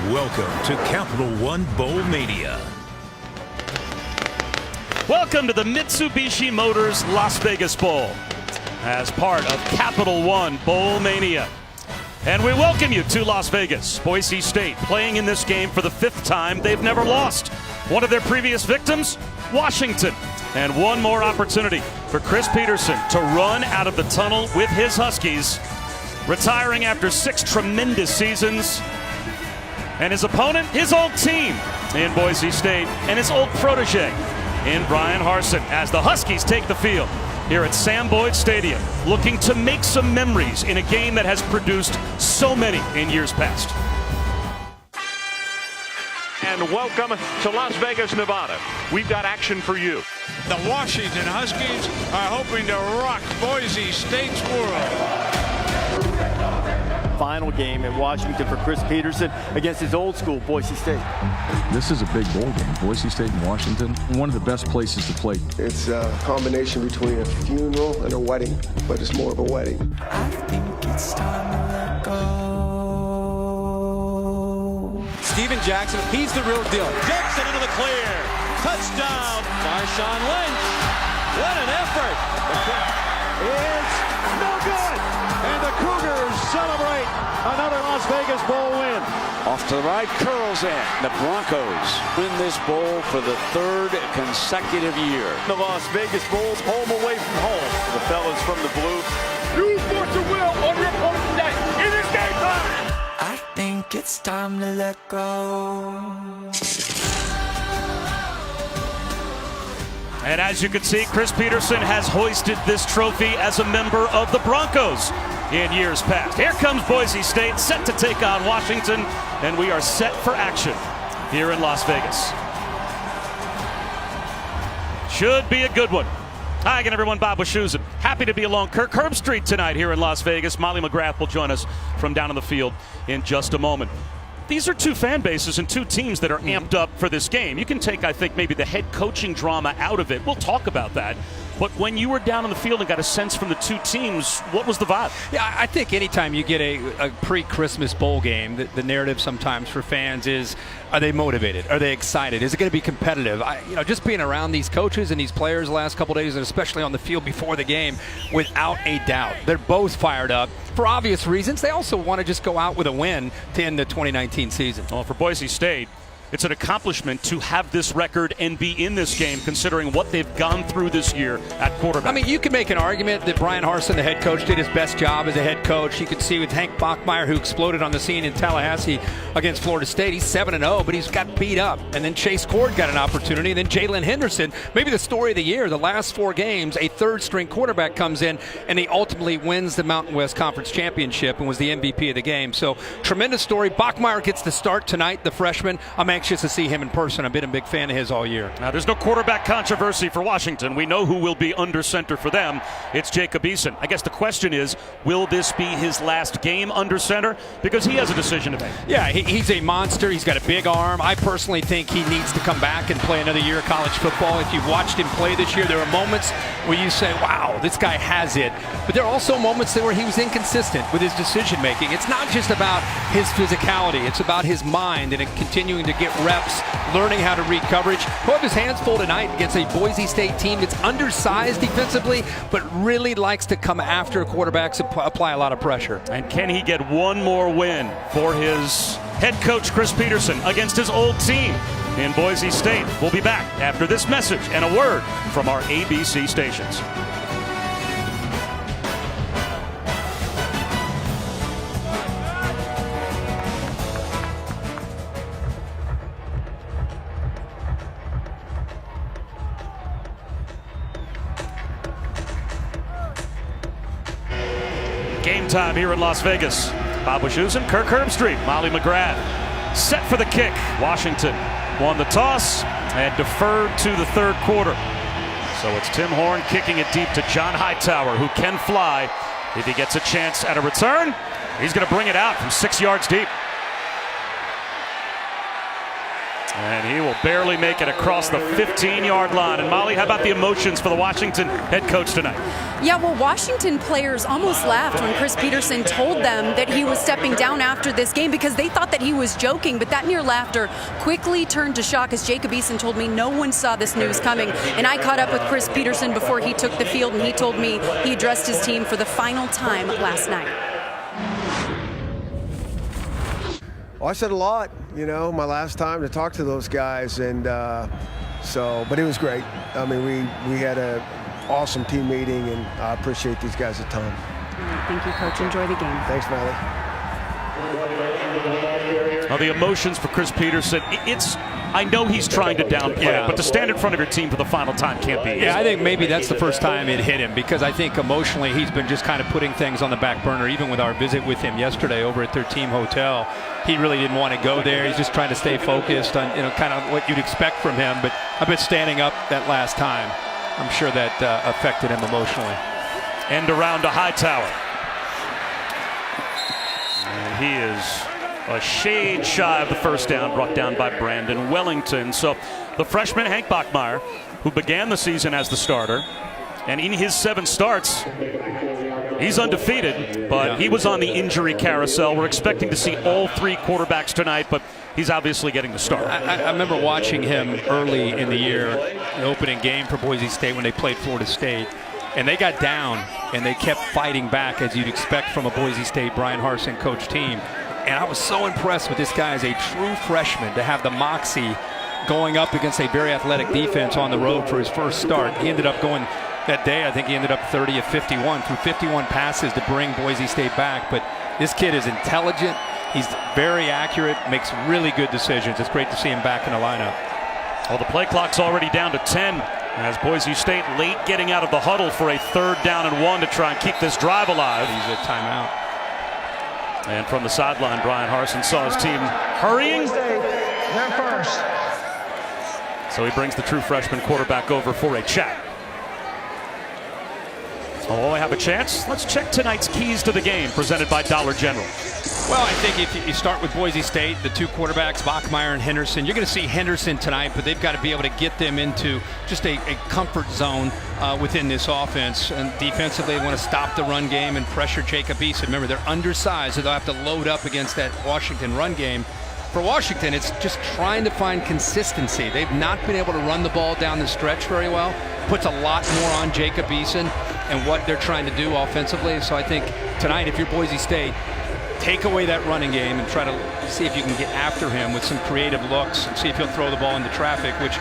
Welcome to Capital One Bowl Mania. Welcome to the Mitsubishi Motors Las Vegas Bowl as part of Capital One Bowl Mania. And we welcome you to Las Vegas. Boise State playing in this game for the 5th time. They've never lost. One of their previous victims, Washington. And one more opportunity for Chris Petersen to run out of the tunnel with his Huskies, retiring after 6 tremendous seasons. And his opponent, his old team in Boise State, and his old protege in Bryan Harsin, as the Huskies take the field here at Sam Boyd Stadium, looking to make some memories in a game that has produced so many in years past. And welcome to Las Vegas, Nevada. We've got action for you. The Washington Huskies are hoping to rock Boise State's world. Final game in Washington for Chris Petersen against his old school, Boise State. This is a big bowl game. Boise State and Washington, one of the best places to play. It's a combination between a funeral and a wedding, but it's more of a wedding. I think it's time to let go. Steven Jackson, he's the real deal. Jackson into the clear. Touchdown, Marshawn Lynch. What an effort. It's no good. And the Cougars celebrate another Las Vegas Bowl win. Off to the right, curls in. The Broncos win this bowl for the 3rd consecutive year. The Las Vegas Bowl's home away from home. The fellas from the blue. You force your will on your opponent today. It is game time. I think it's time to let go. And as you can see, Chris Petersen has hoisted this trophy as a member of the Broncos in years past. Here comes Boise State, set to take on Washington, and we are set for action here in Las Vegas. Should be a good one. Hi again, everyone. Bob Wischusen. Happy to be along Kirk Herbstreit tonight here in Las Vegas. Molly McGrath will join us from down on the field in just a moment. These are 2 fan bases and 2 teams that are amped up for this game. You can take, I think, maybe the head coaching drama out of it. We'll talk about that. But when you were down on the field and got a sense from the 2 teams, what was the vibe? Yeah, I think anytime you get a pre-Christmas bowl game, the narrative sometimes for fans is, are they motivated? Are they excited? Is it going to be competitive? Just being around these coaches and these players the last couple days, and especially on the field before the game, without a doubt, they're both fired up. For obvious reasons, they also want to just go out with a win to end the 2019 season. Well, for Boise State, it's an accomplishment to have this record and be in this game, considering what they've gone through this year at quarterback. I mean, you could make an argument that Bryan Harsin, the head coach, did his best job as a head coach. You could see with Hank Bachmeier, who exploded on the scene in Tallahassee against Florida State. He's 7-0, but he's got beat up. And then Chase Cord got an opportunity. And then Jalen Henderson, maybe the story of the year, the last 4 games, a 3rd-string quarterback comes in, and he ultimately wins the Mountain West Conference Championship and was the MVP of the game. So, tremendous story. Bachmeier gets the start tonight, the freshman. I'm anxious to see him in person. I've been a big fan of his all year. Now, there's no quarterback controversy for Washington. We know who will be under center for them. It's Jacob Eason. I guess the question is, will this be his last game under center? Because he has a decision to make. Yeah, he's a monster. He's got a big arm. I personally think he needs to come back and play another year of college football. If you've watched him play this year, there are moments where you say, wow, this guy has it. But there are also moments where he was inconsistent with his decision making. It's not just about his physicality. It's about his mind and continuing to get reps, learning how to read coverage. He'll have his hands full tonight against a Boise State team that's undersized defensively, but really likes to come after quarterbacks and apply a lot of pressure. And can he get one more win for his head coach, Chris Petersen, against his old team in Boise State? We'll be back after this message and a word from our ABC stations. Game time here in Las Vegas. Bob Wischusen, Kirk Herbstreit, Molly McGrath. Set for the kick. Washington won the toss and deferred to the 3rd quarter. So it's Tim Horn kicking it deep to John Hightower, who can fly. If he gets a chance at a return, he's going to bring it out from 6 yards deep. And he will barely make it across the 15-yard line. And Molly, how about the emotions for the Washington head coach tonight? Yeah, well, Washington players almost laughed when Chris Peterson told them that he was stepping down after this game because they thought that he was joking. But that near laughter quickly turned to shock, as Jacob Eason told me no one saw this news coming. And I caught up with Chris Peterson before he took the field, and he told me he addressed his team for the final time last night. Well, I said a lot, my last time to talk to those guys, and but it was great. I mean, we had an awesome team meeting, and I appreciate these guys a ton. Thank you, Coach. Enjoy the game. Thanks, Molly. Well, the emotions for Chris Peterson, I know he's trying to downplay it, but to stand in front of your team for the final time can't be easy. Yeah, I think maybe that's the first time it hit him, because I think emotionally he's been just kind of putting things on the back burner. Even with our visit with him yesterday over at their team hotel, he really didn't want to go there. He's just trying to stay focused on kind of what you'd expect from him. But I bet standing up that last time, I'm sure that affected him emotionally. End around to Hightower. And he is a shade shy of the first down, brought down by Brandon Wellington. So the freshman Hank Bachmeier, who began the season as the starter, and in his 7 starts, he's undefeated, but he was on the injury carousel. We're expecting to see all 3 quarterbacks tonight, but he's obviously getting the start. I remember watching him early in the year, the opening game for Boise State when they played Florida State. And they got down, and they kept fighting back, as you'd expect from a Boise State Brian Harsin coach team. And I was so impressed with this guy as a true freshman to have the moxie going up against a very athletic defense on the road for his first start. He ended up going that day, I think he ended up 30 of 51, through 51 passes to bring Boise State back. But this kid is intelligent. He's very accurate, makes really good decisions. It's great to see him back in the lineup. Well, the play clock's already down to 10 as Boise State late getting out of the huddle for a 3rd down and 1 to try and keep this drive alive. He's a timeout. And from the sideline, Brian Harsin saw his team hurrying. They're first. So he brings the true freshman quarterback over for a chat. Oh, I have a chance. Let's check tonight's keys to the game, presented by Dollar General. Well, I think if you start with Boise State, the 2 quarterbacks, Bachmeier and Henderson, you're going to see Henderson tonight, but they've got to be able to get them into just a comfort zone within this offense. And defensively, they want to stop the run game and pressure Jacob Eason. Remember, they're undersized, so they'll have to load up against that Washington run game. For Washington, it's just trying to find consistency. They've not been able to run the ball down the stretch very well. Puts a lot more on Jacob Eason and what they're trying to do offensively. So I think tonight, if you're Boise State, take away that running game and try to see if you can get after him with some creative looks and see if he'll throw the ball into traffic, which,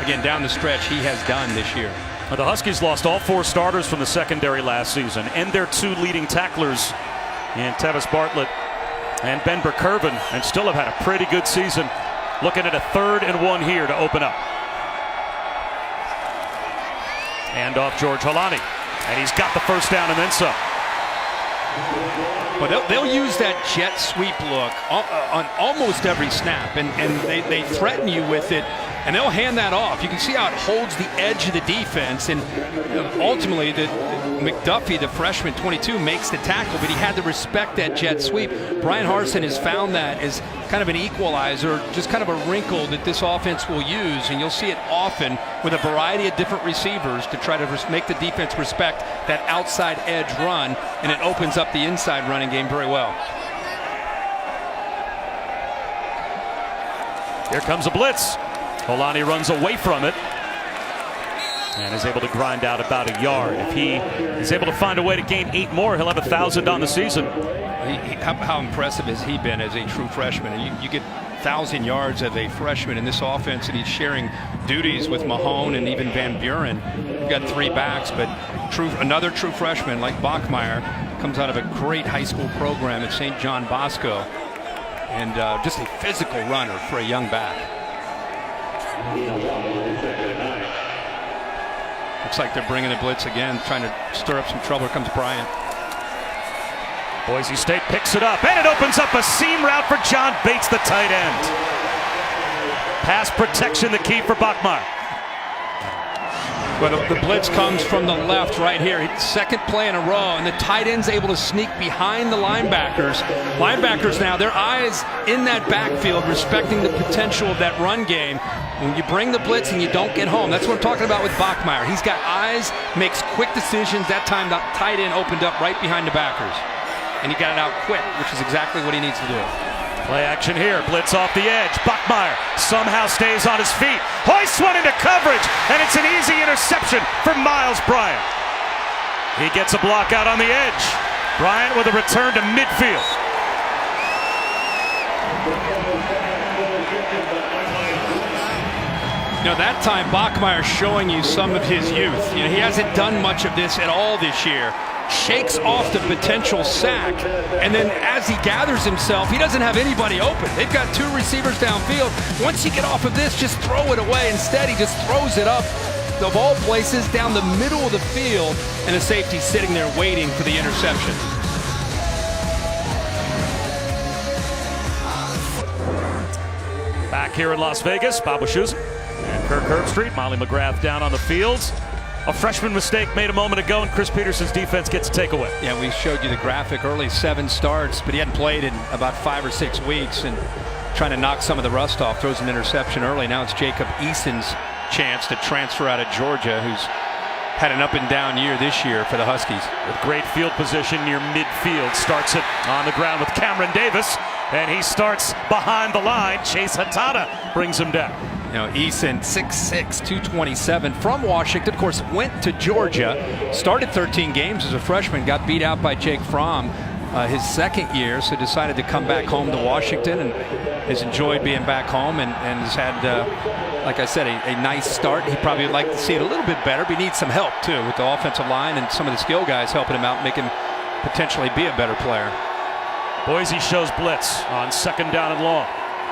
again, down the stretch, he has done this year. The Huskies lost all 4 starters from the secondary last season, and their 2 leading tacklers in Tevis Bartlett and Ben Burkervin, and still have had a pretty good season. Looking at a 3rd and 1 here to open up. Hand off George Holani, and he's got the first down and then some. Well, they'll use that jet sweep look on almost every snap, and they threaten you with it, and they'll hand that off. You can see how it holds the edge of the defense, and ultimately McDuffie, the freshman, 22, makes the tackle, but he had to respect that jet sweep. Brian Harsin has found that as kind of an equalizer, just kind of a wrinkle that this offense will use, and you'll see it often with a variety of different receivers to try to make the defense respect that outside edge run, and it opens up the inside running game very well. Here comes a blitz. Holani runs away from it and is able to grind out about a yard. If he is able to find a way to gain 8 more, he'll have 1,000 on the season. How impressive has he been as a true freshman? You get 1,000 yards as a freshman in this offense, and he's sharing duties with Mahone and even Van Buren. We've got 3 backs, but another true freshman like Bachmeier comes out of a great high school program at St. John Bosco, and just a physical runner for a young back. Looks like they're bringing the blitz again, trying to stir up some trouble. Here comes Bryant. Boise State picks it up, and it opens up a seam route for John Bates, the tight end. Pass protection, the key for Bachmeier. Well, the blitz comes from the left right here. Second play in a row, and the tight end's able to sneak behind the linebackers. Linebackers now, their eyes in that backfield, respecting the potential of that run game. When you bring the blitz and you don't get home, that's what I'm talking about with Bachmeier. He's got eyes, makes quick decisions. That time the tight end opened up right behind the backers. And he got it out quick, which is exactly what he needs to do. Play action here, blitz off the edge. Bachmeier somehow stays on his feet, hoists one into coverage, and it's an easy interception for Miles Bryant. He gets a block out on the edge. Bryant with a return to midfield. You know, that time Bachmeier showing you some of his youth. You know, he hasn't done much of this at all this year. Shakes off the potential sack, and then as he gathers himself, he doesn't have anybody open. They've got two receivers downfield. Once you get off of this, just throw it away. Instead, he just throws it up, of all places, down the middle of the field, and the safety sitting there waiting for the interception. Back here in Las Vegas, Bob Wischusen and Kirk Herbstreit, Molly McGrath down on the fields. A freshman mistake made a moment ago, and Chris Peterson's defense gets a takeaway. Yeah, we showed you the graphic early, 7 starts, but he hadn't played in about 5 or 6 weeks, and trying to knock some of the rust off, throws an interception early. Now it's Jacob Eason's chance to transfer out of Georgia, who's had an up and down year this year for the Huskies. With great field position near midfield, starts it on the ground with Cameron Davis, and he starts behind the line. Chase Hatada brings him down. You know, Eason, 6'6", 227, from Washington. Of course, went to Georgia, started 13 games as a freshman, got beat out by Jake Fromm his second year, so decided to come back home to Washington and has enjoyed being back home and has had, like I said, a nice start. He probably would like to see it a little bit better, but he needs some help, too, with the offensive line and some of the skill guys helping him out, make him potentially be a better player. Boise shows blitz on second down and long.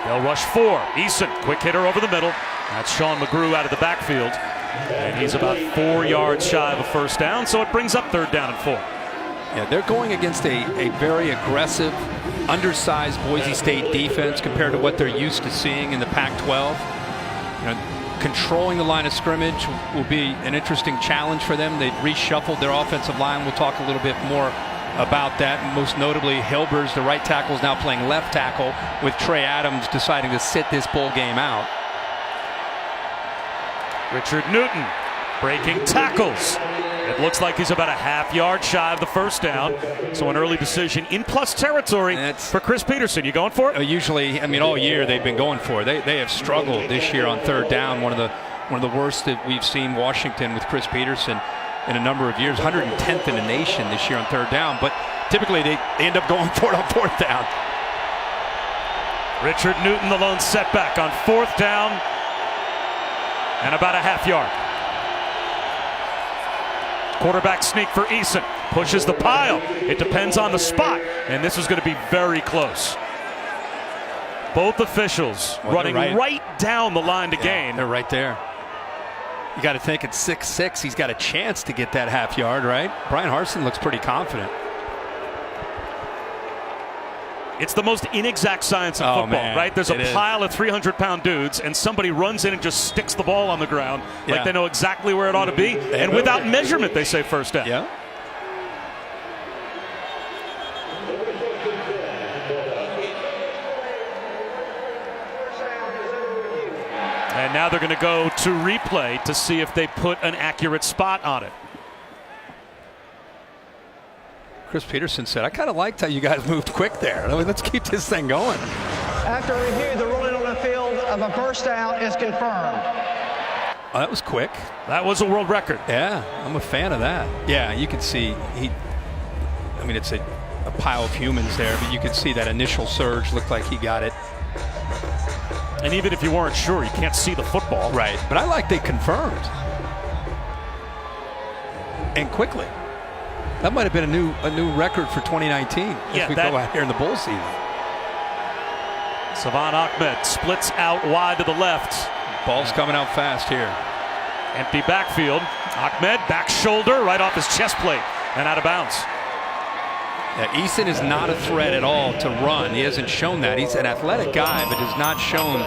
They'll rush 4. Eason, quick hitter over the middle. That's Sean McGrew out of the backfield. And he's about 4 yards shy of a first down, so it brings up third down and 4. Yeah, they're going against a very aggressive, undersized Boise State defense compared to what they're used to seeing in the Pac-12. You know, controlling the line of scrimmage will be an interesting challenge for them. They've reshuffled their offensive line. We'll talk a little bit more about that. Most notably, Hilbers, the right tackle, is now playing left tackle, with Trey Adams deciding to sit this bowl game out. Richard Newton breaking tackles. It looks like he's about a half yard shy of the first down. So an early decision in plus territory for Chris Peterson. You going for it? Usually, I mean, all year they've been going for it. They have struggled this year on third down. One of the worst that we've seen Washington with Chris Peterson in a number of years. 110th in the nation this year on third down, but typically they end up going for it on fourth down. Richard Newton, the lone setback on fourth down and about a half yard. Quarterback sneak for Eason, pushes the pile. It depends on the spot, and this is going to be very close. Both officials running right down the line to gain. They're right there. You got to think at 6'6", he's got a chance to get that half yard, right? Brian Harsin looks pretty confident. It's the most inexact science in football, right? There's a pile of 300-pound dudes, and somebody runs in and just sticks the ball on the ground like they know exactly where it ought to be. And without measurement, they say first down. Yeah. And now they're going to go to replay to see if they put an accurate spot on it. Chris Peterson said, I kind of liked how you guys moved quick there. Let's keep this thing going. After review, the ruling on the field of a first down is confirmed. Oh, that was quick. That was a world record. Yeah, I'm a fan of that. Yeah, you can see I mean, it's a pile of humans there, but you could see that initial surge looked like he got it. And even if you weren't sure, you can't see the football. Right, but I like they confirmed. And quickly. That might have been a new record for 2019 as we go out here in the bowl season. Savon Ahmed splits out wide to the left. Ball's coming out fast here. Empty backfield. Ahmed back shoulder right off his chest plate and out of bounds. Yeah, Eason is not a threat at all to run. He hasn't shown that. He's an athletic guy, but has not shown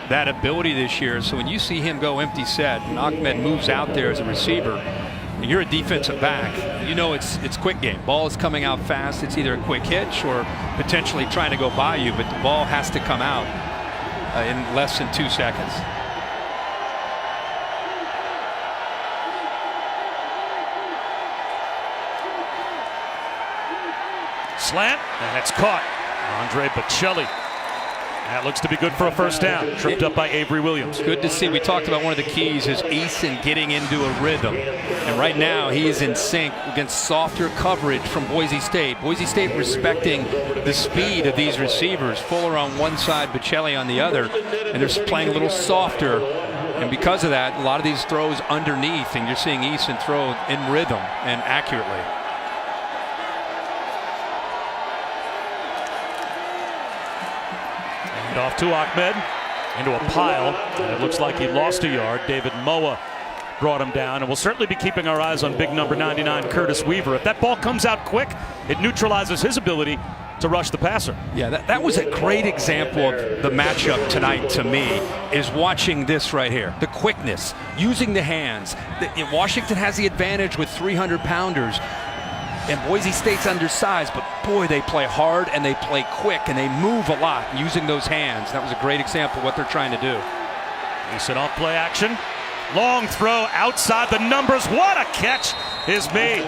that ability this year. So when you see him go empty set and Ahmed moves out there as a receiver, and you're a defensive back, you know it's quick game. Ball is coming out fast. It's either a quick hitch or potentially trying to go by you, but the ball has to come out in less than 2 seconds. Slant, and it's caught. Andre Bocelli. That looks to be good for a first down. Tripped up by Avery Williams. Good to see. We talked about one of the keys is Eason getting into a rhythm. And right now he is in sync against softer coverage from Boise State. Boise State respecting the speed of these receivers. Fuller on one side, Bocelli on the other. And they're playing a little softer. And because of that, a lot of these throws underneath. And you're seeing Eason throw in rhythm and accurately. Off to Ahmed, into a pile, and it looks like he lost a yard. David Moa brought him down, and we'll certainly be keeping our eyes on big number 99, Curtis Weaver. If that ball comes out quick, it neutralizes his ability to rush the passer. Yeah, that was a great example of the matchup tonight to me, is watching this right here. The quickness, using the hands. Washington has the advantage with 300-pounders. And Boise State's undersized, but boy, they play hard and they play quick and they move a lot using those hands. That was a great example of what they're trying to do. Eason off play action. Long throw outside the numbers. What a catch is made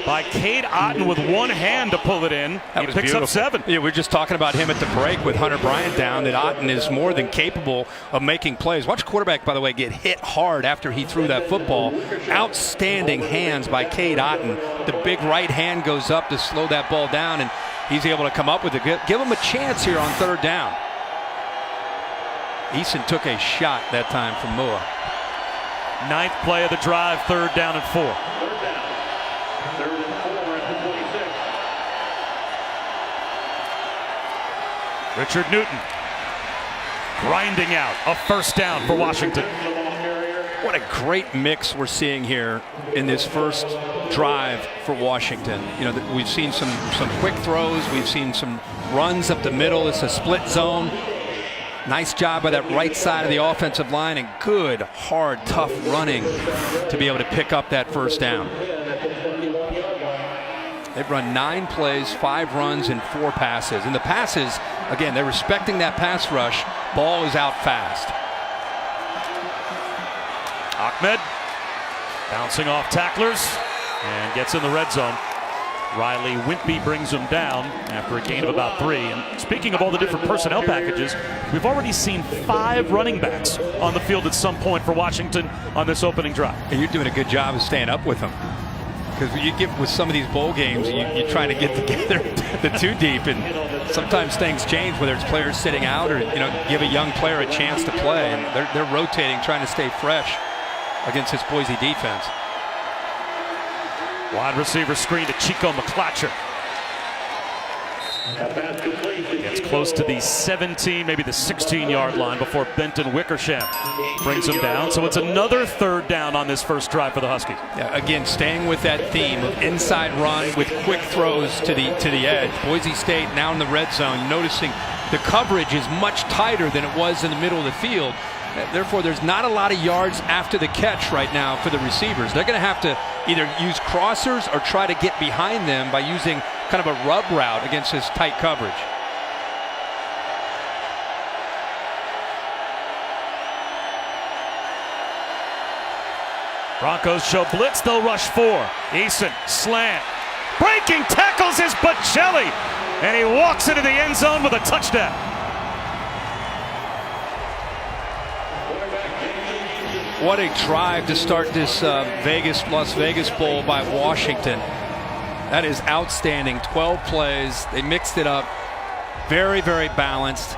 by Cade Otton with one hand to pull it in. He picks beautiful. up 7. Yeah, we were just talking about him at the break with Hunter Bryant down, that Otton is more than capable of making plays. Watch quarterback, by the way, get hit hard after he threw that football. Outstanding hands by Cade Otton. The big right hand goes up to slow that ball down, and he's able to come up with it. Give him a chance here on 3rd down. Eason took a shot that time from Moa. 9th play of the drive, 3rd down and 4. Richard Newton grinding out a first down for Washington. What a great mix we're seeing here in this first drive for Washington. You know, we've seen some quick throws. We've seen some runs up the middle. It's a split zone. Nice job by that right side of the offensive line, and good, hard, tough running to be able to pick up that first down. They've run 9 plays, 5 runs, and 4 passes. And the passes, again, they're respecting that pass rush. Ball is out fast. Ahmed bouncing off tacklers and gets in the red zone. Riley Wimpy brings him down after a gain of about 3. And speaking of all the different personnel packages, we've already seen 5 running backs on the field at some point for Washington on this opening drive. And you're doing a good job of staying up with them. Because you get with some of these bowl games, you're trying to get together the 2 deep, and sometimes things change, whether it's players sitting out or give a young player a chance to play. And they're rotating, trying to stay fresh against this Boise defense. Wide receiver screen to Chico McClatcher. Gets close to the 17, maybe the 16-yard line before Benton Wickersham brings him down. So it's another 3rd down on this first drive for the Huskies. Yeah, again, staying with that theme of inside run with quick throws to the edge. Boise State now in the red zone, noticing the coverage is much tighter than it was in the middle of the field. Therefore, there's not a lot of yards after the catch right now for the receivers. They're going to have to either use crossers or try to get behind them by using kind of a rub route against this tight coverage. Broncos show blitz, they'll rush 4. Eason, slant. Breaking tackles is Bocelli, and he walks into the end zone with a touchdown. What a drive to start this Las Vegas Bowl by Washington. That is outstanding. 12 plays. They mixed it up. Very, very balanced.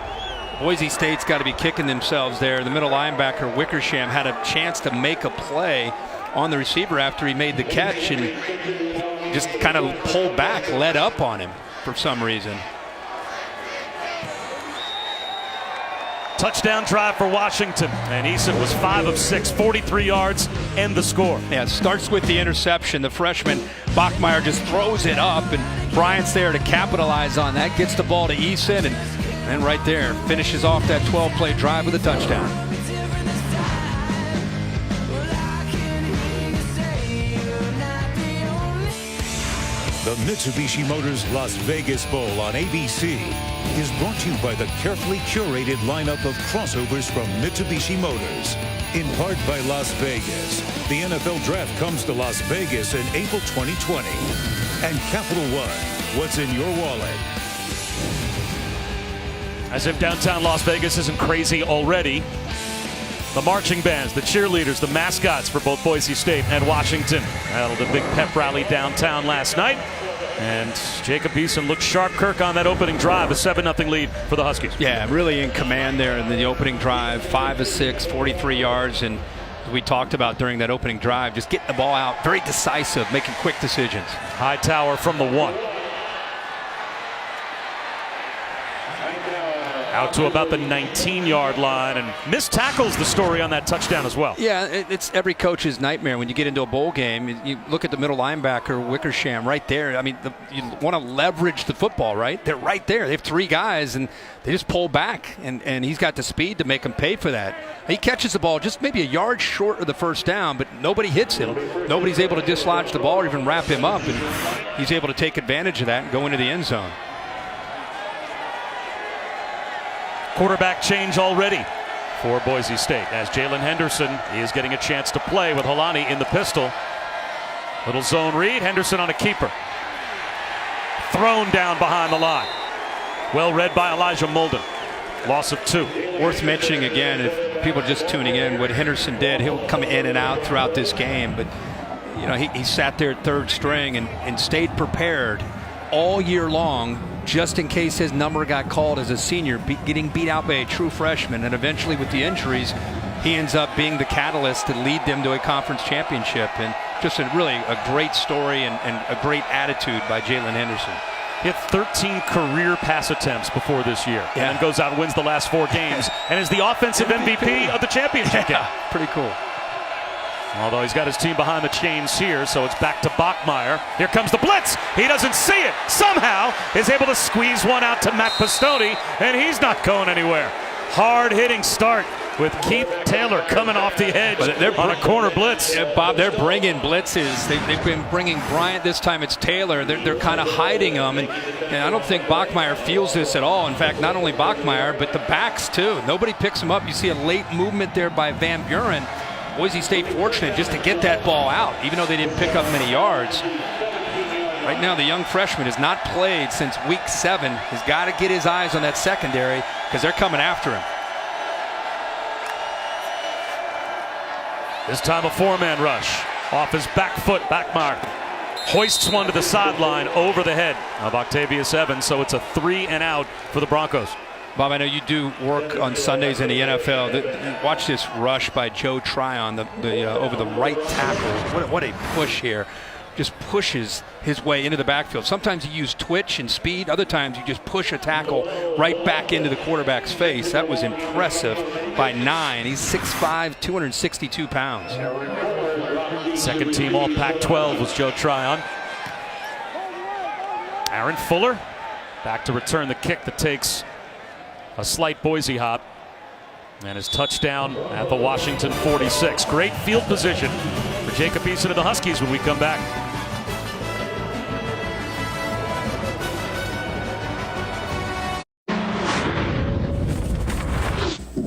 Boise State's got to be kicking themselves there. The middle linebacker, Wickersham, had a chance to make a play on the receiver after he made the catch and just kind of pulled back, let up on him for some reason. Touchdown drive for Washington, and Eason was 5 of 6, 43 yards, and the score. Yeah, it starts with the interception. The freshman Bachmeier just throws it up, and Bryant's there to capitalize on that. Gets the ball to Eason, and And right there, finishes off that 12-play drive with a touchdown. The Mitsubishi Motors Las Vegas Bowl on ABC is brought to you by the carefully curated lineup of crossovers from Mitsubishi Motors. In part by Las Vegas. The NFL Draft comes to Las Vegas in April 2020. And Capital One, what's in your wallet? As if downtown Las Vegas isn't crazy already. The marching bands, the cheerleaders, the mascots for both Boise State and Washington held a big pep rally downtown last night. And Jacob Eason looked sharp, Kirk, on that opening drive, a 7-0 lead for the Huskies. Yeah, really in command there in the opening drive, 5 of 6, 43 yards. And we talked about during that opening drive, just getting the ball out, very decisive, making quick decisions. Hightower from the 1. Out to about the 19-yard line, and missed tackles the story on that touchdown as well. Yeah, it's every coach's nightmare when you get into a bowl game. You look at the middle linebacker, Wickersham, right there. I mean, you want to leverage the football, right? They're right there. They have 3 guys, and they just pull back, and he's got the speed to make him pay for that. He catches the ball just maybe a yard short of the first down, but nobody hits him. Nobody's able to dislodge the ball or even wrap him up, and he's able to take advantage of that and go into the end zone. Quarterback change already for Boise State as Jalen Henderson is getting a chance to play with Holani in the pistol. Little zone read, Henderson on a keeper. Thrown down behind the line. Well read by Elijah Molden. Loss of 2. Worth mentioning again, if people are just tuning in, what Henderson did, he'll come in and out throughout this game, but you know, he sat there at 3rd string and stayed prepared all year long, just in case his number got called as a senior, getting beat out by a true freshman. And eventually with the injuries, he ends up being the catalyst to lead them to a conference championship. And just really a great story and a great attitude by Jalen Henderson. He had 13 career pass attempts before this year, and then goes out and wins the last 4 games and is the offensive MVP of the championship game. Pretty cool. Although he's got his team behind the chains here, so it's back to Bachmeier. Here comes the blitz. He doesn't see it. Somehow is able to squeeze one out to Matt Pistone, and he's not going anywhere. Hard-hitting start with Keith Taylor coming off the edge on a corner blitz. Yeah, Bob, they're bringing blitzes. They've been bringing Bryant. This time it's Taylor. They're kind of hiding them, and I don't think Bachmeier feels this at all. In fact, not only Bachmeier, but the backs too. Nobody picks him up. You see a late movement there by Van Buren. Boise State fortunate just to get that ball out, even though they didn't pick up many yards. Right now, the young freshman has not played since week 7. He's got to get his eyes on that secondary because they're coming after him. This time a 4-man rush. Off his back foot, Bachmeier hoists one to the sideline over the head of Octavius Evans, so it's a 3 and out for the Broncos. Bob, I know you do work on Sundays in the NFL. Watch this rush by Joe Tryon over the right tackle. What a push here. Just pushes his way into the backfield. Sometimes you use twitch and speed. Other times you just push a tackle right back into the quarterback's face. That was impressive by 9. He's 6'5", 262 pounds. Second team all Pac-12 was Joe Tryon. Aaron Fuller back to return the kick that takes a slight Boise hop, and his touchdown at the Washington 46. Great field position for Jacob Eason of the Huskies when we come back.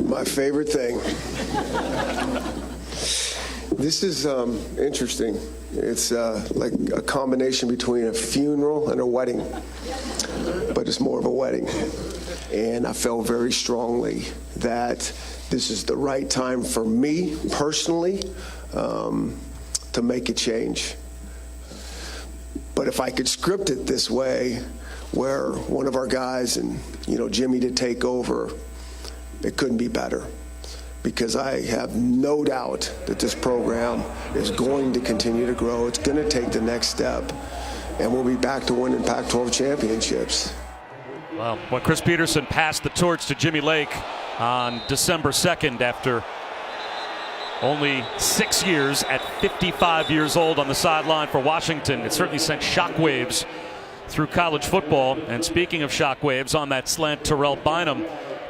My favorite thing. This is interesting. It's like a combination between a funeral and a wedding, but it's more of a wedding. And I felt very strongly that this is the right time for me personally to make a change. But if I could script it this way, where one of our guys and Jimmy to take over, it couldn't be better. Because I have no doubt that this program is going to continue to grow. It's going to take the next step, and we'll be back to winning Pac-12 championships. Well, when Chris Peterson passed the torch to Jimmy Lake on December 2nd after only 6 years at 55 years old on the sideline for Washington, it certainly sent shockwaves through college football. And speaking of shockwaves, on that slant, Terrell Bynum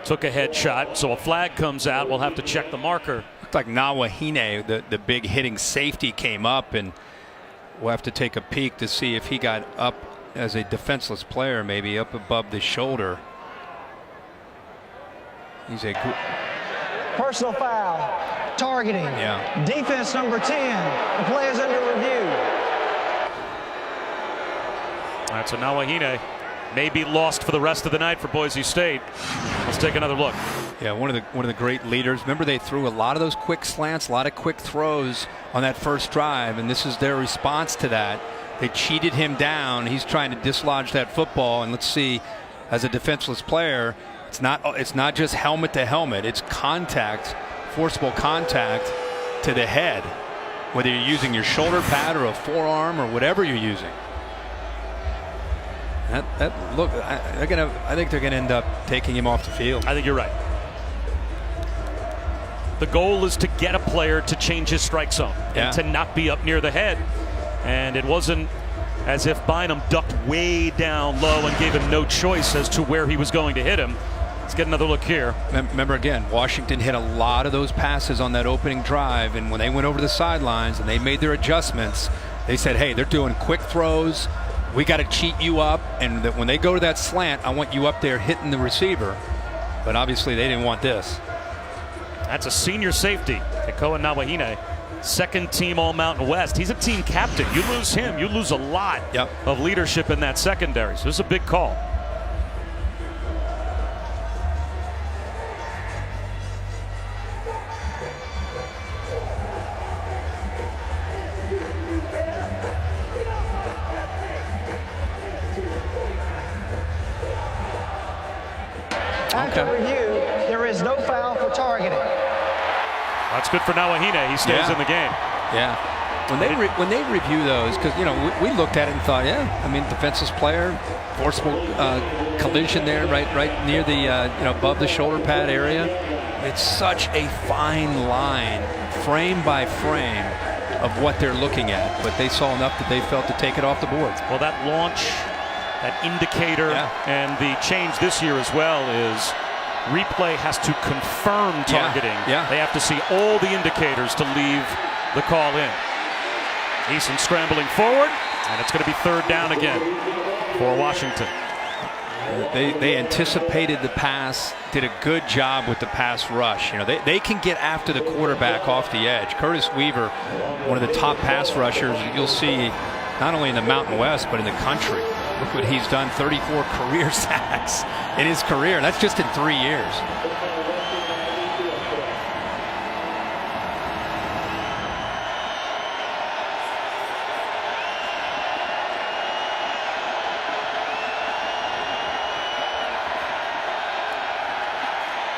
took a headshot. So a flag comes out. We'll have to check the marker. Looked like Nawahine, the big hitting safety, came up, and we'll have to take a peek to see if he got up as a defenseless player, maybe up above the shoulder. He's a personal foul, targeting. Yeah. Defense number 10. The play is under review. All right, so Nawahine may be lost for the rest of the night for Boise State. Let's take another look. Yeah, one of the great leaders. Remember, they threw a lot of those quick slants, a lot of quick throws on that first drive, and this is their response to that. They cheated him down. He's trying to dislodge that football, and let's see, as a defenseless player, it's not just helmet to helmet. It's contact, forcible contact to the head, whether you're using your shoulder pad or a forearm or whatever you're using. Look, I think they're gonna end up taking him off the field. I think you're right. The goal is to get a player to change his strike zone and to not be up near the head. And it wasn't as if Bynum ducked way down low and gave him no choice as to where he was going to hit him. Let's get another look here. Remember, again, Washington hit a lot of those passes on that opening drive, and when they went over the sidelines and they made their adjustments, they said, hey, they're doing quick throws. We got to cheat you up, and that when they go to that slant, I want you up there hitting the receiver. But obviously they didn't want this. That's a senior safety, Kekoa Nawahine, second team All-Mountain West. He's a team captain. You lose him, you lose a lot of leadership in that secondary. So this is a big call. After review, there is no foul for targeting. That's good for Nawahine. He stays in the game. Yeah. When they review those, because we looked at it and thought, I mean, defenseless player, forcible collision there, right near the above the shoulder pad area. It's such a fine line, frame by frame, of what they're looking at. But they saw enough that they felt to take it off the board. Well, that launch, that indicator, and the change this year as well is replay has to confirm targeting. They have to see all the indicators to leave the call in. Eason scrambling forward, and it's going to be third down again for Washington. They anticipated the pass, did a good job with the pass rush. They can get after the quarterback off the edge. Curtis Weaver, one of the top pass rushers you'll see not only in the Mountain West but in the country. Look what he's done, 34 career sacks in his career, and that's just in 3 years.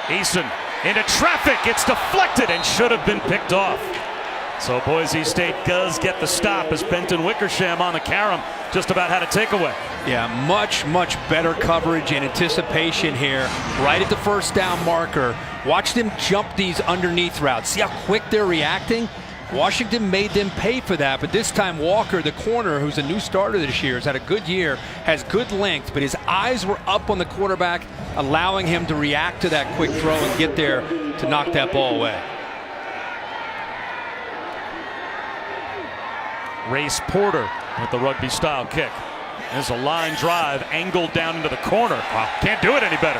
Eason into traffic. It's deflected and should have been picked off. So Boise State does get the stop as Benton Wickersham on the carom just about had a takeaway. Yeah, much better coverage and anticipation here right at the first down marker. Watch them jump these underneath routes. See how quick they're reacting? Washington made them pay for that, but this time Walker, the corner, who's a new starter this year, has had a good year, has good length, but his eyes were up on the quarterback, allowing him to react to that quick throw and get there to knock that ball away. Race Porter with the rugby-style kick. There's a line drive, angled down into the corner. Wow, can't do it any better.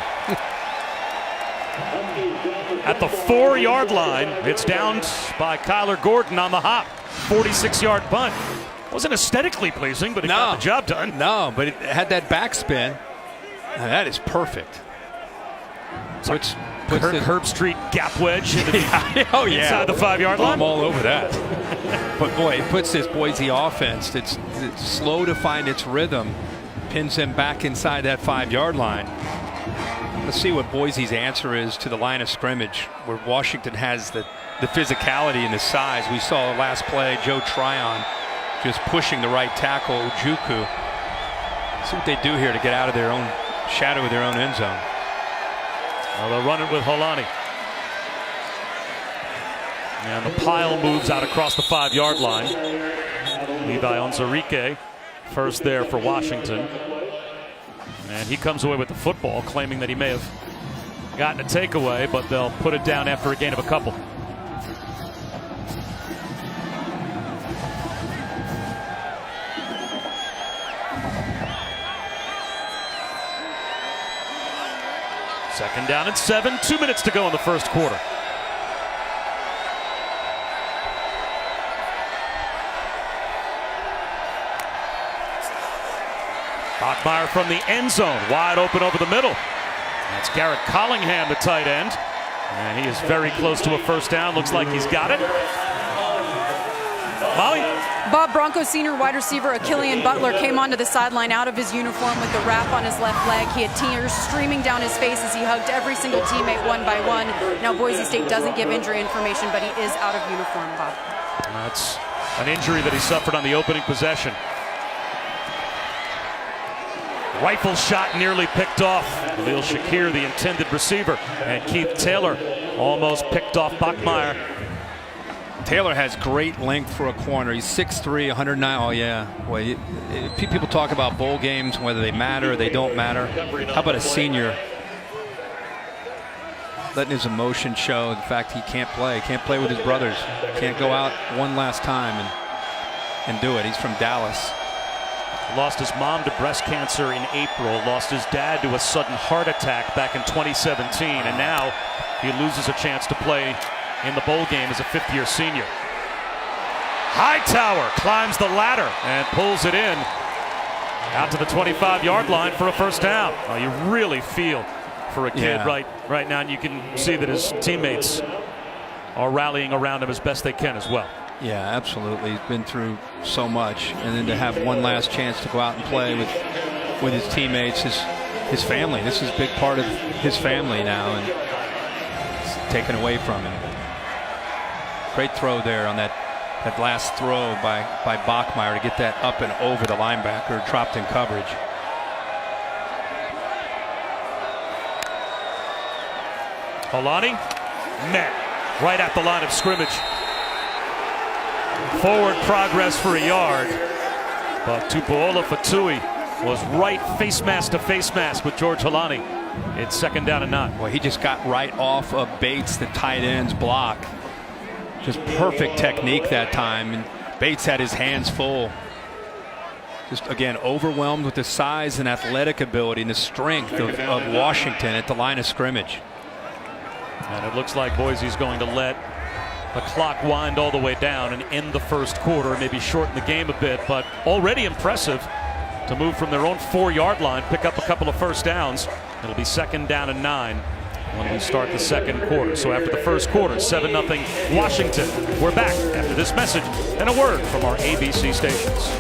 At the 4-yard line, it's downed by Kyler Gordon on the hop. 46-yard punt. Wasn't aesthetically pleasing, but it got the job done. No, but it had that backspin. Now that is perfect. Puts Herbstreit gap wedge into inside the 5-yard line. I'm all over that. But boy, it puts this Boise offense that's slow to find its rhythm, pins them back inside that 5-yard line. Let's see what Boise's answer is to the line of scrimmage, where Washington has the physicality and the size. We saw last play, Joe Tryon just pushing the right tackle, Ojukwu. See what they do here to get out of their own shadow of their own end zone. Well, they'll run it with Holani. And the pile moves out across the 5-yard line. Levi Onwuzurike First there for Washington. And he comes away with the football, claiming that he may have gotten a takeaway, but they'll put it down after a gain of a couple. Second down and 7, 2 minutes to go in the first quarter. Bachmeier from the end zone, wide open over the middle. That's Garrett Collingham, the tight end. And he is very close to a first down. Looks like he's got it. Molly? Bob, Broncos senior wide receiver Killian Butler came onto the sideline out of his uniform with the wrap on his left leg. He had tears streaming down his face as he hugged every single teammate one by one. Now Boise State doesn't give injury information, but he is out of uniform, Bob. That's an injury that he suffered on the opening possession. Rifle shot nearly picked off. Khalil Shakir, the intended receiver, and Keith Taylor almost picked off Bachmeier. Taylor has great length for a corner. He's 6'3", 109. Oh, yeah. Boy, people talk about bowl games, whether they matter or they don't matter. How about a senior letting his emotion show the fact he can't play with his brothers, can't go out one last time and do it. He's from Dallas. Lost his mom to breast cancer in April, lost his dad to a sudden heart attack back in 2017, and now he loses a chance to play in the bowl game as a fifth-year senior. Hightower climbs the ladder and pulls it in out to the 25-yard line for a first down. Oh, you really feel for a kid right now, and you can see that his teammates are rallying around him as best they can as well. Yeah, absolutely. He's been through so much, and then to have one last chance to go out and play with his teammates, his family. This is a big part of his family now, and it's taken away from him. Great throw there on that last throw by Bachmeier to get that up and over the linebacker, dropped in coverage. Holani met right at the line of scrimmage. Forward progress for a yard, but Tupuola Fatui was right face mask to face mask with George Holani. It's second down and 9. Well, he just got right off of Bates, the tight end's block. Just perfect technique that time, and Bates had his hands full. Just again overwhelmed with the size and athletic ability and the strength of Washington at the line of scrimmage. And it looks like Boise's going to let the clock wind all the way down and end the first quarter, maybe shorten the game a bit, but already impressive to move from their own 4-yard line, pick up a couple of first downs. It'll be second down and 9 when we start the second quarter. So after the first quarter, 7-0 Washington. We're back after this message and a word from our ABC stations.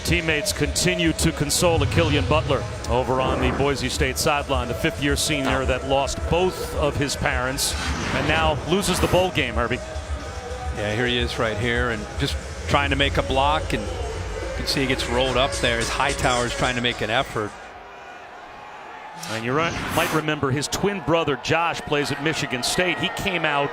Teammates continue to console Killian Butler over on the Boise State sideline, the fifth-year senior that lost both of his parents and now loses the bowl game, Herbie. Yeah, here he is right here and just trying to make a block, and you can see he gets rolled up there as Hightower's trying to make an effort. And you might remember his twin brother Josh plays at Michigan State. He came out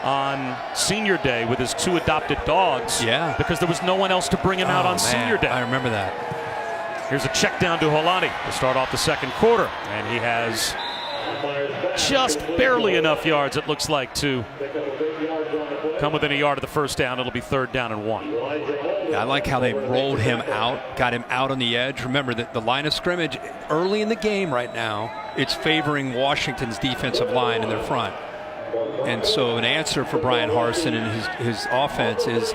on senior day with his 2 adopted dogs because there was no one else to bring him out on senior day. I remember that. Here's a check down to Holani to start off the second quarter, and he has just barely enough yards, it looks like, to come within a yard of the first down. It'll be third down and 1. Yeah, I like how they rolled him out, got him out on the edge. Remember that the line of scrimmage early in the game right now, it's favoring Washington's defensive line in their front. And so an answer for Brian Harsin and his offense is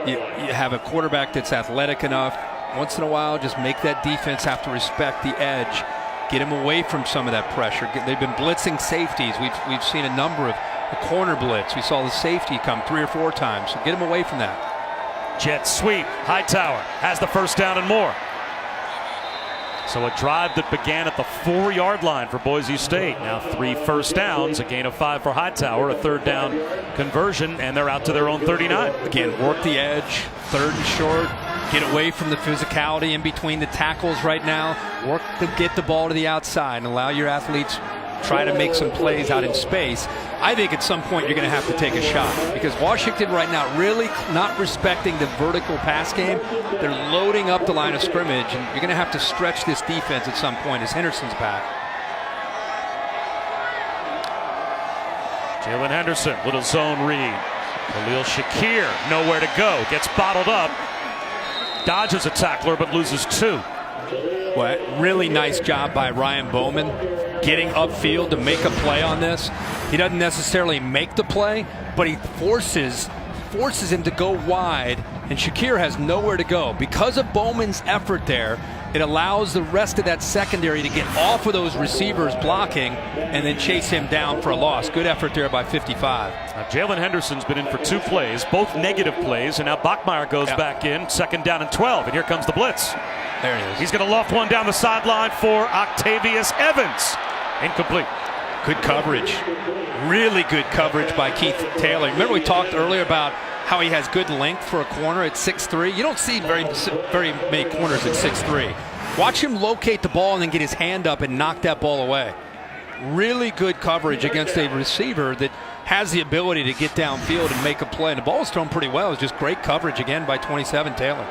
you have a quarterback that's athletic enough. Once in a while, just make that defense have to respect the edge. Get him away from some of that pressure. They've been blitzing safeties. We've seen a number of the corner blitz. We saw the safety come 3 or 4 times. So get him away from that. Jet sweep. Hightower has the first down and more. So a drive that began at the 4-yard line for Boise State. Now 3 first downs, a gain of 5 for Hightower, a third down conversion, and they're out to their own 39. Again, work the edge, third and short. Get away from the physicality in between the tackles right now. Work to get the ball to the outside and allow your athletes try to make some plays out in space. I think at some point you're going to have to take a shot because Washington right now really not respecting the vertical pass game. They're loading up the line of scrimmage, and you're going to have to stretch this defense at some point as Henderson's back. Jalen Henderson, little zone read. Khalil Shakir, nowhere to go. Gets bottled up. Dodges a tackler, but loses 2. Well, really nice job by Ryan Bowman getting upfield to make a play on this. He doesn't necessarily make the play, but he forces him to go wide, and Shakir has nowhere to go. Because of Bowman's effort there, it allows the rest of that secondary to get off of those receivers blocking and then chase him down for a loss. Good effort there by 55. Jalen Henderson's been in for 2 plays, both negative plays, and now Bachmeier goes back in, 2nd down and 12, and here comes the blitz. There it is. He's going to loft one down the sideline for Octavius Evans. Incomplete. Good coverage. Really good coverage by Keith Taylor. Remember we talked earlier about how he has good length for a corner at 6'3". You don't see very many corners at 6'3". Watch him locate the ball and then get his hand up and knock that ball away. Really good coverage against a receiver that has the ability to get downfield and make a play. And the ball was thrown pretty well. It was just great coverage again by 27 Taylor.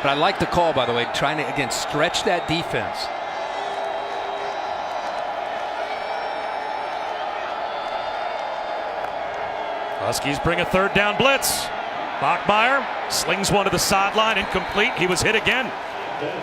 But I like the call, by the way, trying to, again, stretch that defense. Huskies bring a 3rd down blitz. Bachmeier slings one to the sideline, incomplete. He was hit again.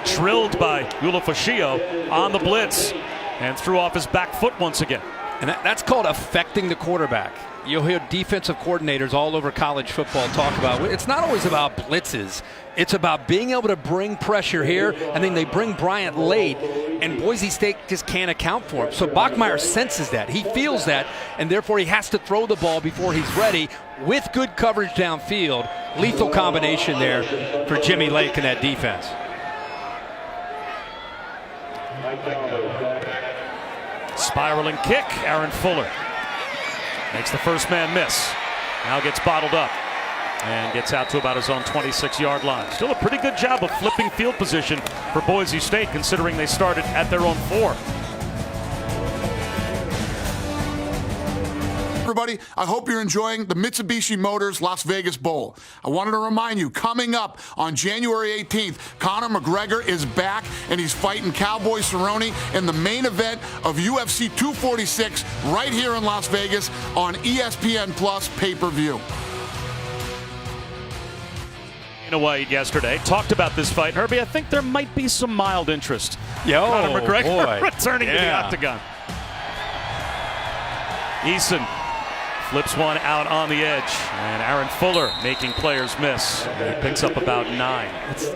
Drilled by Ulafashio on the blitz and threw off his back foot once again. And that's called affecting the quarterback. You'll hear defensive coordinators all over college football talk about it's not always about blitzes. It's about being able to bring pressure here, and then they bring Bryant late, and Boise State just can't account for him. So Bachmeier senses that. He feels that, and therefore he has to throw the ball before he's ready with good coverage downfield. Lethal combination there for Jimmy Lake and that defense. Spiraling kick, Aaron Fuller. Makes the first man miss. Now gets bottled up and gets out to about his own 26-yard line. Still a pretty good job of flipping field position for Boise State, considering they started at their own 4. Everybody, I hope you're enjoying the Mitsubishi Motors Las Vegas Bowl. I wanted to remind you, coming up on January 18th, Conor McGregor is back, and he's fighting Cowboy Cerrone in the main event of UFC 246 right here in Las Vegas on ESPN Plus pay-per-view. Dana White yesterday talked about this fight. Herbie, I think there might be some mild interest. Conor McGregor returning to the octagon. Eason flips one out on the edge, and Aaron Fuller making players miss. And he picks up about 9. It's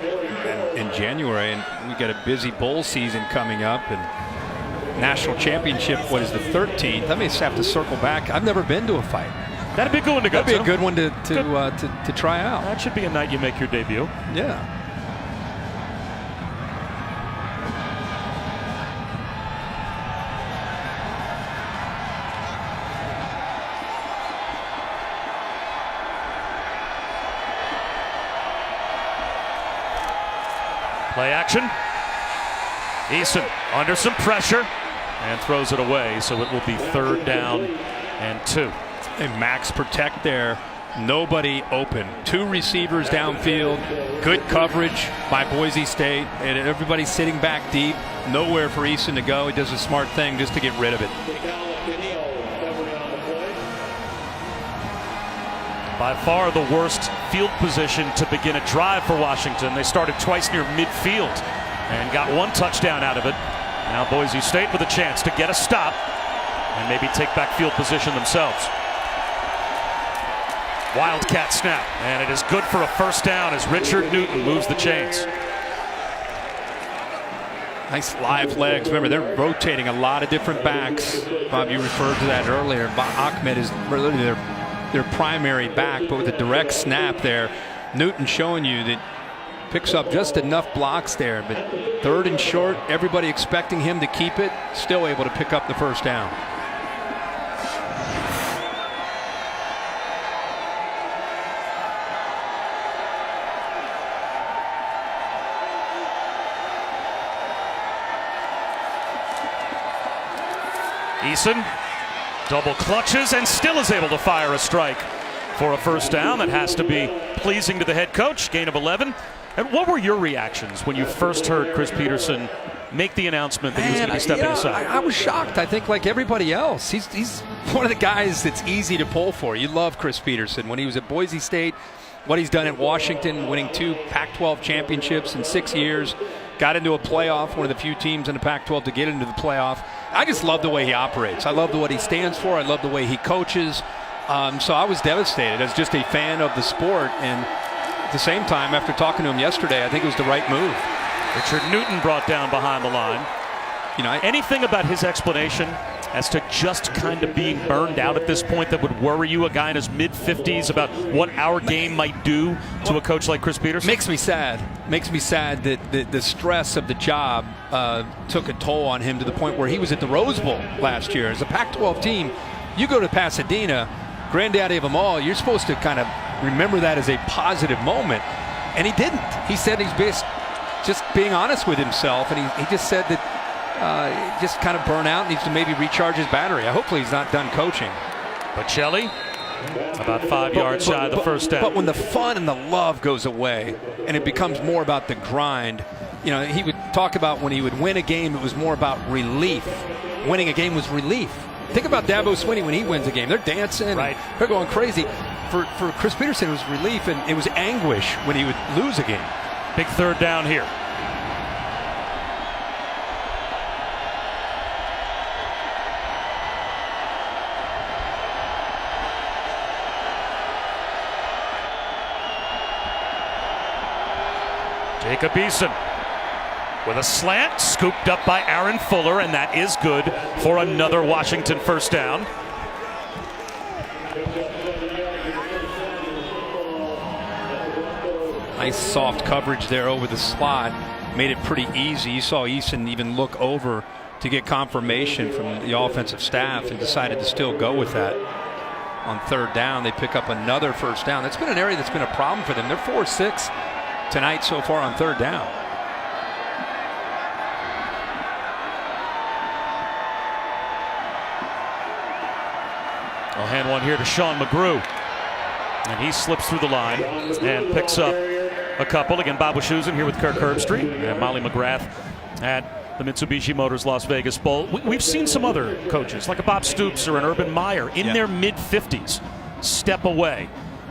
in January, and we got a busy bowl season coming up, and national championship, what is the 13th? I may just have to circle back. I've never been to a fight. That'd be a good one to go to. That'd be a good one to try out. That should be a night you make your debut. Yeah. Play action. Eason under some pressure and throws it away, so it will be 3rd down and 2. And max protect there. Nobody open. 2 receivers downfield. Good coverage by Boise State. And everybody's sitting back deep. Nowhere for Eason to go. He does a smart thing just to get rid of it. By far the worst field position to begin a drive for Washington. They started twice near midfield and got 1 touchdown out of it. Now Boise State with a chance to get a stop and maybe take back field position themselves. Wildcat snap, and it is good for a 1st down as Richard Newton moves the chains. Nice live legs. Remember, they're rotating a lot of different backs. Bob, you referred to that earlier. Ahmed is really their primary back, but with a direct snap there, Newton showing you that picks up just enough blocks there, but 3rd and short, everybody expecting him to keep it, still able to pick up the 1st down. Eason double clutches and still is able to fire a strike for a first down. That has to be pleasing to the head coach. Gain of 11. And what were your reactions when you first heard Chris Peterson make the announcement that he was going to be stepping aside? I was shocked. I think like everybody else. He's one of the guys that's easy to pull for. You love Chris Peterson. When he was at Boise State, what he's done at Washington, winning 2 Pac-12 championships in 6 years, got into a playoff, one of the few teams in the Pac-12 to get into the playoff. I just love the way he operates. I love what he stands for. I love the way he coaches. So I was devastated as just a fan of the sport. And at the same time, after talking to him yesterday, I think it was the right move. Richard Newton brought down behind the line. You know, anything about his explanation as to just kind of being burned out at this point that would worry you, a guy in his mid-50s, about what our game might do to a coach like Chris Peterson? Makes me sad. Makes me sad that the stress of the job took a toll on him to the point where he was at the Rose Bowl last year. As a Pac-12 team, you go to Pasadena, granddaddy of them all, you're supposed to kind of remember that as a positive moment. And he didn't. He said he's just being honest with himself, and he just said that just kind of burn out, needs to maybe recharge his battery. Hopefully he's not done coaching. Bocelli, about 5 yards shy of the first down. But when the fun and the love goes away and it becomes more about the grind, you know, he would talk about when he would win a game, it was more about relief. Winning a game was relief. Think about Dabo Swinney when he wins a game. They're dancing, right. They're going crazy. For Chris Peterson, it was relief, and it was anguish when he would lose a game. Big third down here. Jacob Eason with a slant, scooped up by Aaron Fuller, and that is good for another Washington first down. Nice soft coverage there over the slot. Made it pretty easy. You saw Eason even look over to get confirmation from the offensive staff and decided to still go with that. On third down, they pick up another first down. That's been an area that's been a problem for them. They're 4-6 tonight so far on third down. I'll hand one here to Sean McGrew. And he slips through the line and picks up a couple. Again, Bob Wischusen here with Kirk Herbstreit and Molly McGrath at the Mitsubishi Motors Las Vegas Bowl. We've seen some other coaches, like a Bob Stoops or an Urban Meyer, in their mid-50s step away.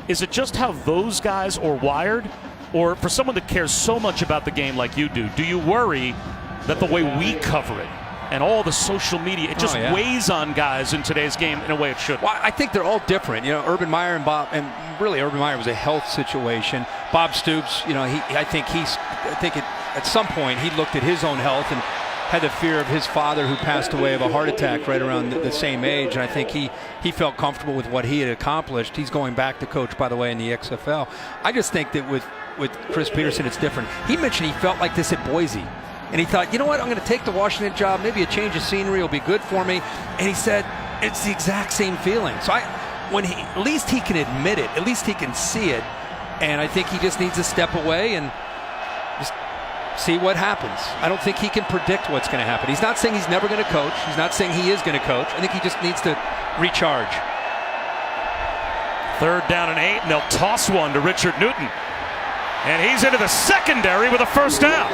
Is it just how those guys are wired? Or for someone that cares so much about the game like you do you worry that the way we cover it and all the social media, it just weighs on guys in today's game in a way it shouldn't? Well, I think they're all different. You know, Urban Meyer and Bob, and really Urban Meyer was a health situation. Bob Stoops, you know, I think at some point he looked at his own health and had the fear of his father, who passed away of a heart attack right around the same age. And I think he felt comfortable with what he had accomplished. He's going back to coach, by the way, in the XFL. I just think that with Chris Peterson, it's different. He mentioned he felt like this at Boise. And he thought, you know what, I'm going to take the Washington job. Maybe a change of scenery will be good for me. And he said, it's the exact same feeling. So at least he can admit it. At least he can see it. And I think he just needs to step away and just see what happens. I don't think he can predict what's going to happen. He's not saying he's never going to coach. He's not saying he is going to coach. I think he just needs to recharge. Third down and 8, and they'll toss one to Richard Newton. And he's into the secondary with a first down.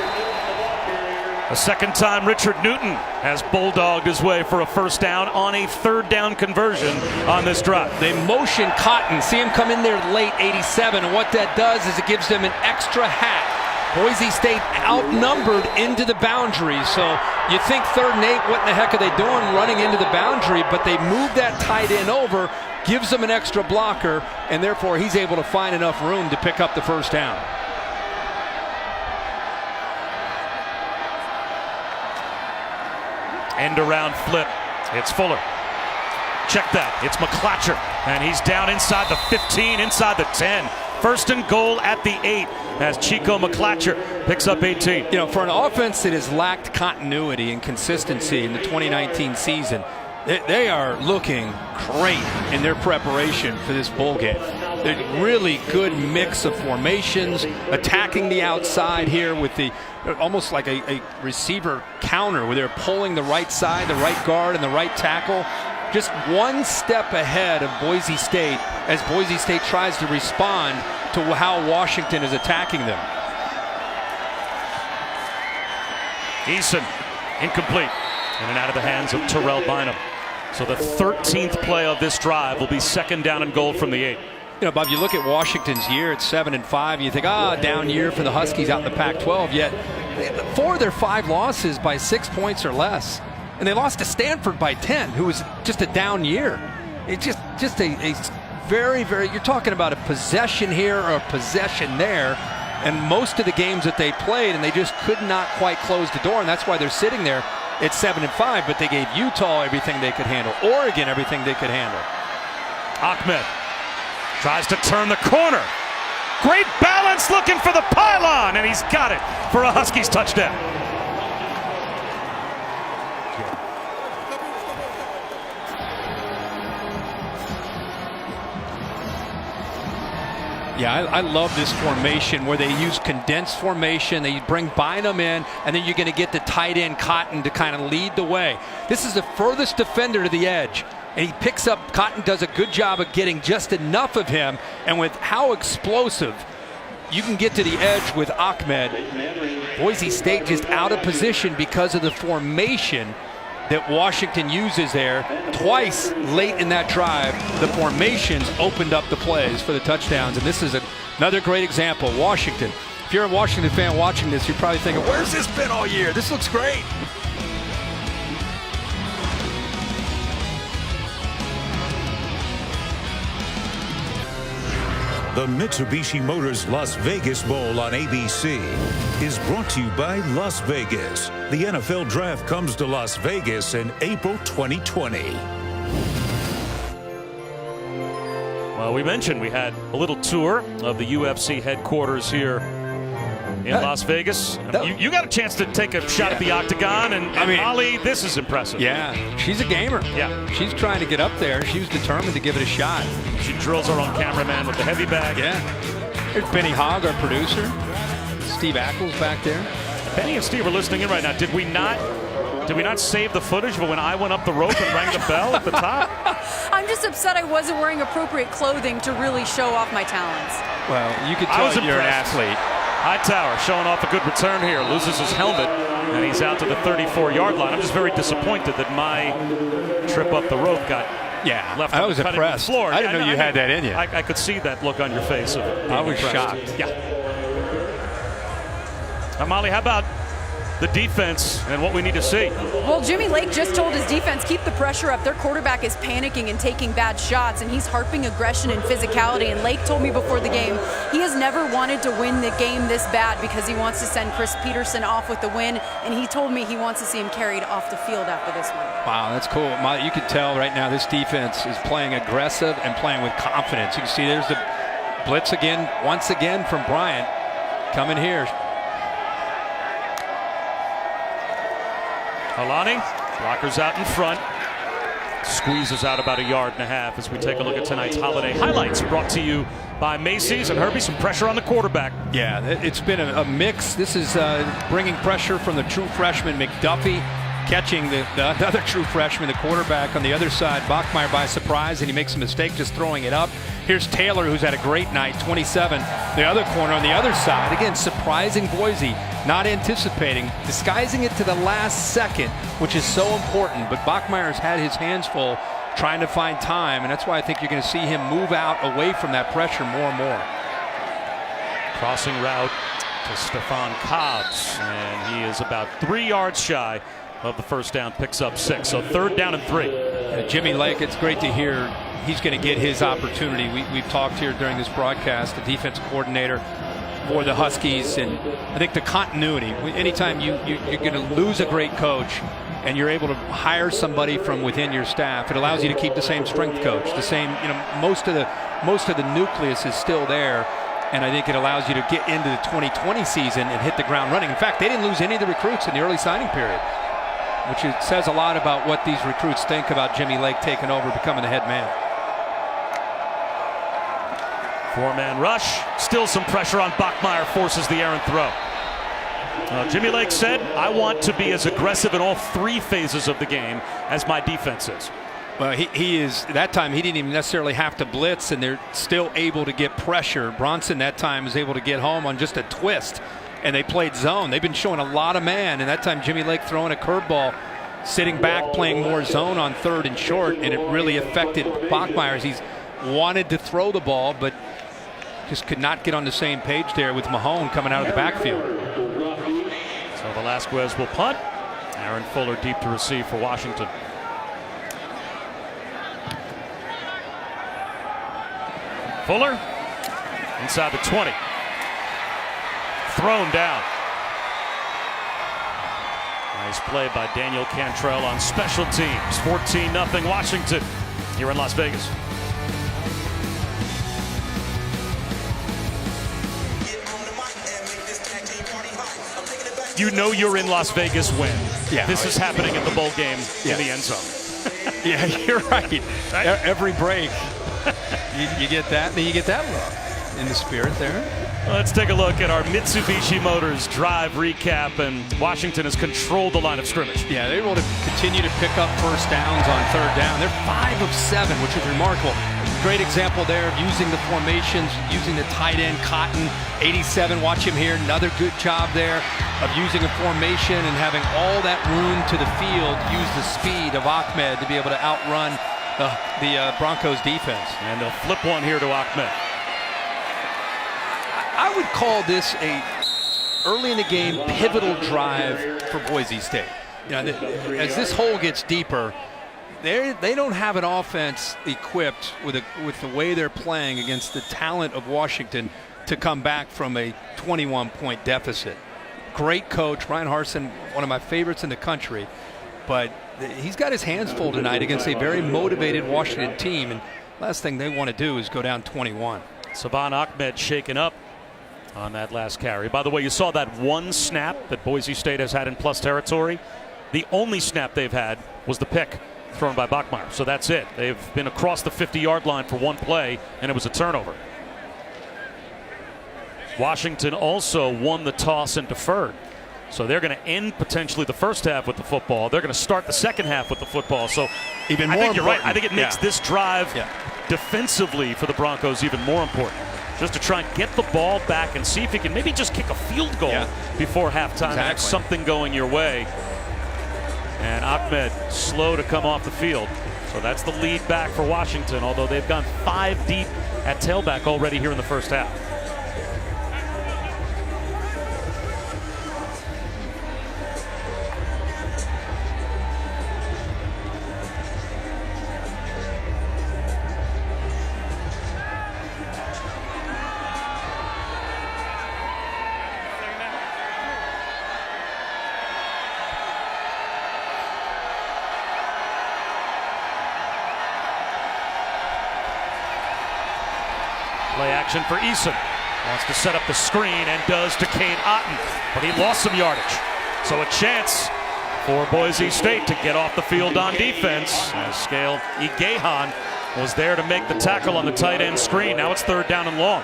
A second time Richard Newton has bulldogged his way for a first down on a third down conversion on this drive. They motion Cotton. See him come in there late, 87. And what that does is it gives them an extra hat. Boise State outnumbered into the boundary. So you think 3rd and 8, what in the heck are they doing running into the boundary? But they move that tight end over, gives them an extra blocker, and therefore he's able to find enough room to pick up the first down. End around flip. It's Fuller. Check that. It's McClatcher. And he's down inside the 15, inside the 10. First and goal at the 8 as Chico McClatcher picks up 18. You know, for an offense that has lacked continuity and consistency in the 2019 season, they are looking great in their preparation for this bowl game. They're really good mix of formations, attacking the outside here with the almost like a receiver counter where they're pulling the right side, the right guard, and the right tackle. Just one step ahead of Boise State as Boise State tries to respond to how Washington is attacking them. Eason, incomplete. In and out of the hands of Terrell Bynum. So the 13th play of this drive will be 2nd down and goal from the 8. You know, Bob, you look at Washington's year at 7-5, you think, down year for the Huskies out in the Pac-12, yet 4 of their 5 losses by 6 points or less. And they lost to Stanford by 10, who was just a down year. It's just a very, very, you're talking about a possession here or a possession there. And most of the games that they played, and they just could not quite close the door, and that's why they're sitting there at 7-5, but they gave Utah everything they could handle, Oregon everything they could handle. Ahmed tries to turn the corner. Great balance, looking for the pylon, and he's got it for a Huskies touchdown. Yeah, I love this formation where they use condensed formation. They bring Bynum in, and then you're going to get the tight end Cotton to kind of lead the way. This is the furthest defender to the edge, and he picks up. Cotton does a good job of getting just enough of him, and with how explosive you can get to the edge with Ahmed, Boise State just out of position because of the formation that Washington uses there. Twice late in that drive, the formations opened up the plays for the touchdowns, and this is another great example. Washington, if you're a Washington fan watching this, you're probably thinking, where's this been all year? This looks great. The Mitsubishi Motors Las Vegas Bowl on ABC is brought to you by Las Vegas. The NFL Draft comes to Las Vegas in April 2020. Well, we mentioned we had a little tour of the UFC headquarters here in Las Vegas. You got a chance to take a shot at the octagon, and Molly, this is impressive. Yeah, she's a gamer. Yeah, she's trying to get up there. She was determined to give it a shot. She drills her own cameraman with the heavy bag. Yeah. There's Benny Hogg, our producer. Steve Ackles back there. Benny and Steve are listening in right now. Did we not save the footage of when I went up the rope and rang the bell at the top? I'm just upset I wasn't wearing appropriate clothing to really show off my talents. Well, you could tell you're an athlete. Hightower showing off a good return here. Loses his helmet, and he's out to the 34-yard line. I'm just very disappointed that my trip up the rope got left. I was impressed. Floor. I didn't know you had that in you. I could see that look on your face. I was shocked. Yeah. Now, Molly, how about the defense and what we need to see? Well, Jimmy Lake just told his defense, keep the pressure up. Their quarterback is panicking and taking bad shots, and he's harping aggression and physicality. And Lake told me before the game he has never wanted to win the game this bad because he wants to send Chris Peterson off with the win, and he told me he wants to see him carried off the field after this one. Wow, that's cool. You can tell right now this defense is playing aggressive and playing with confidence. You can see there's the blitz again, once again from Bryant coming here. Alani, blockers out in front, squeezes out about 1.5 yards as we take a look at tonight's holiday highlights, brought to you by Macy's. And Herbie, some pressure on the quarterback. Yeah, it's been a mix. This is bringing pressure from the true freshman McDuffie, catching the other true freshman, the quarterback on the other side, Bachmeier, by surprise, and he makes a mistake just throwing it up. Here's Taylor, who's had a great night, 27. The other corner on the other side, again, surprising Boise, not anticipating, disguising it to the last second, which is so important. But Bachmeier's had his hands full trying to find time, and that's why I think you're going to see him move out away from that pressure more and more. Crossing route to Stefan Cobbs, and he is about 3 yards shy of the first down, picks up 6. So 3rd down and 3. Jimmy Lake, it's great to hear he's going to get his opportunity. We've talked here during this broadcast, the defensive coordinator for the Huskies, and I think the continuity. Anytime you're going to lose a great coach and you're able to hire somebody from within your staff, it allows you to keep the same strength coach, the same, most of the nucleus is still there. And I think it allows you to get into the 2020 season and hit the ground running. In fact, they didn't lose any of the recruits in the early signing period, which says a lot about what these recruits think about Jimmy Lake taking over, becoming the head man. 4-man rush. Still some pressure on Bachmeier, forces the errant throw. Jimmy Lake said, I want to be as aggressive in all 3 phases of the game as my defense is. Well, he is. That time he didn't even necessarily have to blitz, and they're still able to get pressure. Bronson that time was able to get home on just a twist, and they played zone. They've been showing a lot of man, and that time Jimmy Lake throwing a curveball, sitting back, playing more zone on 3rd and short, and it really affected Bachmeier. He's wanted to throw the ball, but just could not get on the same page there with Mahone coming out of the backfield. So Velasquez will punt. Aaron Fuller deep to receive for Washington. Fuller inside the 20. Thrown down. Nice play by Daniel Cantrell on special teams. 14-0 Washington here in Las Vegas. You know you're in Las Vegas when this is happening at the bowl game in the end zone. Yeah, you're right. Every break, you get that, and then you get that look in the spirit there. Let's take a look at our Mitsubishi Motors drive recap, and Washington has controlled the line of scrimmage. Yeah, they're able to continue to pick up first downs on 3rd down. They're 5 of 7, which is remarkable. Great example there of using the formations, using the tight end Cotton, 87. Watch him here. Another good job there of using a formation and having all that room to the field. Use the speed of Ahmed to be able to outrun the Broncos defense. And they'll flip one here to Ahmed. I would call this a early in the game pivotal drive for Boise State. You know, as this hole gets deeper, they don't have an offense equipped with the way they're playing against the talent of Washington to come back from a 21-point deficit. Great coach, Brian Harsin, one of my favorites in the country, but he's got his hands full tonight against a very motivated Washington team, and last thing they want to do is go down 21. Saban Ahmed shaken up on that last carry. By the way, you saw that one snap that Boise State has had in plus territory. The only snap they've had was the pick thrown by Bachmeier. So that's it. They've been across the 50-yard line for one play, and it was a turnover. Washington also won the toss and deferred. So they're going to end potentially the first half with the football. They're going to start the second half with the football. So even more I think you're important. right. I think it makes this drive defensively for the Broncos even more important. Just to try and get the ball back and see if he can maybe just kick a field goal before halftime. Exactly. That's something going your way. And Ahmed slow to come off the field. So that's the lead back for Washington, although they've gone 5 deep at tailback already here in the first half. Play action for Eason. Wants to set up the screen and does to Cade Otton, but he lost some yardage. So a chance for Boise State to get off the field on defense, as Scale Igehan was there to make the tackle on the tight end screen. Now it's 3rd down and long.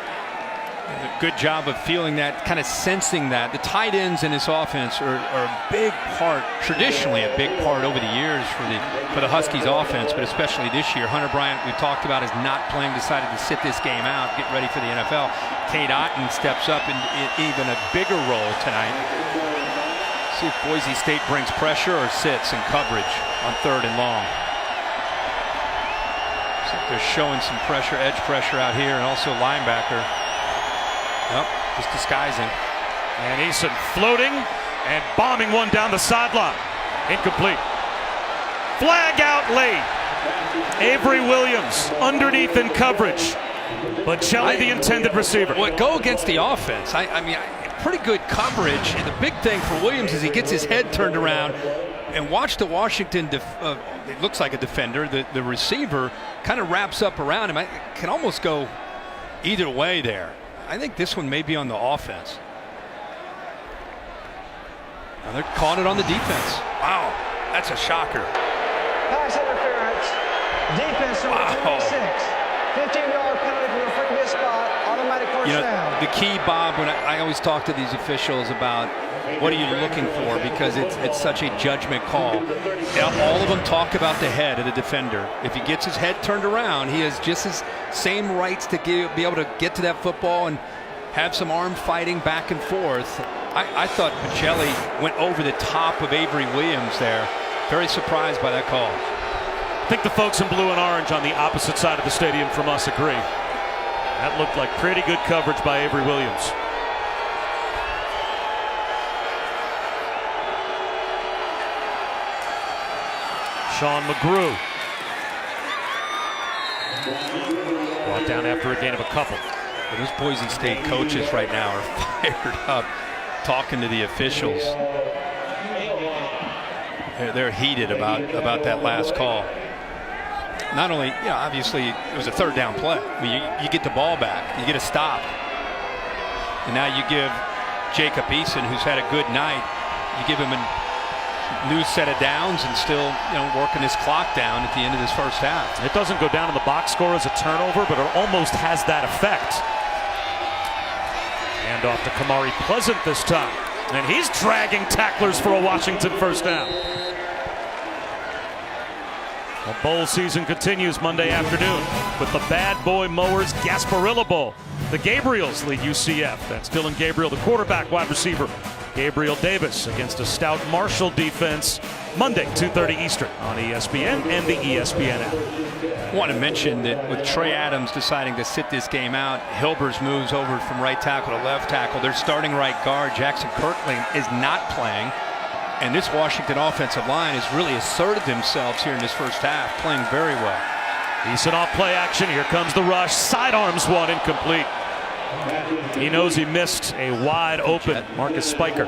A good job of feeling that, kind of sensing that. The tight ends in this offense are a big part, traditionally a big part over the years for the Huskies offense, but especially this year. Hunter Bryant, we've talked about, is not playing, decided to sit this game out, get ready for the NFL. Cade Otton steps up in even a bigger role tonight. See if Boise State brings pressure or sits in coverage on 3rd and long. So they're showing some pressure, edge pressure out here, and also linebacker. Yep, just disguising. And Eason floating and bombing one down the sideline. Incomplete. Flag out late. Avery Williams underneath in coverage. But Shelley, the intended receiver. Well, go against the offense. I mean, pretty good coverage. And the big thing for Williams is he gets his head turned around and watch the Washington, it looks like a defender, the receiver kind of wraps up around him. It can almost go either way there. I think this one may be on the offense. Now they're calling it on the defense. Wow, that's a shocker. Pass interference. Defense number 26. 15-yard penalty from the previous spot. Automatic You know, the key, Bob, when I always talk to these officials about what are you looking for, because it's such a judgment call. All of them talk about the head of the defender. If he gets his head turned around, he has just his same rights to be able to get to that football and have some arm fighting back and forth. I thought Pacelli went over the top of Avery Williams there. Very surprised by that call. I think the folks in blue and orange on the opposite side of the stadium from us agree. That looked like pretty good coverage by Avery Williams. Sean McGrew brought down after a gain of a couple. Well, those Boise State coaches right now are fired up talking to the officials. They're heated about that last call. Not only, you know, obviously it was a third down play. I mean, you get the ball back, you get a stop, and now you give Jacob Eason, who's had a good night, you give him a new set of downs and still, you know, working his clock down at the end of this first half. It doesn't go down in the box score as a turnover, but it almost has that effect. And off to Kamari Pleasant this time, and he's dragging tacklers for a Washington first down. Well, bowl season continues Monday afternoon with the Bad Boy Mowers Gasparilla Bowl. The Gabriels lead UCF. That's Dylan Gabriel, the quarterback, wide receiver Gabriel Davis against a stout Marshall defense. Monday, 2:30 Eastern on ESPN and the ESPN app. I want to mention that with Trey Adams deciding to sit this game out, Hilbers moves over from right tackle to left tackle. Their starting right guard, Jackson Kirkland, is not playing. And this Washington offensive line has really asserted themselves here in this first half, playing very well. Decent off play action. Here comes the rush. Sidearms one, incomplete. He knows he missed a wide open Marcus Spiker.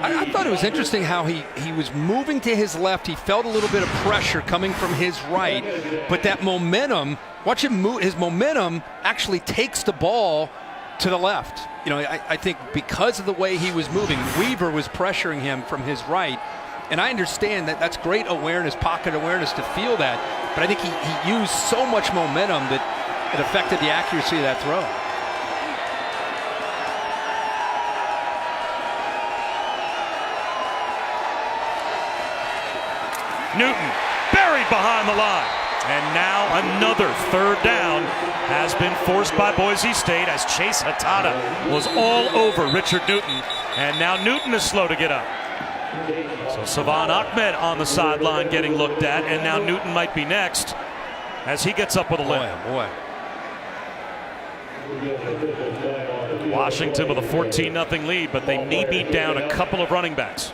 I thought it was interesting how he was moving to his left. He felt a little bit of pressure coming from his right, but that momentum, watch him move, his momentum actually takes the ball to the left. You know, I think because of the way he was moving, Weaver was pressuring him from his right. And I understand that that's great awareness, pocket awareness to feel that. But I think he used so much momentum that it affected the accuracy of that throw. Newton buried behind the line. And now another third down has been forced by Boise State as Chase Hatada was all over Richard Newton. And now Newton is slow to get up. So Savon Ahmed on the sideline getting looked at, and now Newton might be next as he gets up with a limp. Boy. Washington with a 14-0 lead, but they may be down a couple of running backs.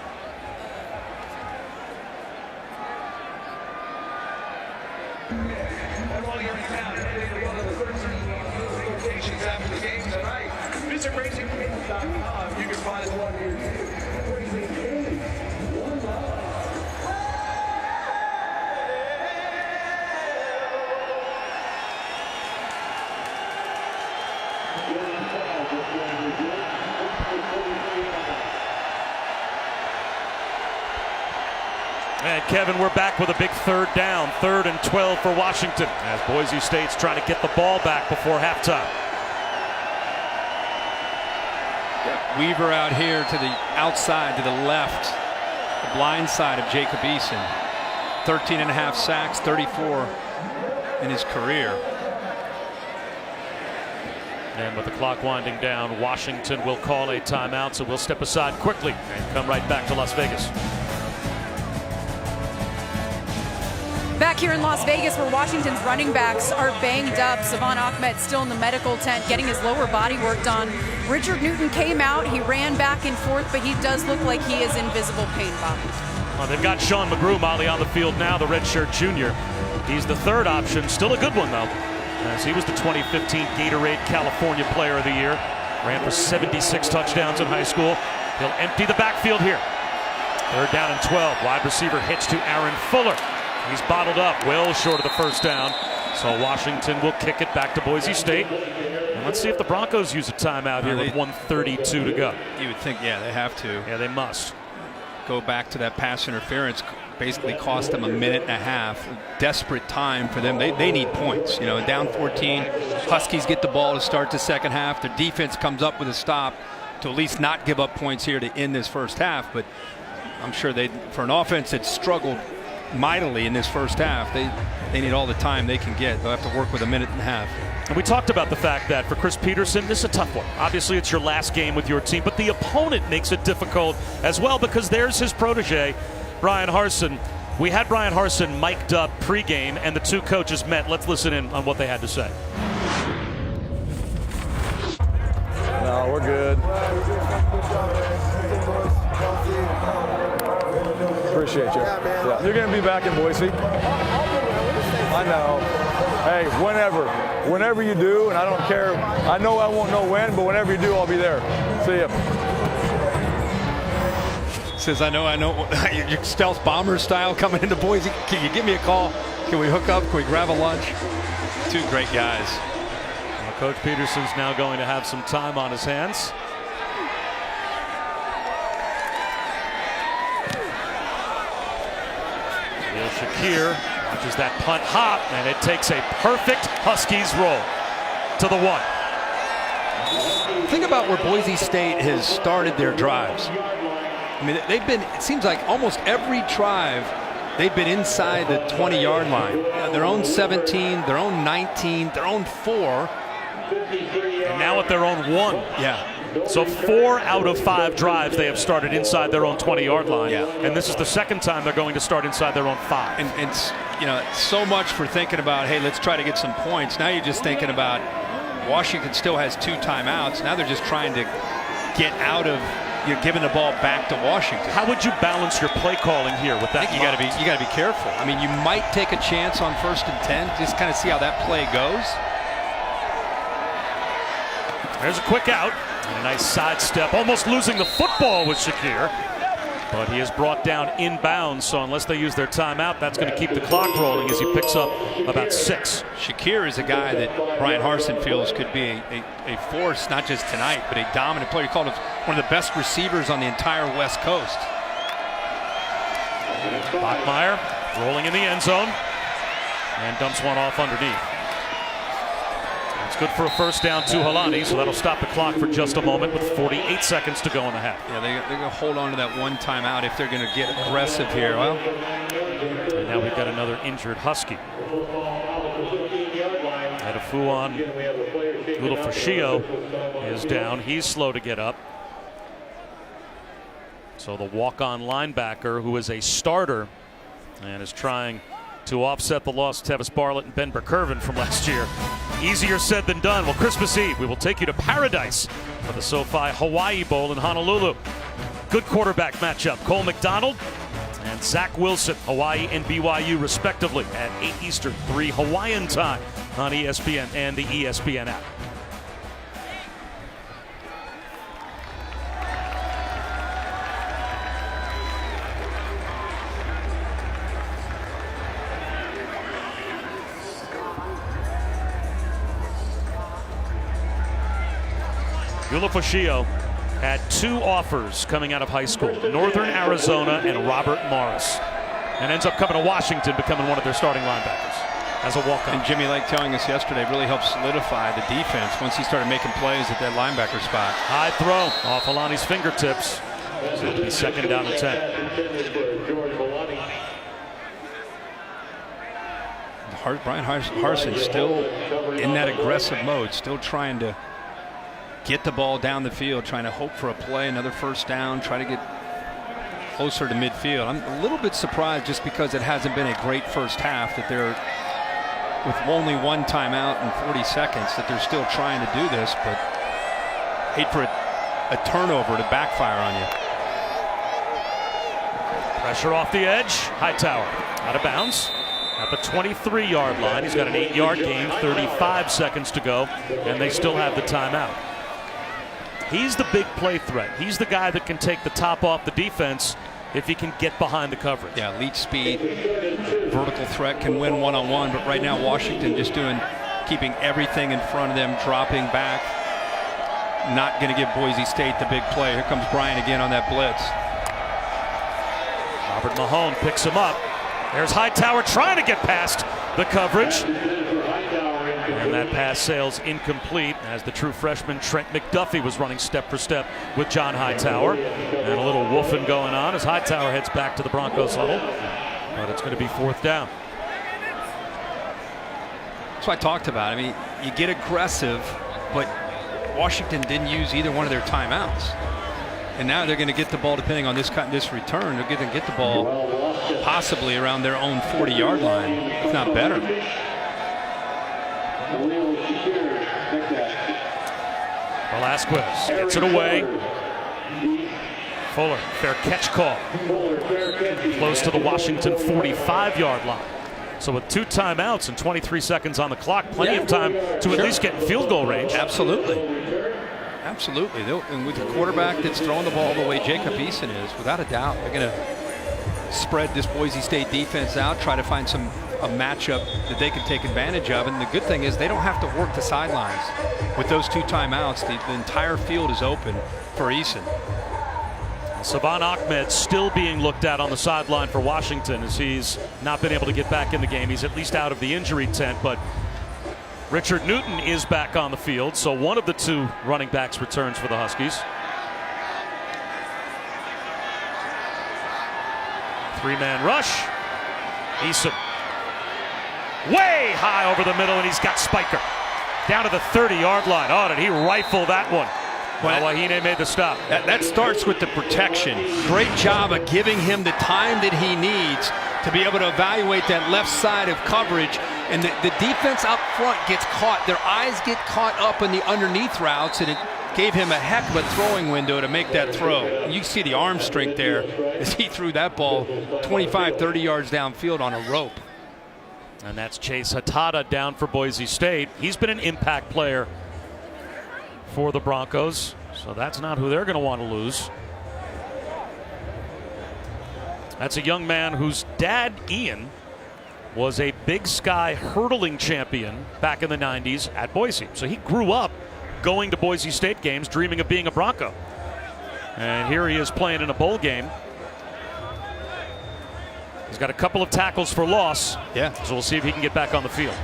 And Kevin, we're back with a big third down, 3rd and 12 for Washington as Boise State's trying to get the ball back before halftime. Weaver out here to the outside, to the left, the blind side of Jacob Eason. 13.5 sacks, 34 in his career. And with the clock winding down, Washington will call a timeout, so we'll step aside quickly and come right back to Las Vegas. Back here in Las Vegas, where Washington's running backs are banged up. Savon Ahmed still in the medical tent getting his lower body worked on. Richard Newton came out. He ran back and forth, but he does look like he is in visible pain, Bob. Well, they've got Sean McGrew, Molly, on the field now, the redshirt junior. He's the third option. Still a good one, though, as he was the 2015 Gatorade California Player of the Year. Ran for 76 touchdowns in high school. He'll empty the backfield here. 3rd down and 12. Wide receiver hitch to Aaron Fuller. He's bottled up, well short of the first down. So Washington will kick it back to Boise State. And let's see if the Broncos use a timeout here with 1:32 to go. You would think, yeah, they have to. Yeah, they must. Go back to that pass interference basically cost them a minute and a half. Desperate time for them. They need points. You know, down 14. Huskies get the ball to start the second half. Their defense comes up with a stop to at least not give up points here to end this first half. But I'm sure for an offense that struggled mightily in this first half, they need all the time they can get. They'll have to work with a minute and a half. And we talked about the fact that for Chris Peterson, this is a tough one. Obviously, it's your last game with your team, but the opponent makes it difficult as well because there's his protege, Brian Harsin. We had Brian Harsin mic'd up pregame, and the two coaches met. Let's listen in on what they had to say. No, we're good. Appreciate you. Yeah. You're going to be back in Boise. I know. Hey, whenever you do, and I don't care. I know I won't know when, but whenever you do, I'll be there. See ya. Says, I know. Your stealth bomber style coming into Boise. Can you give me a call? Can we hook up? Can we grab a lunch? Two great guys. Well, Coach Peterson's now going to have some time on his hands. Shakir watches that punt hop, and it takes a perfect Huskies roll to the 1. Think about where Boise State has started their drives. I mean, it seems like almost every drive, they've been inside the 20-yard line. Their own 17, their own 19, their own 4. And now at their own 1. Yeah. So 4 out of 5 drives they have started inside their own 20-yard line. Yeah. And this is the second time they're going to start inside their own 5. And you know, so much for thinking about, hey, let's try to get some points. Now you're just thinking about Washington still has 2 timeouts. Now they're just trying to get out of giving the ball back to Washington. How would you balance your play calling here with that? I think you got to be careful. I mean, you might take a chance on 1st and 10, just kind of see how that play goes. There's a quick out. And a nice sidestep, almost losing the football with Shakir. But he is brought down inbounds, so unless they use their timeout, that's going to keep the clock rolling as he picks up about 6. Shakir is a guy that Brian Harsin feels could be a force, not just tonight, but a dominant player. He called him one of the best receivers on the entire West Coast. Bachmeier rolling in the end zone and dumps one off underneath. It's good for a first down to Halani, so that'll stop the clock for just a moment with 48 seconds to go in the half. Yeah, they're going to hold on to that one timeout if they're going to get aggressive here. Well, and now we've got another injured Husky. Adafuan Ulufashio is down. He's slow to get up. So the walk-on linebacker, who is a starter and is trying to offset the loss of Tevis Barlett and Ben Burkervin from last year. Easier said than done. Well, Christmas Eve, we will take you to paradise for the SoFi Hawaii Bowl in Honolulu. Good quarterback matchup. Cole McDonald and Zach Wilson, Hawaii and BYU respectively at 8 Eastern, 3 Hawaiian time on ESPN and the ESPN app. Ulufashio had 2 offers coming out of high school, Northern Arizona and Robert Morris, and ends up coming to Washington, becoming one of their starting linebackers as a walk-on. And Jimmy Lake telling us yesterday really helped solidify the defense once he started making plays at that linebacker spot. High throw off Alani's fingertips. So it'll be 2nd down and 10. Brian Harsin still in that aggressive mode, still trying to get the ball down the field, trying to hope for a play, another first down, try to get closer to midfield. I'm a little bit surprised just because it hasn't been a great first half that they're, with only 1 timeout and 40 seconds, that they're still trying to do this, but hate for a turnover to backfire on you. Pressure off the edge. Hightower out of bounds at the 23-yard line. He's got an 8-yard gain, 35 seconds to go, and they still have the timeout. He's the big play threat. He's the guy that can take the top off the defense if he can get behind the coverage. Yeah, elite speed, vertical threat, can win one-on-one, but right now Washington just keeping everything in front of them, dropping back, not going to give Boise State the big play. Here comes Bryant again on that blitz. Robert Mahone picks him up. There's Hightower trying to get past the coverage. And that pass sails incomplete as the true freshman Trent McDuffie was running step for step with John Hightower. And a little woofing going on as Hightower heads back to the Broncos huddle. But it's going to be 4th down. That's what I talked about. I mean, you get aggressive, but Washington didn't use either one of their timeouts. And now they're going to get the ball, depending on this return, they're going to get the ball possibly around their own 40-yard line, if not better. Velasquez gets it away. Fuller, fair catch call. Close to the Washington 45-yard line. So with 2 timeouts and 23 seconds on the clock, plenty of time to at least get in field goal range. Absolutely. Absolutely. And with a quarterback that's throwing the ball the way Jacob Eason is, without a doubt, they're going to spread this Boise State defense out, try to find a matchup that they can take advantage of. And the good thing is they don't have to work the sidelines. With those 2 timeouts, the entire field is open for Eason. Savon Ahmed still being looked at on the sideline for Washington as he's not been able to get back in the game. He's at least out of the injury tent, but Richard Newton is back on the field, so one of the 2 running backs returns for the Huskies. 3-man rush. Eason way high over the middle, and he's got Spiker down to the 30-yard line. Oh, did he rifle that one? Well, Wahine made the stop. That starts with the protection. Great job of giving him the time that he needs to be able to evaluate that left side of coverage. And the defense up front gets caught. Their eyes get caught up in the underneath routes, and it gave him a heck of a throwing window to make that throw. And you see the arm strength there as he threw that ball 25, 30 yards downfield on a rope. And that's Chase Hatada down for Boise State. He's been an impact player for the Broncos, so that's not who they're going to want to lose. That's a young man whose dad, Ian, was a Big Sky hurdling champion back in the 90s at Boise. So he grew up going to Boise State games, dreaming of being a Bronco. And here he is playing in a bowl game. He's got a couple of tackles for loss. Yeah. So we'll see if he can get back on the field.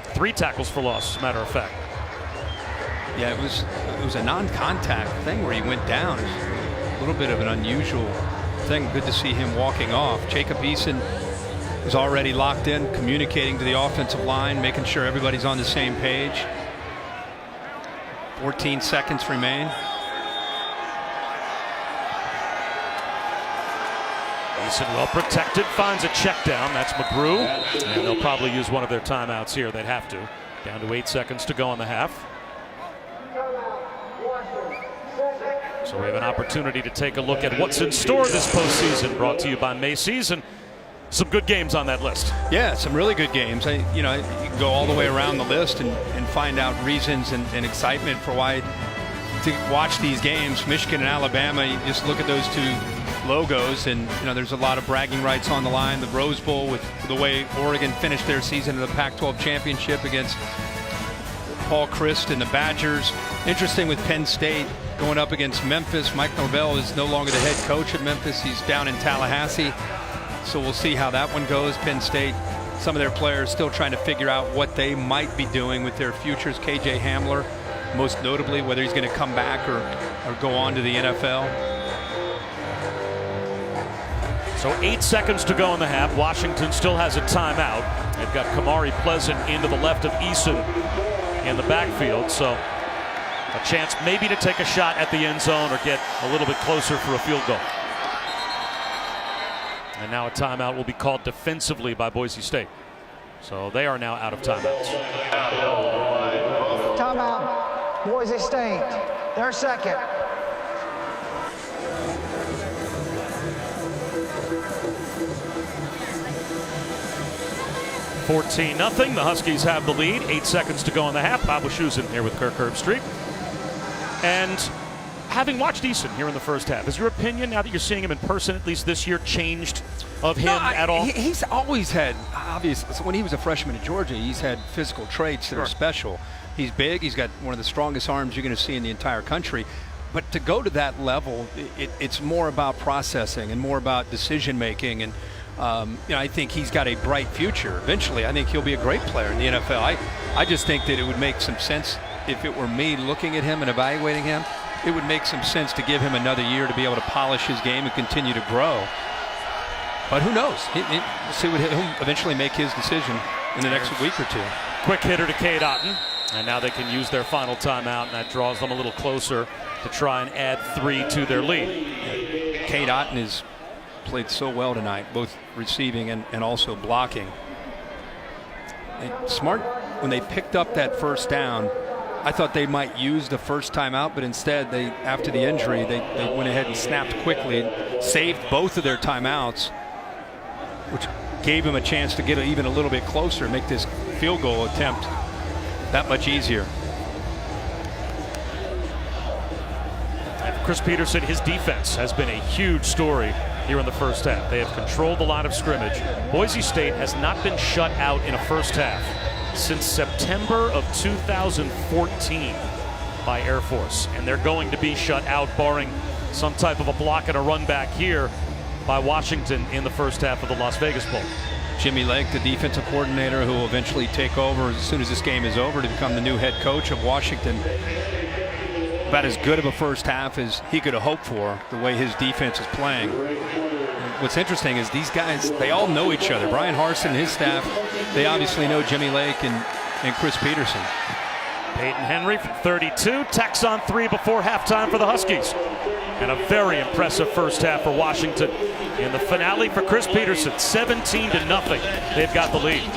3 tackles for loss, as a matter of fact. Yeah, it was a non-contact thing where he went down. A little bit of an unusual thing. Good to see him walking off. Jacob Eason is already locked in, communicating to the offensive line, making sure everybody's on the same page. 14 seconds remain. Eason well protected, finds a check down. That's McGrew. And they'll probably use one of their timeouts here. They'd have to. Down to 8 seconds to go in the half. So we have an opportunity to take a look at what's in store this postseason, brought to you by Macy's, and some good games on that list. Yeah, some really good games. You can go all the way around the list and find out reasons and excitement for why to watch these games. Michigan and Alabama, you just look at those 2 logos, and there's a lot of bragging rights on the line. The Rose Bowl, with the way Oregon finished their season in the Pac-12 championship against Paul Chryst and the Badgers. Interesting with Penn State going up against Memphis. Mike Norvell is no longer the head coach at Memphis. He's down in Tallahassee. So we'll see how that one goes. Penn State, some of their players still trying to figure out what they might be doing with their futures. KJ Hamler, most notably, whether he's going to come back or go on to the NFL. So 8 seconds to go in the half. Washington still has a timeout. They've got Kamari Pleasant into the left of Eason in the backfield. So a chance maybe to take a shot at the end zone or get a little bit closer for a field goal. And now a timeout will be called defensively by Boise State. So they are now out of timeouts. Timeout, Boise State. Their second. $14-0. The Huskies have the lead. 8 seconds to go in the half. Bob Wischusen here with Kirk Herbstreit. And having watched Eason here in the first half, is your opinion, now that you're seeing him in person at least this year, changed of him at all? He's always had, obviously, when he was a freshman at Georgia, he's had physical traits that are special. He's big. He's got one of the strongest arms you're going to see in the entire country. But to go to that level, it's more about processing and more about decision making. And I think he's got a bright future. Eventually, I think he'll be a great player in the NFL. I just think that it would make some sense if it were me looking at him and evaluating him. It would make some sense to give him another year to be able to polish his game and continue to grow. But who knows? We'll see what he'll eventually make his decision in the next week or two. Quick hitter to Cade Otton. And now they can use their final timeout, and that draws them a little closer to try and add 3 to their lead. Cade Otton has played so well tonight, both receiving and also blocking. And smart when they picked up that first down. I thought they might use the first timeout, but instead, after the injury, they went ahead and snapped quickly, saved both of their timeouts, which gave him a chance to get even a little bit closer and make this field goal attempt that much easier. And Chris Peterson, his defense has been a huge story here in the first half. They have controlled the line of scrimmage. Boise State has not been shut out in a first half since September of 2014 by Air Force. And they're going to be shut out, barring some type of a block and a run back here by Washington in the first half of the Las Vegas Bowl. Jimmy Lake, the defensive coordinator, who will eventually take over as soon as this game is over to become the new head coach of Washington. About as good of a first half as he could have hoped for, the way his defense is playing. What's interesting is these guys, they all know each other. Brian Harsin and his staff, they obviously know Jimmy Lake and Chris Peterson. Peyton Henry from 32, tacks on 3 before halftime for the Huskies. And a very impressive first half for Washington. In the finale for Chris Peterson, 17-0. They've got the lead.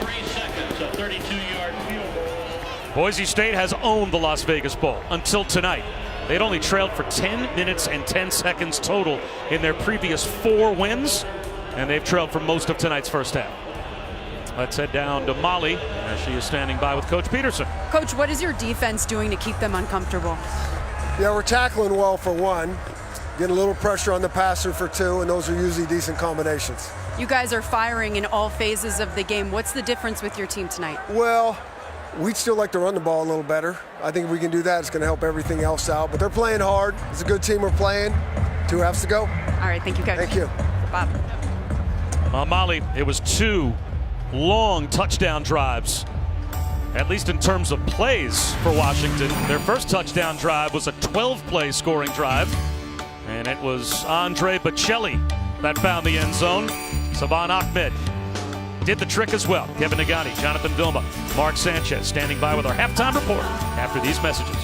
Boise State has owned the Las Vegas Bowl until tonight. They'd only trailed for 10 minutes and 10 seconds total in their previous 4 wins, and they've trailed for most of tonight's first half. Let's head down to Molly as she is standing by with Coach Peterson. Coach, what is your defense doing to keep them uncomfortable? Yeah, we're tackling well for 1, getting a little pressure on the passer for 2, and those are usually decent combinations. You guys are firing in all phases of the game. What's the difference with your team tonight? Well, we'd still like to run the ball a little better. I think if we can do that, it's going to help everything else out. But they're playing hard. It's a good team we're playing. 2 halves to go. All right, thank you, Coach. Thank you. Bob. Molly, it was 2 long touchdown drives, at least in terms of plays for Washington. Their first touchdown drive was a 12-play scoring drive, and it was Andre Bocelli that found the end zone. Saban Ahmed did the trick as well. Kevin Nagani, Jonathan Vilma, Mark Sanchez standing by with our halftime report after these messages.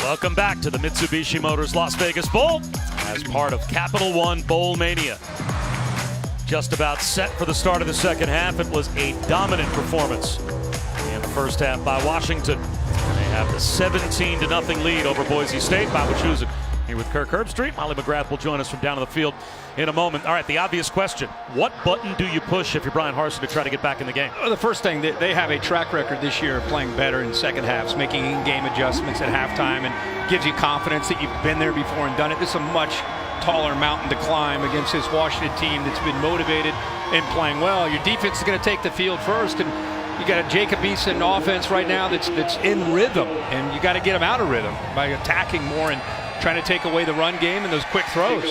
Welcome back to the Mitsubishi Motors Las Vegas Bowl as part of Capital One Bowl Mania. Just about set for the start of the second half. It was a dominant performance in the first half by Washington. And they have the 17-0 lead over Boise State. Bob Wischusen here with Kirk Herbstreit. Molly McGrath will join us from down on the field in a moment. All right, the obvious question. What button do you push if you're Brian Harsin to try to get back in the game? Well, the first thing, they have a track record this year of playing better in second halves, making in-game adjustments at halftime, and gives you confidence that you've been there before and done it. This is a much taller mountain to climb against this Washington team that's been motivated and playing well. Your defense is going to take the field first, and you got a Jacob Eason offense right now that's in rhythm, and you got to get them out of rhythm by attacking more and trying to take away the run game and those quick throws.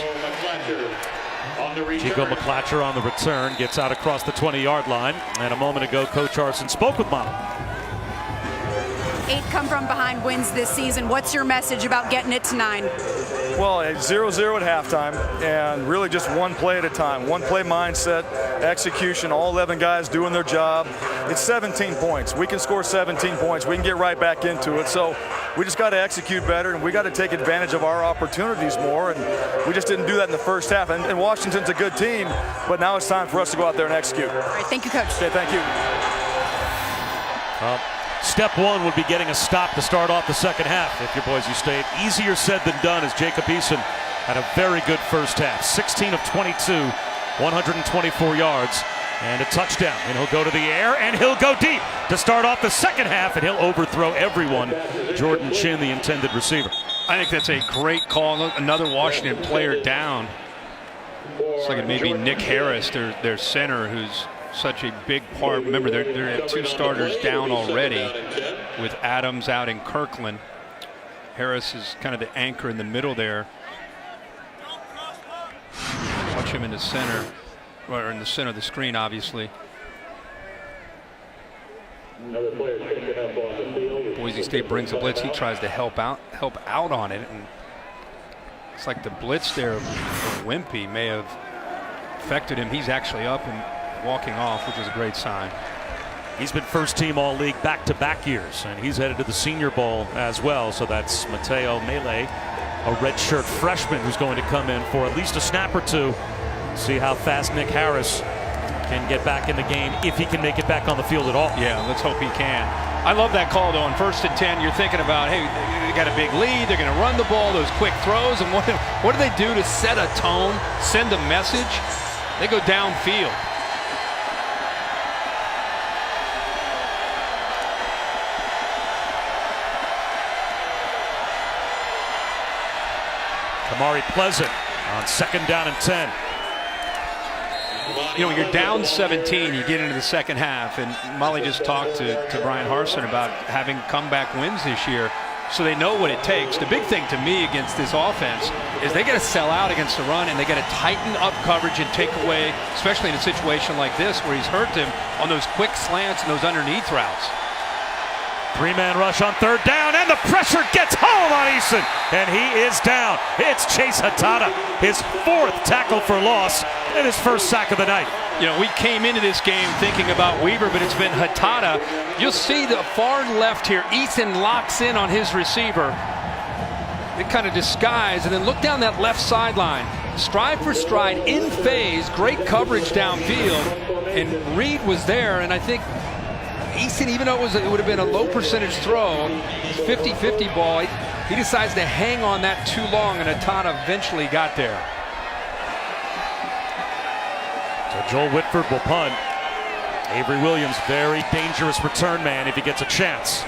Chico McClatcher on the return, gets out across the 20-yard line. And a moment ago, Coach Harsin spoke with Molly. 8 come from behind wins this season. What's your message about getting it to 9? Well, 0-0 at halftime, and really just one play at a time. One play mindset, execution, all 11 guys doing their job. It's 17 points. We can score 17 points. We can get right back into it. So we just got to execute better, and we got to take advantage of our opportunities more, and we just didn't do that in the first half. And Washington's a good team, but now it's time for us to go out there and execute. All right, thank you, Coach. Okay, thank you. Step one would be getting a stop to start off the second half if you're Boise State. Easier said than done, as Jacob Eason had a very good first half. 16 of 22, 124 yards, and a touchdown. And he'll go to the air, and he'll go deep to start off the second half, and he'll overthrow everyone. Jordan Chin, the intended receiver. I think that's a great call. Another Washington player down. Looks like it may be Nick Harris, their center, who's such a big part. Remember, they're at 2 starters down already with Adams out in Kirkland. Harris is kind of the anchor in the middle there. Watch him in the center, or in the center of the screen, obviously. Boise State brings a blitz. He tries to help out on it, and it's like the blitz there of Wimpy may have affected him. He's actually up and walking off, which is a great sign. He's been first team All-League back-to-back years, and he's headed to the Senior Bowl as well. So that's Mateo Mele, a redshirt freshman who's going to come in for at least a snap or two. See how fast Nick Harris can get back in the game, if he can make it back on the field at all. Yeah, let's hope he can. I love that call, though. On 1st and 10, you're thinking about, hey, they got a big lead. They're going to run the ball, those quick throws. And what do they do to set a tone, send a message? They go downfield. Kamari Pleasant on 2nd down and 10. You know, when you're down 17, you get into the second half, and Molly just talked to Brian Harsin about having comeback wins this year, so they know what it takes. The big thing to me against this offense is they got to sell out against the run, and they got to tighten up coverage and take away, especially in a situation like this where he's hurt them on those quick slants and those underneath routes. 3-man rush on 3rd down, and the pressure gets home on Eason, and he is down. It's Chase Hatada, his 4th tackle for loss and his 1st sack of the night. You know, we came into this game thinking about Weaver, but it's been Hatada. You'll see the far left here. Eason locks in on his receiver. They kind of disguise, and then look down that left sideline. Stride for stride, in phase, great coverage downfield, and Reed was there, and I think Eason, even though it would have been a low percentage throw, 50-50 ball, he decides to hang on that too long, and Hatada eventually got there. So Joel Whitford will punt. Avery Williams, very dangerous return man if he gets a chance.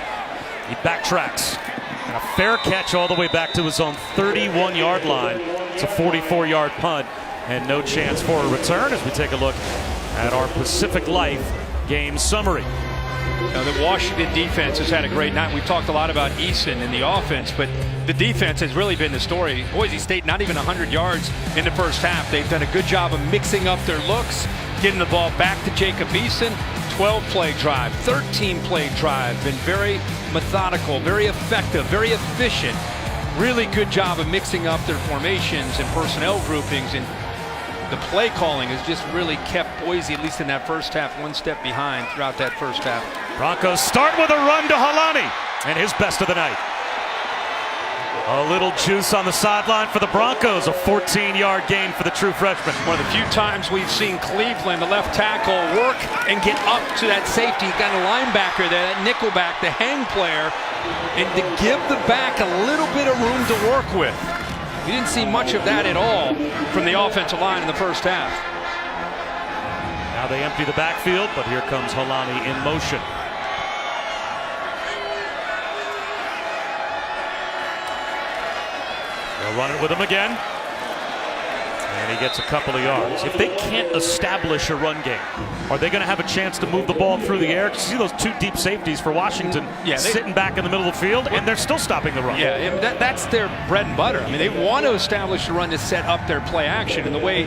He backtracks. And a fair catch all the way back to his own 31-yard line. It's a 44-yard punt, and no chance for a return as we take a look at our Pacific Life game summary. Now, the Washington defense has had a great night. We've talked a lot about Eason and the offense, but the defense has really been the story. Boise State not even 100 yards in the first half. They've done a good job of mixing up their looks, getting the ball back to Jacob Eason. 12-play drive, 13-play drive, been very methodical, very effective, very efficient. Really good job of mixing up their formations and personnel groupings, and the play calling has just really kept Boise, at least in that first half, one step behind throughout that first half. Broncos start with a run to Halani, and his best of the night. A little juice on the sideline for the Broncos, a 14-yard gain for the true freshman. One of the few times we've seen Cleveland, the left tackle, work and get up to that safety. Got a linebacker there, that nickelback, the hang player, and to give the back a little bit of room to work with. You didn't see much of that at all from the offensive line in the first half. Now they empty the backfield, but here comes Halani in motion. They'll run it with him again. And he gets a couple of yards. If they can't establish a run game, are they going to have a chance to move the ball through the air? You see those 2 deep safeties for Washington sitting back in the middle of the field, and they're still stopping the run. Yeah, that's their bread and butter. I mean, they want to establish a run to set up their play action. And the way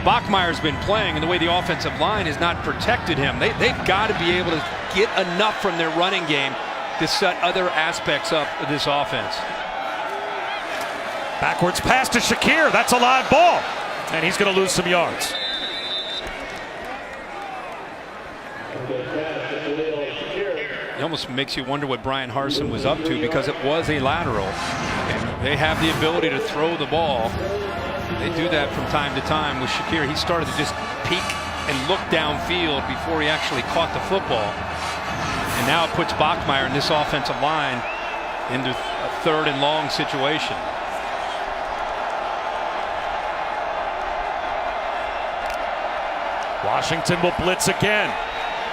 Bachmeier's been playing and the way the offensive line has not protected him, they've got to be able to get enough from their running game to set other aspects up of this offense. Backwards pass to Shakir. That's a live ball. And he's going to lose some yards. It almost makes you wonder what Brian Harsin was up to, because it was a lateral. And they have the ability to throw the ball. They do that from time to time with Shakir. He started to just peek and look downfield before he actually caught the football. And now it puts Bachmeier in this offensive line into a 3rd and long situation. Washington will blitz again.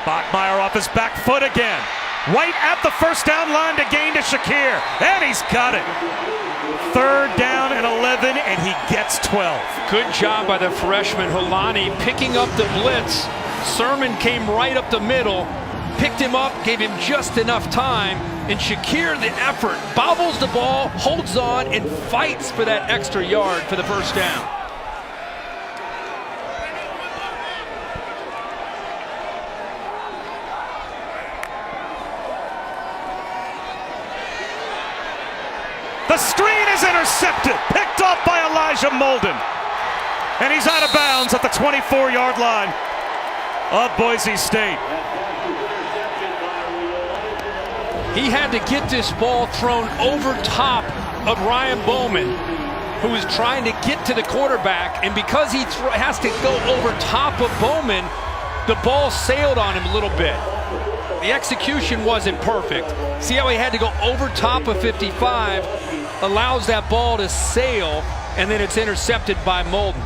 Bachmeier off his back foot again. Right at the first down line to gain to Shakir. And he's got it. 3rd down and 11, and he gets 12. Good job by the freshman Holani picking up the blitz. Sermon came right up the middle, picked him up, gave him just enough time, and Shakir, the effort, bobbles the ball, holds on, and fights for that extra yard for the first down. The screen is intercepted, picked off by Elijah Molden. And he's out of bounds at the 24-yard line of Boise State. He had to get this ball thrown over top of Ryan Bowman, who is trying to get to the quarterback, and because he has to go over top of Bowman, the ball sailed on him a little bit. The execution wasn't perfect. See how he had to go over top of 55, allows that ball to sail, and then it's intercepted by Molden,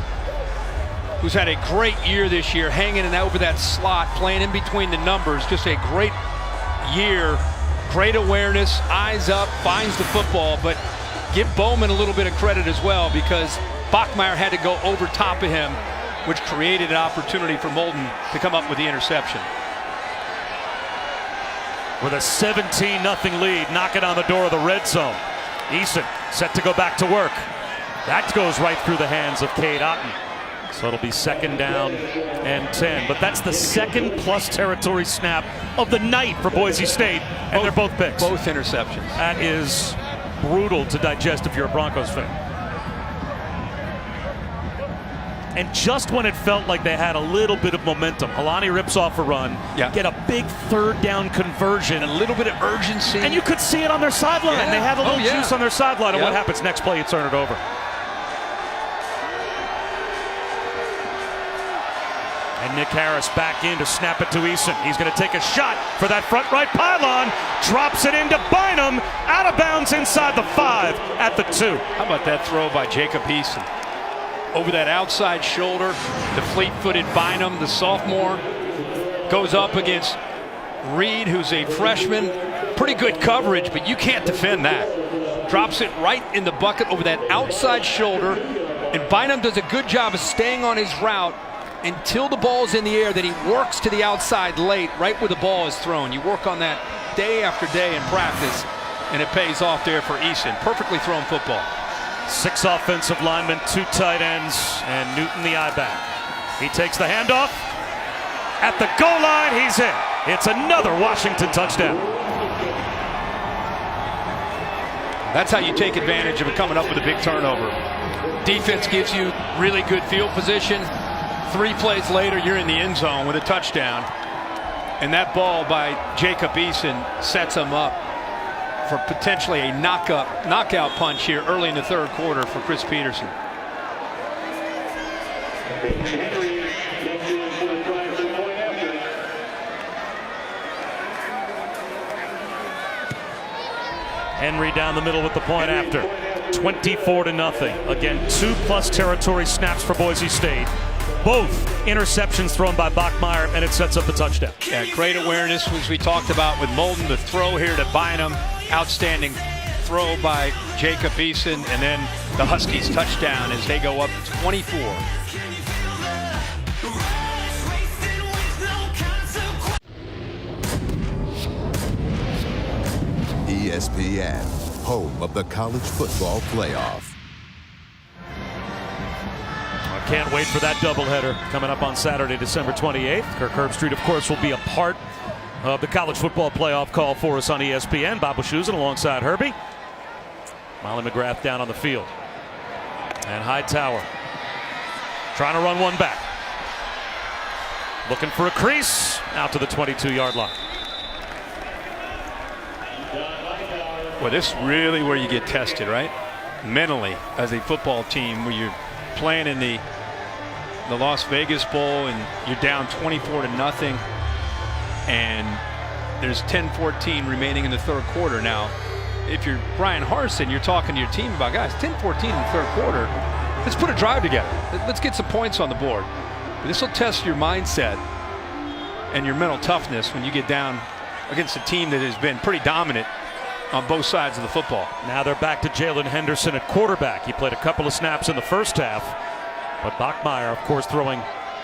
who's had a great year this year, hanging over that slot, playing in between the numbers. Just a great year, great awareness, eyes up, finds the football, but give Bowman a little bit of credit as well, because Bachmeier had to go over top of him, which created an opportunity for Molden to come up with the interception. With a 17-0 lead, knocking on the door of the red zone. Eason set to go back to work. That goes right through the hands of Cade Otton. So it'll be 2nd down and 10. But that's the 2nd plus territory snap of the night for Boise State. And they're both picks. Both interceptions. That is brutal to digest if you're a Broncos fan. And just when it felt like they had a little bit of momentum, Holani rips off a run, get a big 3rd down conversion. A little bit of urgency. And you could see it on their sideline. Yeah. They have a little juice on their sideline. And what happens? Next play, you turn it over. And Nick Harris back in to snap it to Eason. He's going to take a shot for that front right pylon. Drops it into Bynum. Out of bounds inside the 5 at the 2. How about that throw by Jacob Eason? Over that outside shoulder, the fleet-footed Bynum, the sophomore, goes up against Reed, who's a freshman. Pretty good coverage, but you can't defend that. Drops it right in the bucket over that outside shoulder, and Bynum does a good job of staying on his route until the ball's in the air. Then he works to the outside late, right where the ball is thrown. You work on that day after day in practice, and it pays off there for Eason. Perfectly thrown football. 6 offensive linemen, 2 tight ends, and Newton the I-back. He takes the handoff. At the goal line, he's in. It's another Washington touchdown. That's how you take advantage of it, coming up with a big turnover. Defense gives you really good field position. 3 plays later, you're in the end zone with a touchdown. And that ball by Jacob Eason sets him up for potentially a knockout punch here early in the 3rd quarter for Chris Peterson. Henry down the middle with the point after. 24-0. Again, 2+ territory snaps for Boise State. Both interceptions thrown by Bachmeier, and it sets up the touchdown. Yeah, great awareness, as we talked about with Molden. The throw here to Bynum. Outstanding throw by Jacob Eason, and then the Huskies touchdown as they go up 24. ESPN, home of the college football playoff. I can't wait for that doubleheader coming up on Saturday, December 28th. Kirk Herbstreit, of course, will be a part of the college football playoff call for us on ESPN. Bob Wischusen alongside Herbie. Molly McGrath down on the field. And Hightower trying to run one back. Looking for a crease out to the 22-yard line. Well, this is really where you get tested, right? Mentally, as a football team, where you're playing in the Las Vegas Bowl and you're down 24-0, and There's 10-14 remaining in the third quarter. Now, if you're Brian Harsin, you're talking to your team about, guys, 10-14 in the third quarter. Let's put a drive together. Let's get some points on the board. This will test your mindset and your mental toughness when you get down against a team that has been pretty dominant on both sides of the football. Now they're back to Jalen Henderson at quarterback. He played a couple of snaps in the first half, but Bachmeier, of course, throwing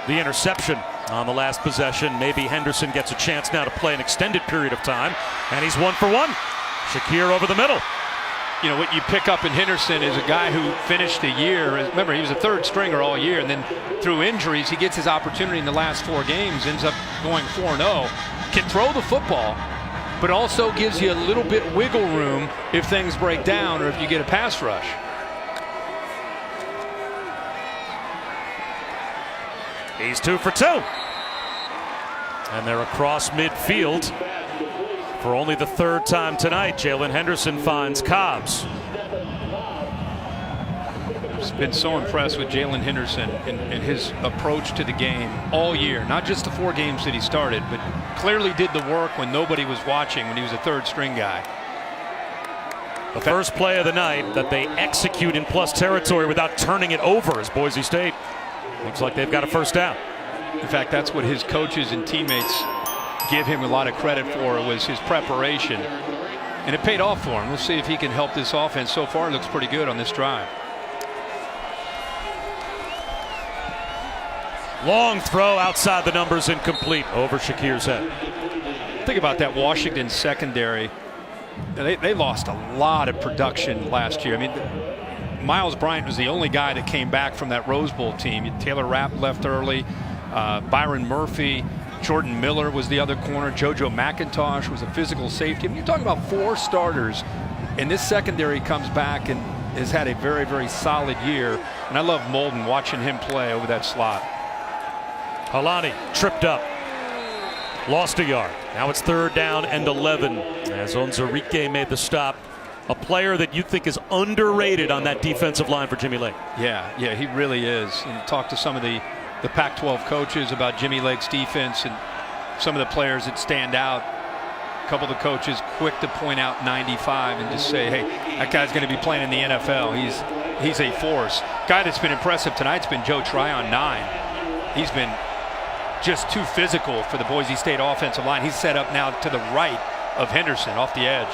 the interception on the last possession. Maybe Henderson gets a chance now to play an extended period of time, and he's 1 for 1. Shakir over the middle. You know, what you pick up in Henderson is a guy who finished the year. Remember, he was a third stringer all year, and then through injuries, he gets his opportunity in the last 4 games, ends up going 4-0. Can throw the football, but also gives you a little bit wiggle room if things break down or if you get a pass rush. He's 2 for 2. And they're across midfield. For only the 3rd time tonight, Jalen Henderson finds Cobbs. I've been so impressed with Jalen Henderson and his approach to the game all year. Not just the 4 games that he started, but clearly did the work when nobody was watching, when he was a 3rd string guy. The first play of the night that they execute in plus territory without turning it over as Boise State looks like they've got a first down. In fact, that's what his coaches and teammates give him a lot of credit for, was his preparation. And it paid off for him. We'll see if he can help this offense. So far, it looks pretty good on this drive. Long throw outside the numbers, incomplete over Shakir's head. Think about that Washington secondary. They lost a lot of production last year. I mean, Miles Bryant was the only guy that came back from that Rose Bowl team. Taylor Rapp left early. Byron Murphy, Jordan Miller was the other corner. JoJo McIntosh was a physical safety. I mean, you're talking about 4 starters, and this secondary comes back and has had a very, very solid year. And I love Molden, watching him play over that slot. Halani tripped up, lost a yard. Now it's 3rd down and 11 as Onzarike made the stop. A player that you think is underrated on that defensive line for Jimmy Lake. Yeah, he really is. And talk to some of the Pac-12 coaches about Jimmy Lake's defense and some of the players that stand out. A couple of the coaches quick to point out 95 and just say, hey, that guy's going to be playing in the NFL. He's a force. Guy that's been impressive tonight's been Joe Tryon, 9. He's been just too physical for the Boise State offensive line. He's set up now to the right of Henderson off the edge.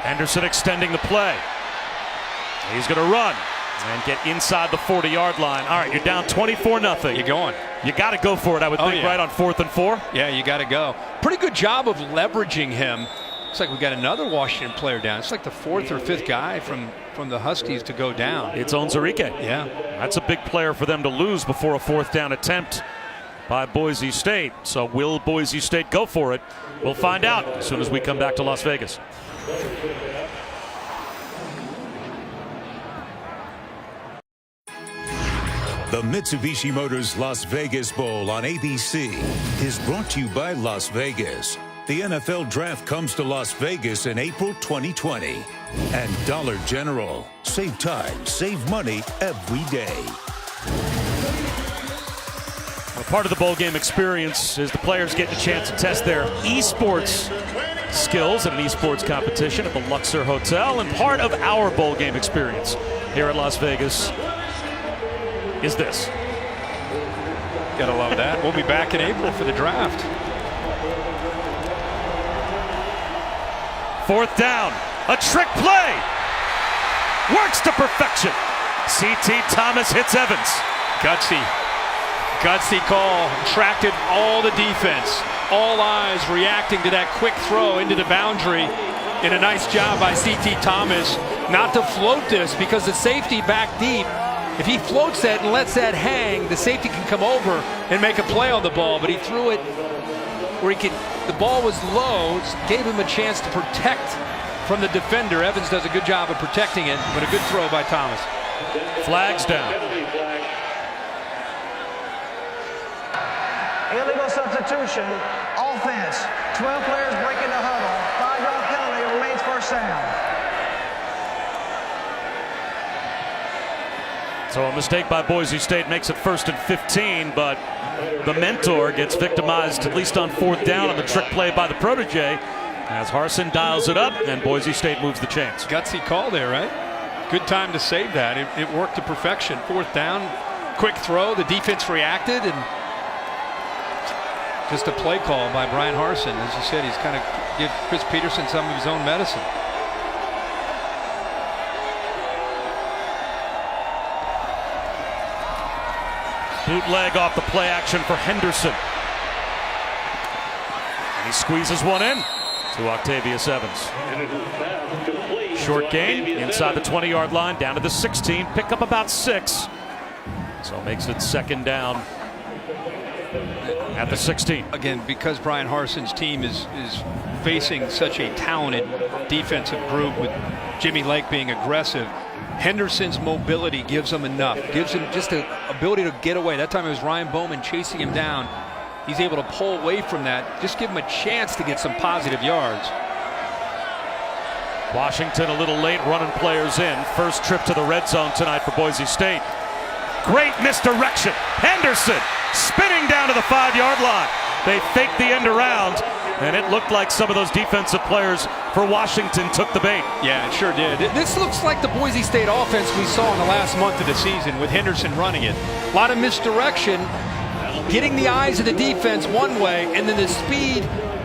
Henderson extending the play. He's going to run and get inside the 40-yard line. All right, you're down 24-0. You're going. You got to go for it, I would think, right on 4th and 4. Yeah, you got to go. Pretty good job of leveraging him. Looks like we got another Washington player down. It's like the 4th or 5th guy from the Huskies to go down. It's Onzarike. Yeah. That's a big player for them to lose before a 4th down attempt by Boise State. So will Boise State go for it? We'll find out as soon as we come back to Las Vegas. The Mitsubishi Motors Las Vegas Bowl on ABC is brought to you by Las Vegas. The NFL Draft comes to Las Vegas in April 2020. And Dollar General. Save time, save money every day. Well, part of the bowl game experience is the players getting a chance to test their esports skills at an esports competition at the Luxor Hotel. And part of our bowl game experience here at Las Vegas is this. Gotta love that. We'll be back in April for the draft. 4th down, a trick play, works to perfection. C.T. Thomas hits Evans. Gutsy call, attracted all the defense. All eyes reacting to that quick throw into the boundary. And a nice job by C.T. Thomas not to float this, because the safety back deep, if he floats that and lets that hang, the safety can come over and make a play on the ball. But he threw it where the ball was low, gave him a chance to protect from the defender. Evans does a good job of protecting it, but a good throw by Thomas. Flags down. Illegal substitution, offense. 12 players breaking the huddle. 5-yard penalty, remains first down. So a mistake by Boise State makes it 1st and 15, but the mentor gets victimized at least on 4th down on the trick play by the protege as Harsin dials it up and Boise State moves the chains. Gutsy call there, right? Good time to save that. It worked to perfection. 4th down, quick throw. The defense reacted, and just a play call by Brian Harsin. As you said, he's kind of give Chris Peterson some of his own medicine. Bootleg off the play action for Henderson. And he squeezes one in to Octavius Evans. Short gain inside the 20-yard line, down to the 16. Pick up about 6. So makes it 2nd down at the 16. Again, because Brian Harsin's team is facing such a talented defensive group with Jimmy Lake being aggressive, Henderson's mobility gives him enough, gives him just the ability to get away. That time it was Ryan Bowman chasing him down. He's able to pull away from that, just give him a chance to get some positive yards. Washington a little late running players in. First trip to the red zone tonight for Boise State. Great misdirection. Henderson spinning down to the 5-yard line. They faked the end around, and it looked like some of those defensive players for Washington took the bait. Yeah, it sure did. This looks like the Boise State offense we saw in the last month of the season with Henderson running it. A lot of misdirection, getting the eyes of the defense one way, and then the speed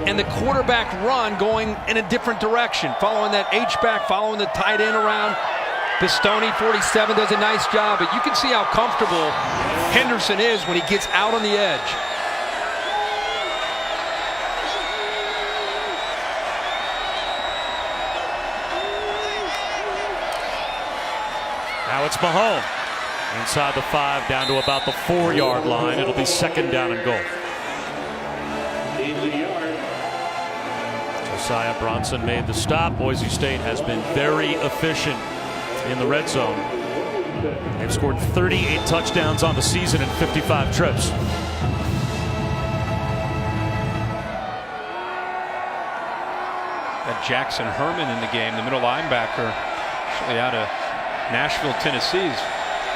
and the quarterback run going in a different direction, following that H-back, following the tight end around. Pistone, 47, does a nice job, but you can see how comfortable Henderson is when he gets out on the edge. Now it's Mahone. Inside the 5, down to about the 4-yard line. It'll be 2nd down and goal. Josiah Bronson made the stop. Boise State has been very efficient in the red zone. They've scored 38 touchdowns on the season in 55 trips. Got Jackson Herman in the game, the middle linebacker, actually out of Nashville, Tennessee. His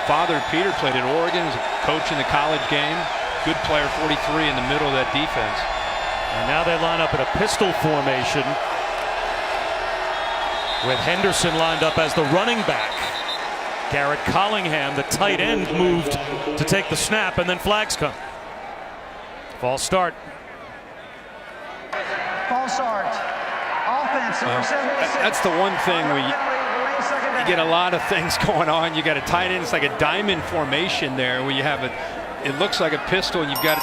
father, Peter, played at Oregon, was a coach in the college game. Good player, 43 in the middle of that defense. And now they line up in a pistol formation with Henderson lined up as the running back. Garrett Collingham, the tight end, moved to take the snap, and then flags come. False start. False start. Offense. That's the one thing where you get a lot of things going on. You got a tight end. It's like a diamond formation there, where you have it looks like a pistol, and you've got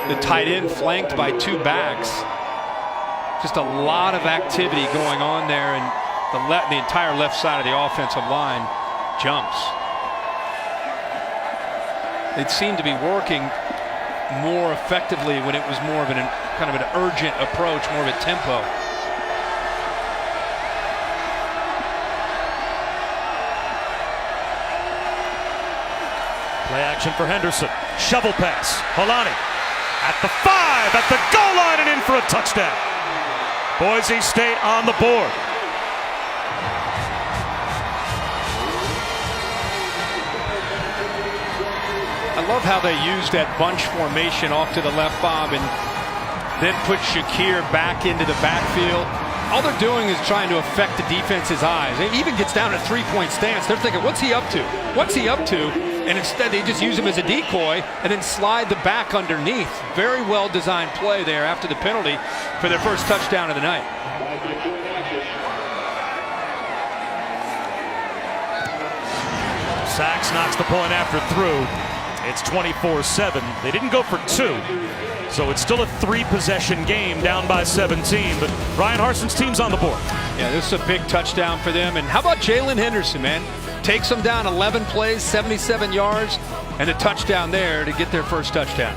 the tight end flanked by 2 backs. Just a lot of activity going on there, and the entire left side of the offensive line jumps. It seemed to be working more effectively when it was more of kind of an urgent approach, more of a tempo. Play action for Henderson. Shovel pass. Holani at the 5, at the goal line, and in for a touchdown. Boise State on the board. I love how they used that bunch formation off to the left, Bob, and then put Shakir back into the backfield. All they're doing is trying to affect the defense's eyes. It even gets down to 3-point stance. They're thinking, what's he up to? What's he up to? And instead they just use him as a decoy and then slide the back underneath. Very well designed play there after the penalty for their first touchdown of the night. Sachs knocks the point after through. It's 24-7. They didn't go for 2. So it's still a 3-possession game, down by 17, but Brian Harsin's team's on the board. Yeah, this is a big touchdown for them. And how about Jalen Henderson, man? Takes them down 11 plays, 77 yards, and a touchdown there to get their first touchdown.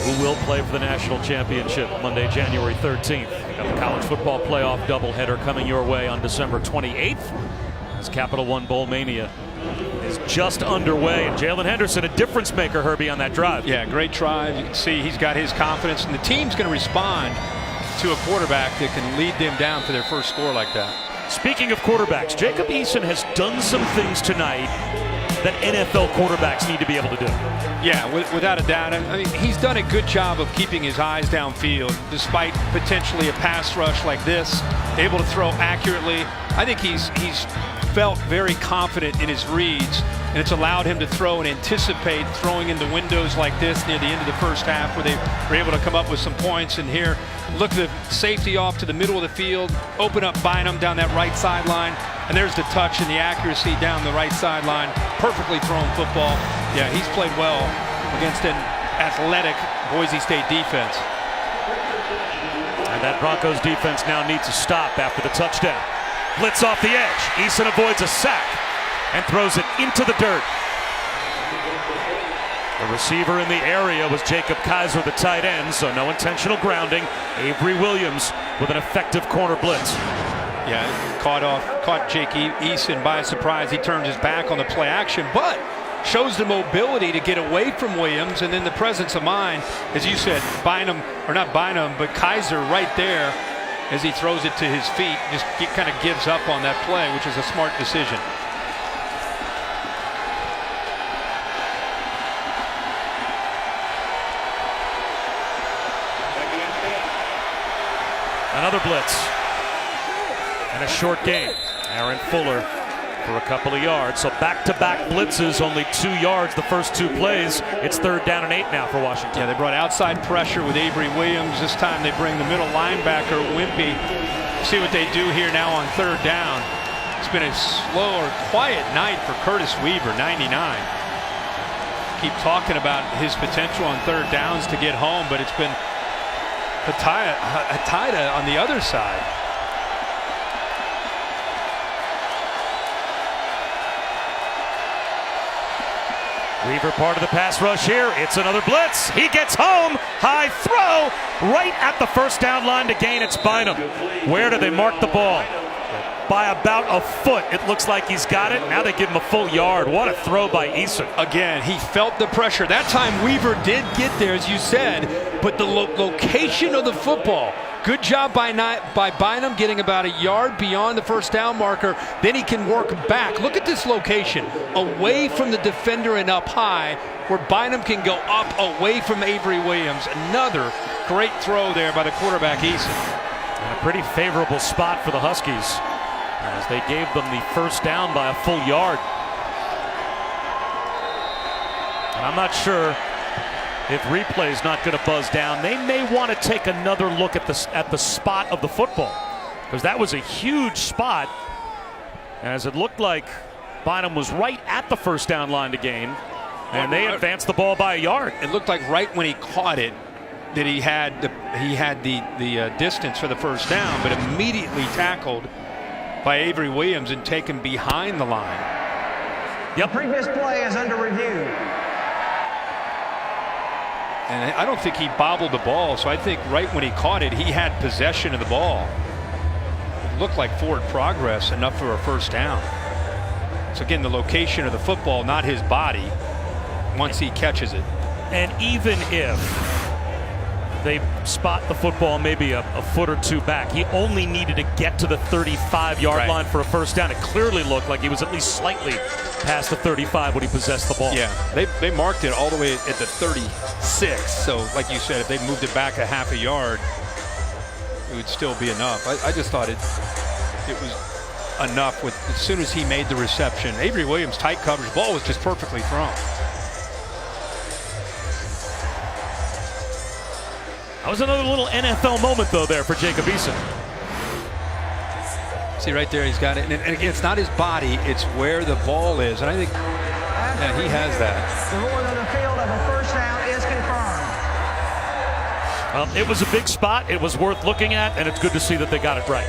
Who will play for the national championship Monday, January 13th. We got the college football playoff doubleheader coming your way on December 28th as Capital One Bowl Mania is just underway, and Jalen Henderson, a difference maker, Herbie, on that drive. Yeah, great drive. You can see he's got his confidence, and the team's going to respond to a quarterback that can lead them down for their first score like that. Speaking of quarterbacks, Jacob Eason has done some things tonight that NFL quarterbacks need to be able to do. Yeah, without a doubt. I mean, he's done a good job of keeping his eyes downfield, despite potentially a pass rush like this, able to throw accurately. I think he's felt very confident in his reads, and it's allowed him to throw and anticipate throwing into windows like this near the end of the first half, where they were able to come up with some points. And here, look at the safety off to the middle of the field, open up Bynum down that right sideline, and there's the touch and the accuracy down the right sideline. Perfectly thrown football. Yeah, he's played well against an athletic Boise State defense. And that Broncos defense now needs to stop after the touchdown. Blitz off the edge. Eason avoids a sack and throws it into the dirt. The receiver in the area was Jacob Kaiser, the tight end, so no intentional grounding. Avery Williams with an effective corner blitz. Yeah, caught Jake Eason by surprise. He turns his back on the play action, but shows the mobility to get away from Williams, and then the presence of mind, as you said, Kaiser right there as he throws it to his feet, just kind of gives up on that play, which is a smart decision. Another blitz and a short gain. Aaron Fuller for a couple of yards. So back-to-back blitzes, only 2 yards the first 2 plays. It's 3rd down and 8 now for Washington. Yeah, they brought outside pressure with Avery Williams. This time they bring the middle linebacker, Wimpy. See what they do here now on 3rd down. It's been a slow or quiet night for Curtis Weaver, 99. Keep talking about his potential on 3rd downs to get home, but it's been Hatida on the other side. Weaver part of the pass rush here. It's another blitz. He gets home. High throw right at the 1st down line to gain. It's Bynum. Where do they mark the ball? By about a foot. It looks like he's got it. Now they give him a full yard. What a throw by Eason. Again, he felt the pressure. That time Weaver did get there, as you said, but the location of the football. Good job by Bynum getting about a yard beyond the 1st down marker. Then he can work back. Look at this location. Away from the defender and up high, where Bynum can go up away from Avery Williams. Another great throw there by the quarterback, Eason. And a pretty favorable spot for the Huskies, as they gave them the 1st down by a full yard. And I'm not sure if replay's not going to buzz down. They may want to take another look at the spot of the football, because that was a huge spot, as it looked like Bynum was right at the 1st down line to gain, and they advanced the ball by a yard. It looked like right when he caught it that he had the distance for the 1st down, but immediately tackled by Avery Williams and taken behind the line. Yep. The previous play is under review. And I don't think he bobbled the ball, so I think right when he caught it, he had possession of the ball. It looked like forward progress, enough for a 1st down. So again, the location of the football, not his body, once he catches it. And even if they spot the football maybe a foot or 2 back, he only needed to get to the 35-yard line for a 1st down. It clearly looked like he was at least slightly past the 35 when he possessed the ball. Yeah, they marked it all the way at the 36. So like you said, if they moved it back a half a yard, it would still be enough. I just thought it was enough with as soon as he made the reception. Avery Williams tight coverage, ball was just perfectly thrown. That was another little NFL moment, though, there for Jacob Eason. See right there, he's got it. And again, it's not his body, it's where the ball is. And I think he has that. The ruling on the field of a 1st down is confirmed. Well, it was a big spot. It was worth looking at, and it's good to see that they got it right.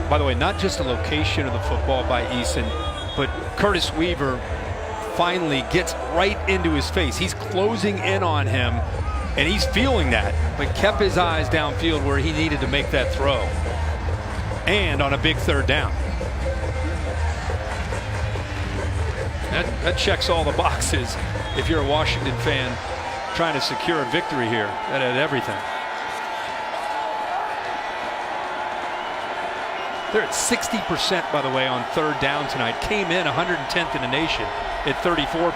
By the way, not just the location of the football by Eason, but Curtis Weaver finally gets right into his face. He's closing in on him, and he's feeling that, but kept his eyes downfield where he needed to make that throw. and on a big third down. That checks all the boxes if you're a Washington fan trying to secure a victory here. That had everything. They're at 60%, by the way, on third down tonight. Came in 110th in the nation at 34%.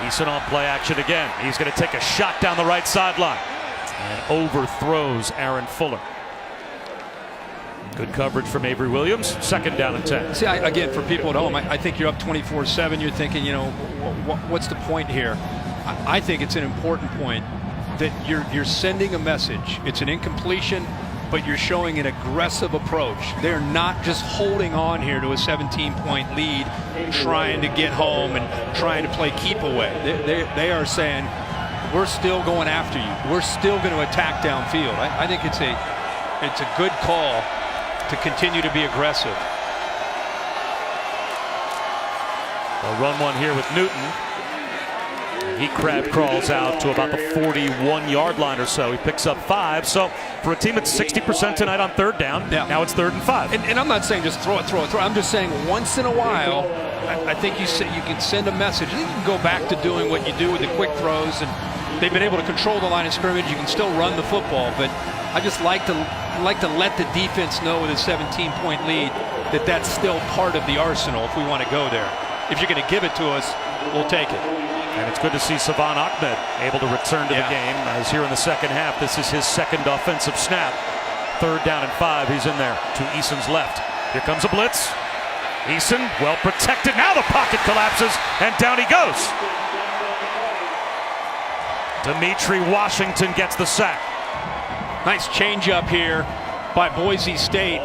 Eason on play action again. He's going to take a shot down the right sideline and overthrows Aaron Fuller. Good coverage from Avery Williams. 2nd down and 10. See, again, for people at home, I think you're up 24-7. You're thinking, what's the point here? I think it's an important point that you're sending a message. It's an incompletion, but you're showing an aggressive approach. They're not just holding on here to a 17-point lead, trying to get home and trying to play keep away. They are saying, we're still going after you. We're still going to attack downfield. I think it's a good call to continue to be aggressive. They'll run one here with Newton. He crab crawls out to about the 41-yard line or so. He picks up 5. So for a team that's 60% tonight on third down, now it's 3rd and 5. And I'm not saying just throw it. I'm just saying once in a while, I think you can send a message. I think you can go back to doing what you do with the quick throws, and they've been able to control the line of scrimmage. You can still run the football, but I just like to let the defense know with a 17-point lead that that's still part of the arsenal if we want to go there. If you're going to give it to us, we'll take it. And it's good to see Savon Ahmed able to return to the game, as here in the second half, this is his 2nd offensive snap. 3rd down and 5, he's in there to Eason's left. Here comes a blitz. Eason, well protected. Now the pocket collapses, and down he goes. Dimitri Washington gets the sack. Nice change up here by Boise State.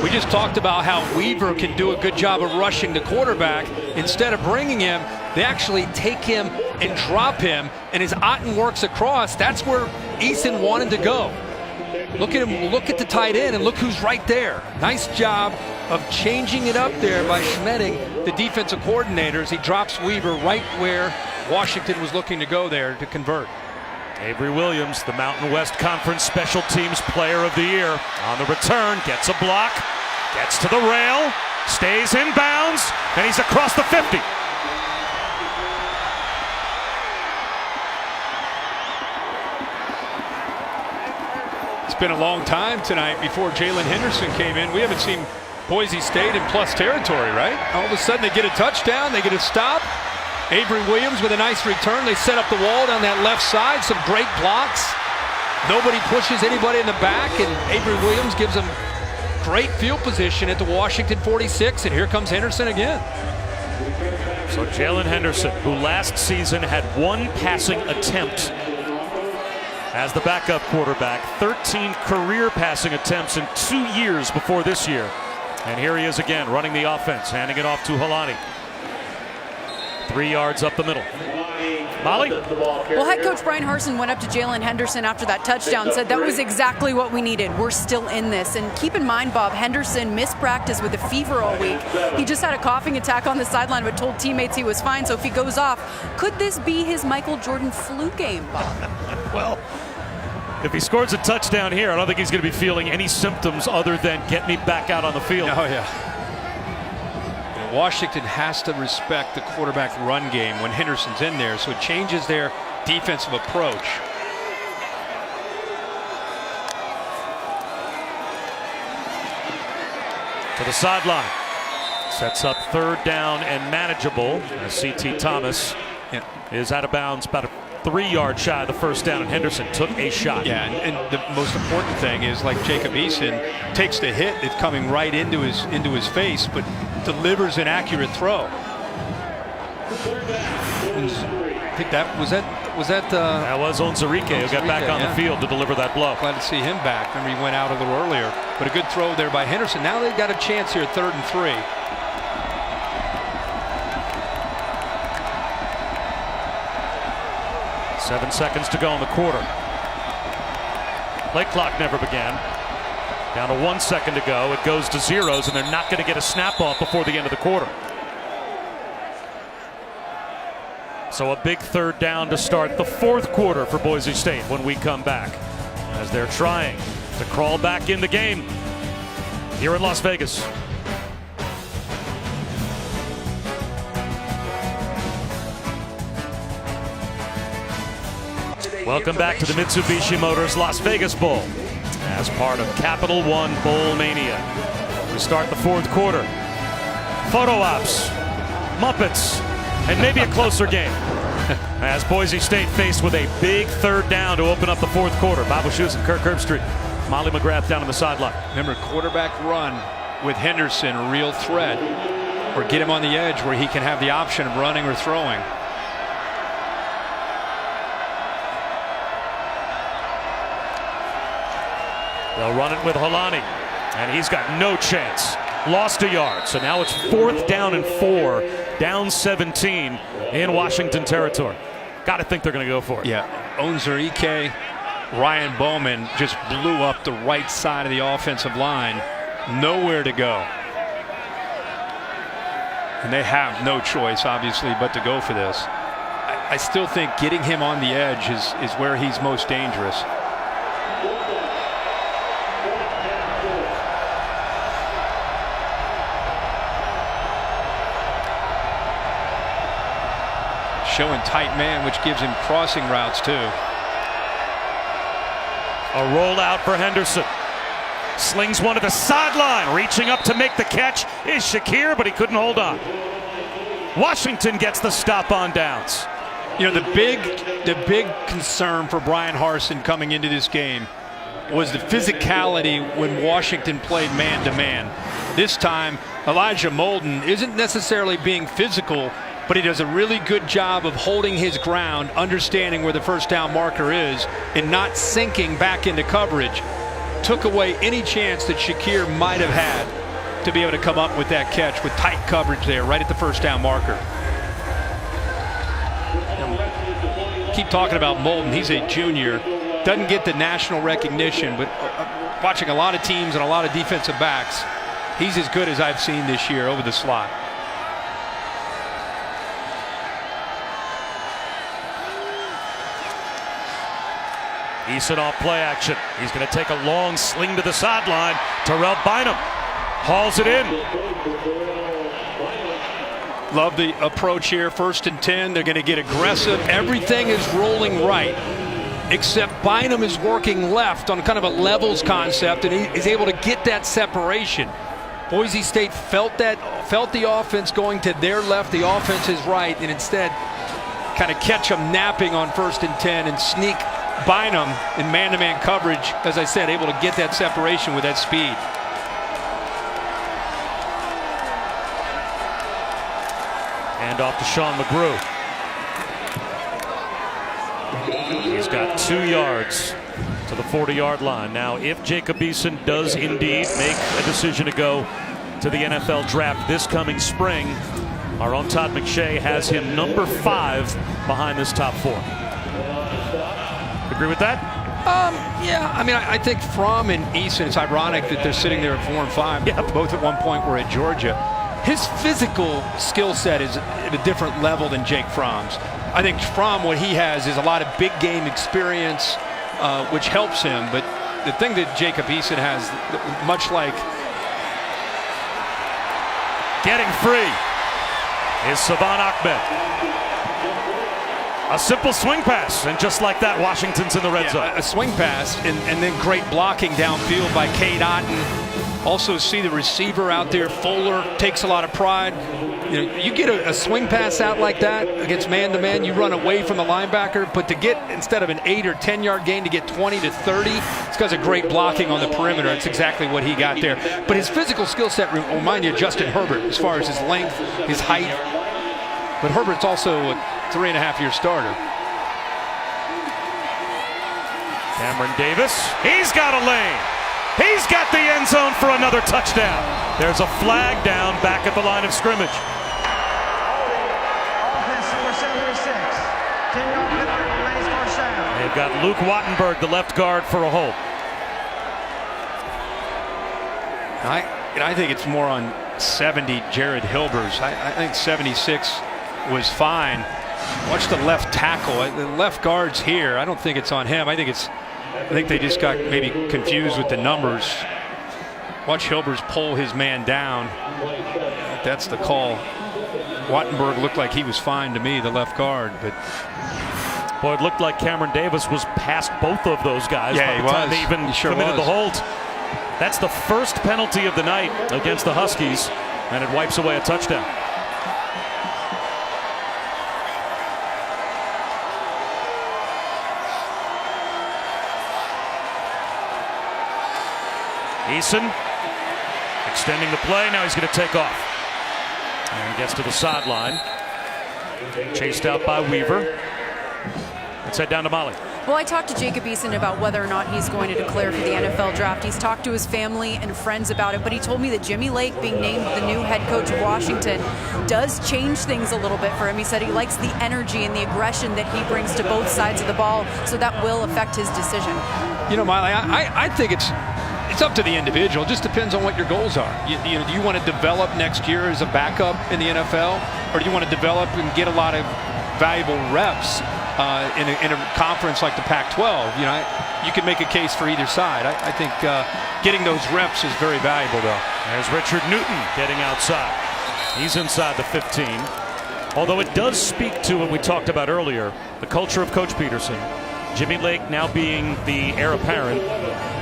We just talked about how Weaver can do a good job of rushing the quarterback. Instead of bringing him, they actually take him and drop him, and as Otten works across, that's where Eason wanted to go. Look at him, look at the tight end, and look who's right there. Nice job of changing it up there by Schmedding, the defensive coordinators. He drops Weaver right where Washington was looking to go there to convert. Avery Williams, the Mountain West Conference Special Teams Player of the Year. On the return, gets a block, gets to the rail, stays in bounds, and he's across the 50. It's been a long time tonight before Jalen Henderson came in. We haven't seen Boise State in plus territory, right? All of a sudden they get a touchdown, they get a stop. Avery Williams with a nice return. They set up the wall down that left side. Some great blocks. Nobody pushes anybody in the back, and Avery Williams gives them great field position at the Washington 46, and here comes Henderson again. So Jalen Henderson, who last season had 1 passing attempt as the backup quarterback, 13 career passing attempts in 2 years before this year. And here he is again, running the offense, handing it off to Holani. 3 yards up the middle. Molly? Well, head coach Brian Harsin went up to Jalen Henderson after that touchdown, said that was exactly what we needed. We're still in this. And keep in mind, Bob, Henderson missed practice with a fever all week. He just had a coughing attack on the sideline, but told teammates he was fine. So if he goes off, could this be his Michael Jordan flu game, Bob? Well, if he scores a touchdown here, I don't think he's going to be feeling any symptoms other than get me back out on the field. Oh, yeah. Washington has to respect the quarterback run game when Henderson's in there, so it changes their defensive approach. To the sideline. Sets up 3rd down and manageable as C.T. Thomas is out of bounds, about a 3-yard shy of the 1st down, and Henderson took a shot. Yeah, and the most important thing is, like Jacob Eason takes the hit, it's coming right into his face, but delivers an accurate throw. I think that was Onzarike who got back on the field to deliver that blow. Glad to see him back. Remember, he went out a little earlier, but a good throw there by Henderson. Now they've got a chance here, 3rd and 3. Seven seconds to go in the quarter. Play clock never began. Down to 1 second to go. It goes to zeros, and they're not going to get a snap off before the end of the quarter. So a big 3rd down to start the 4th quarter for Boise State when we come back, as they're trying to crawl back in the game. here in Las Vegas. Welcome back to the Mitsubishi Motors Las Vegas Bowl as part of Capital One Bowl Mania. We start the fourth quarter. Photo ops, Muppets, and maybe a closer game. As Boise State faced with a big third down to open up the fourth quarter. Bob Wischusen and Kirk Herbstreit. Molly McGrath down on the sideline. Remember, quarterback run with Henderson, a real threat. Or get him on the edge where he can have the option of running or throwing. They'll run it with Holani, and he's got no chance. Lost a yard, so now it's 4th down and 4, down 17 in Washington territory. Got to think they're going to go for it. Yeah, Onwuzurike, Ryan Bowman just blew up the right side of the offensive line. Nowhere to go. And they have no choice, obviously, but to go for this. I still think getting him on the edge is where he's most dangerous. Showing tight man, which gives him crossing routes too. A rollout for Henderson. Slings one to the sideline. Reaching up to make the catch is Shakir, but he couldn't hold on. Washington gets the stop on downs. You know, the big concern for Brian Harsin coming into this game was the physicality when Washington played man-to-man. This time, Elijah Molden isn't necessarily being physical, but he does a really good job of holding his ground, understanding where the first down marker is, and not sinking back into coverage. Took away any chance that Shakir might have had to be able to come up with that catch with tight coverage there, right at the first down marker. Keep talking about Molden. He's a junior. Doesn't get the national recognition, but watching a lot of teams and a lot of defensive backs, he's as good as I've seen this year over the slot. Eason off play action. He's going to take a long sling to the sideline. Terrell Bynum hauls it in. Love the approach here. 1st and 10. They're going to get aggressive. Everything is rolling right, except Bynum is working left on kind of a levels concept, and he is able to get that separation. Boise State felt the offense going to their left, the offense is right, and instead kind of catch them napping on 1st and 10 and sneak Bynum in man-to-man coverage, as I said, able to get that separation with that speed. Hand off to Sean McGrew. He's got 2 yards to the 40-yard line. Now, if Jacob Eason does indeed make a decision to go to the NFL draft this coming spring, our own Todd McShay has him number 5 behind this top 4. Agree with that? Yeah, I mean, I think Fromm and Eason, it's ironic that they're sitting there at 4 and 5. Yeah. Both at one point were at Georgia. His physical skill set is at a different level than Jake Fromm's. I think Fromm, what he has is a lot of big game experience, which helps him. But the thing that Jacob Eason has, much like getting free, is Savon Ahmed. A simple swing pass, and just like that, Washington's in the red zone. A swing pass, and then great blocking downfield by Cade Otton. Also see the receiver out there. Fuller takes a lot of pride. You know, you get a swing pass out like that against man-to-man, you run away from the linebacker, but to get, instead of an 8 or 10-yard gain, to get 20 to 30, it's because of great blocking on the perimeter. It's exactly what he got there. But his physical skill set remind you of Justin Herbert as far as his length, his height. But Herbert's also a 3.5-year starter. Cameron Davis, he's got a lane. He's got the end zone for another touchdown. There's a flag down back at the line of scrimmage. Offense number 76. 10-yard penalty remains first down. They've got Luke Wattenberg, the left guard, for a hold. I think it's more on 70, Jared Hilbers. I think 76 was fine. Watch the left tackle. The left guard's here. I don't think it's on him. I think they just got maybe confused with the numbers. Watch Hilbers pull his man down. That's the call. Wattenberg looked like he was fine to me, the left guard, but boy, it looked like Cameron Davis was past both of those guys by the time they even committed the hold. That's the first penalty of the night against the Huskies, and it wipes away a touchdown. Eason extending the play. Now he's going to take off. And he gets to the sideline. Chased out by Weaver. Let's head down to Molly. Well, I talked to Jacob Eason about whether or not he's going to declare for the NFL draft. He's talked to his family and friends about it, but he told me that Jimmy Lake being named the new head coach of Washington does change things a little bit for him. He said he likes the energy and the aggression that he brings to both sides of the ball, so that will affect his decision. You know, Molly, I think it's up to the individual. It just depends on what your goals are. Do you want to develop next year as a backup in the NFL, or do you want to develop and get a lot of valuable reps in a conference like the Pac-12? You know, you can make a case for either side. I think getting those reps is very valuable, though. There's Richard Newton getting outside. He's inside the 15. Although it does speak to what we talked about earlier, the culture of Coach Peterson. Jimmy Lake now being the heir apparent.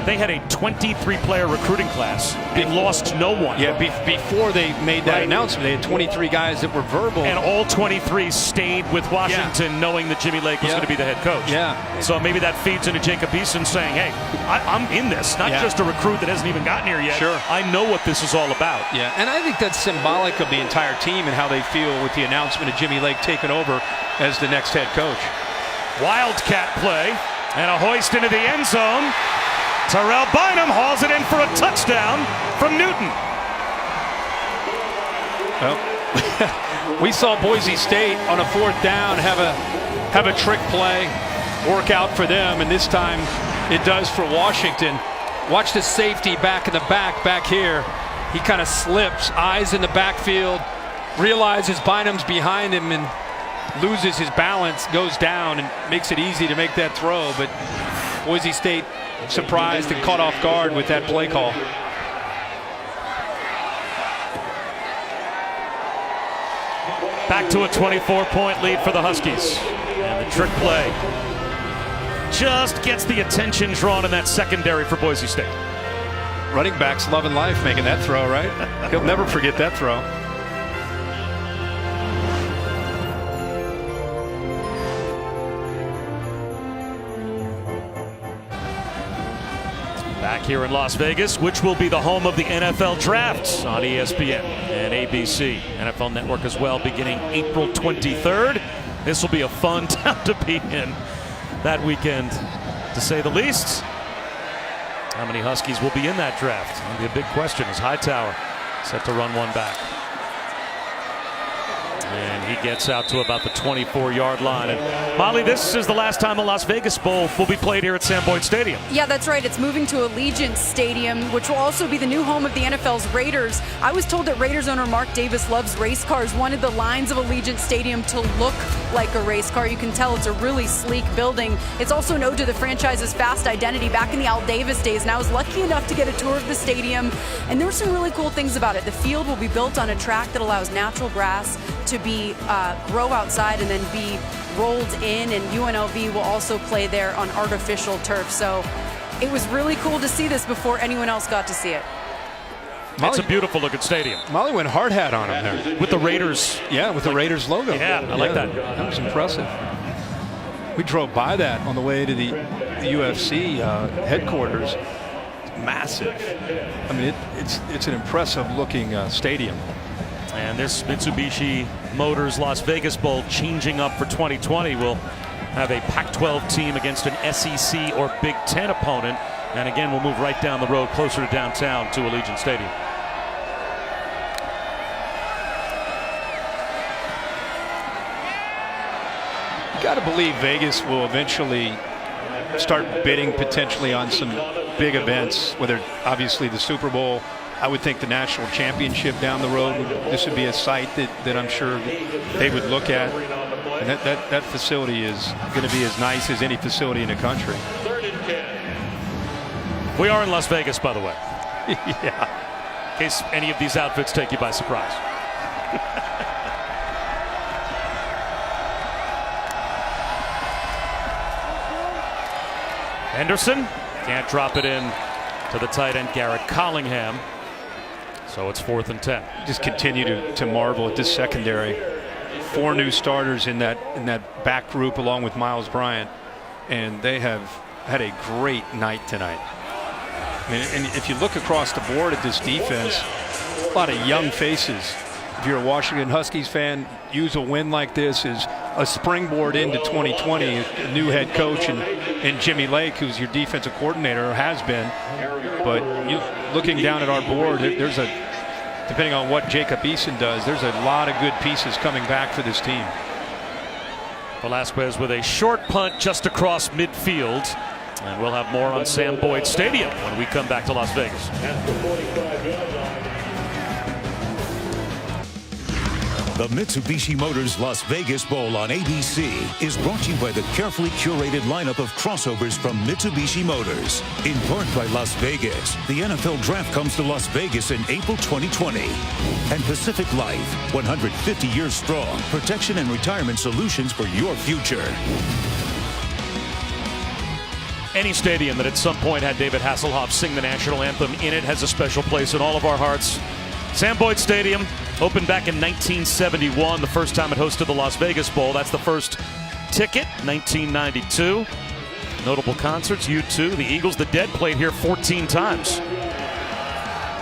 They had a 23-player recruiting class. They lost no one. Yeah, before they made that announcement, they had 23 guys that were verbal. And all 23 stayed with Washington knowing that Jimmy Lake was going to be the head coach. Yeah. So maybe that feeds into Jacob Eason saying, hey, I'm in this. Not just a recruit that hasn't even gotten here yet. Sure. I know what this is all about. Yeah, and I think that's symbolic of the entire team and how they feel with the announcement of Jimmy Lake taking over as the next head coach. Wildcat play and a hoist into the end zone. Terrell Bynum hauls it in for a touchdown from Newton. Well, we saw Boise State on a 4th down have a trick play work out for them, and this time it does for Washington. Watch the safety back in the back here. He kind of slips, eyes in the backfield, realizes Bynum's behind him and loses his balance, goes down, and makes it easy to make that throw. But Boise State surprised and caught off guard with that play call. Back to a 24-point lead for the Huskies. And the trick play just gets the attention drawn in that secondary for Boise State. Running backs loving life making that throw, right? He'll never forget that throw. Back here in Las Vegas, which will be the home of the NFL Draft on ESPN and ABC. NFL Network as well, beginning April 23rd. This will be a fun town to be in that weekend, to say the least. How many Huskies will be in that draft? That'll be a big question as Hightower set to run one back. And he gets out to about the 24-yard line. And Molly, this is the last time the Las Vegas Bowl will be played here at Sam Boyd Stadium. Yeah, that's right. It's moving to Allegiant Stadium, which will also be the new home of the NFL's Raiders. I was told that Raiders owner Mark Davis loves race cars, wanted the lines of Allegiant Stadium to look like a race car. You can tell it's a really sleek building. It's also an ode to the franchise's fast identity back in the Al Davis days. And I was lucky enough to get a tour of the stadium, and there were some really cool things about it. The field will be built on a track that allows natural grass to be grow outside and then be rolled in, and UNLV will also play there on artificial turf. So it was really cool to see this before anyone else got to see it. It's a beautiful looking stadium. Molly went hard hat on him there. With the Raiders. Yeah, with the Raiders logo. Yeah, I like that. That was impressive. We drove by that on the way to the UFC headquarters. It's massive. I mean, it's an impressive looking stadium. And this Mitsubishi Motors Las Vegas Bowl changing up for 2020 will have a Pac-12 team against an SEC or Big Ten opponent. And again, we'll move right down the road closer to downtown to Allegiant Stadium. Got to believe Vegas will eventually start bidding potentially on some big events, whether obviously the Super Bowl. I would think the national championship down the road, this would be a site that I'm sure they would look at. And that facility is going to be as nice as any facility in the country. We are in Las Vegas, by the way. Yeah. In case any of these outfits take you by surprise. Henderson can't drop it in to the tight end Garrett Collingham. So it's 4th and 10. Just continue to marvel at this secondary. 4 new starters in that back group along with Miles Bryant, and they have had a great night tonight. I mean, and if you look across the board at this defense, a lot of young faces. If you're a Washington Huskies fan, use a win like this as a springboard into 2020. A new head coach and Jimmy Lake, who's your defensive coordinator, or has been. But looking down at our board, there's depending on what Jacob Eason does, there's a lot of good pieces coming back for this team. Velasquez with a short punt just across midfield. And we'll have more on Sam Boyd Stadium when we come back to Las Vegas. The Mitsubishi Motors Las Vegas Bowl on ABC is brought to you by the carefully curated lineup of crossovers from Mitsubishi Motors. In part by Las Vegas, the NFL Draft comes to Las Vegas in April 2020. And Pacific Life, 150 years strong, protection and retirement solutions for your future. Any stadium that at some point had David Hasselhoff sing the national anthem in it has a special place in all of our hearts. Sam Boyd Stadium opened back in 1971, the first time it hosted the Las Vegas Bowl. That's the first ticket, 1992. Notable concerts, U2, the Eagles, the Dead played here 14 times.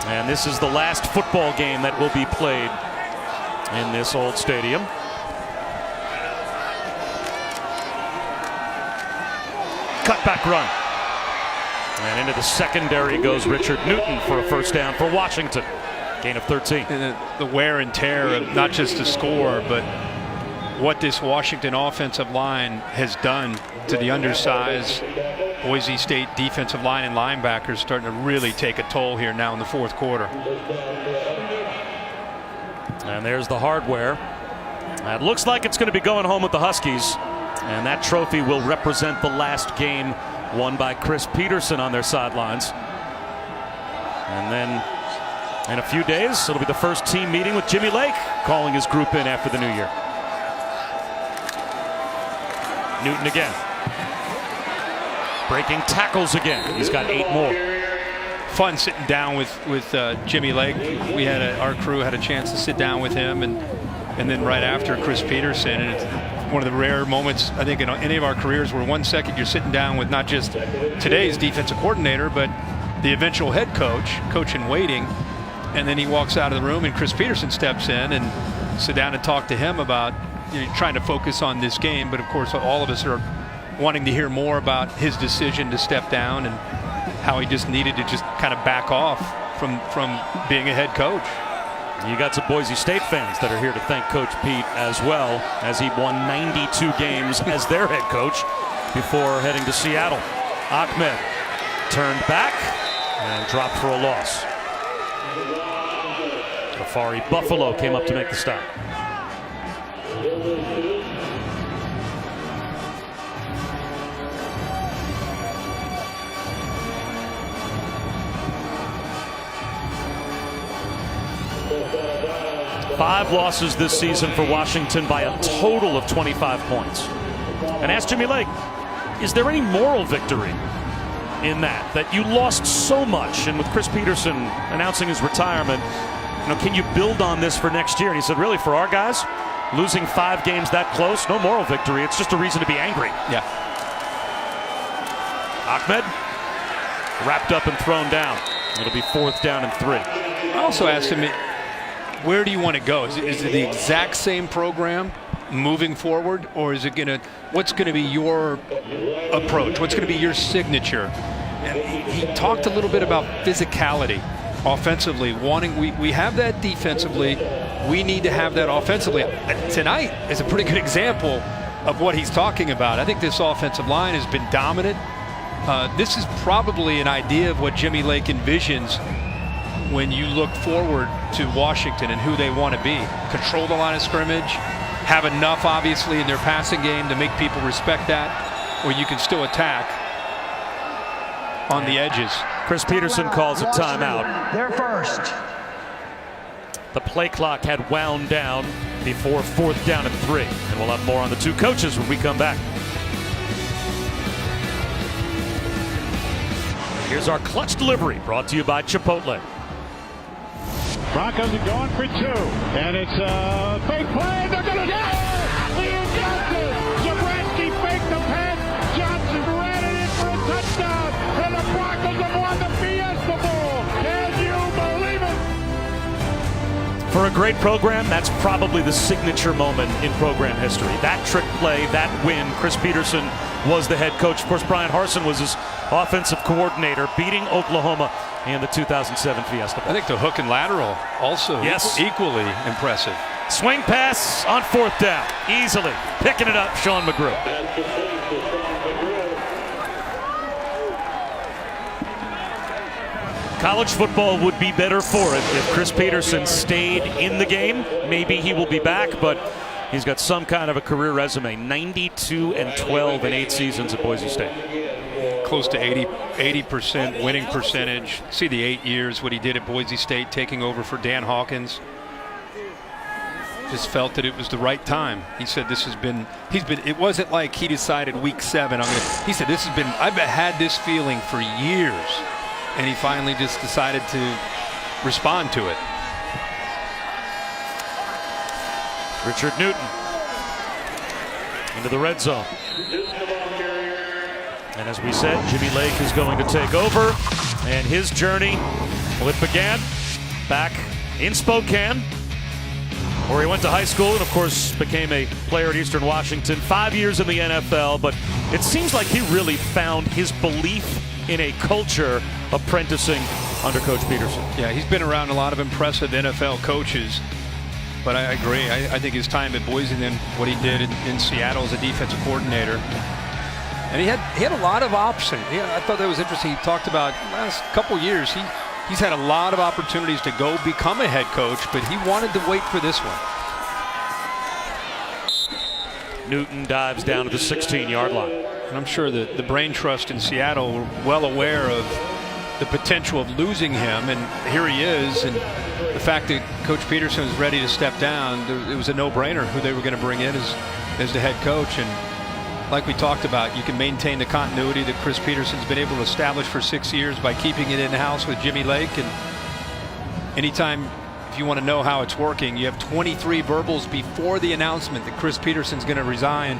And this is the last football game that will be played in this old stadium. Cutback run. And into the secondary goes Richard Newton for a first down for Washington. Gain of 13. And the wear and tear of not just the score, but what this Washington offensive line has done to the undersized Boise State defensive line and linebackers starting to really take a toll here now in the 4th quarter. And there's the hardware. It looks like it's going to be going home with the Huskies. And that trophy will represent the last game won by Chris Peterson on their sidelines. And then in a few days, it'll be the first team meeting with Jimmy Lake calling his group in after the new year. Newton again. Breaking tackles again. He's got 8 more. Fun sitting down with Jimmy Lake. Our crew had a chance to sit down with him, and then right after Chris Peterson. And it's one of the rare moments, I think, in any of our careers where 1 second you're sitting down with not just today's defensive coordinator, but the eventual head coach in waiting. And then he walks out of the room and Chris Peterson steps in and sit down and talk to him about trying to focus on this game. But of course, all of us are wanting to hear more about his decision to step down and how he just needed to just kind of back off from being a head coach. You got some Boise State fans that are here to thank Coach Pete as well, as he won 92 games as their head coach before heading to Seattle. Ahmed turned back and dropped for a loss. Safari Buffalo came up to make the stop. Five losses this season for Washington by a total of 25 points. And ask Jimmy Lake, is there any moral victory in that you lost so much? And with Chris Peterson announcing his retirement, can you build on this for next year? And he said, really, for our guys, losing 5 games that close, no moral victory. It's just a reason to be angry. Yeah. Ahmed wrapped up and thrown down. It'll be 4th down and 3. I also asked him, where do you want to go? Is it the exact same program moving forward, or is it what's going to be your approach? What's going to be your signature? And he talked a little bit about physicality offensively, we have that defensively, we need to have that offensively. Tonight is a pretty good example of what he's talking about. I think this offensive line has been dominant. This is probably an idea of what Jimmy Lake envisions when you look forward to Washington and who they want to be. Control the line of scrimmage, have enough obviously in their passing game to make people respect that, or you can still attack on the edges. Chris Peterson calls a timeout. They're first. The play clock had wound down before 4th down and 3. And we'll have more on the two coaches when we come back. Here's our clutch delivery brought to you by Chipotle. Broncos are going for 2. And it's a fake play. They're going to get it! Ian Johnson! Zabrowski faked the pass. Johnson ran it in for a touchdown. And the Broncos have won the Fiesta Bowl. Can you believe it? For a great program, that's probably the signature moment in program history. That trick play, that win. Chris Peterson was the head coach. Of course, Brian Harsin was his offensive coordinator, beating Oklahoma in the 2007 Fiesta Bowl. I think the hook and lateral also equally impressive. Swing pass on 4th down. Easily picking it up, Sean McGrew. College football would be better for it if Chris Peterson stayed in the game. Maybe he will be back, but he's got some kind of a career resume. 92-12 in 8 seasons at Boise State. Close to 80% winning percentage. See the 8 years, what he did at Boise State, taking over for Dan Hawkins. Just felt that it was the right time. He said it wasn't like he decided week 7, he said I've had this feeling for years. And he finally just decided to respond to it. Richard Newton into the red zone. And as we said, Jimmy Lake is going to take over. And his journey, well, it began back in Spokane, where he went to high school and, of course, became a player at Eastern Washington. 5 years in the NFL, but it seems like he really found his belief in a culture apprenticing under Coach Peterson. Yeah, he's been around a lot of impressive NFL coaches, but I agree. I think his time at Boise and then what he did in Seattle as a defensive coordinator. And he had a lot of options. Yeah, I thought that was interesting. He talked about last couple years, he's had a lot of opportunities to go become a head coach, but he wanted to wait for this one. Newton dives down to the 16-yard line. And I'm sure that the brain trust in Seattle were well aware of the potential of losing him, and here he is. And the fact that Coach Peterson was ready to step down, it was a no-brainer who they were going to bring in as the head coach. And like we talked about, you can maintain the continuity that Chris Peterson's been able to establish for 6 years by keeping it in-house with Jimmy Lake. And anytime, if you want to know how it's working, you have 23 verbals before the announcement that Chris Peterson's going to resign.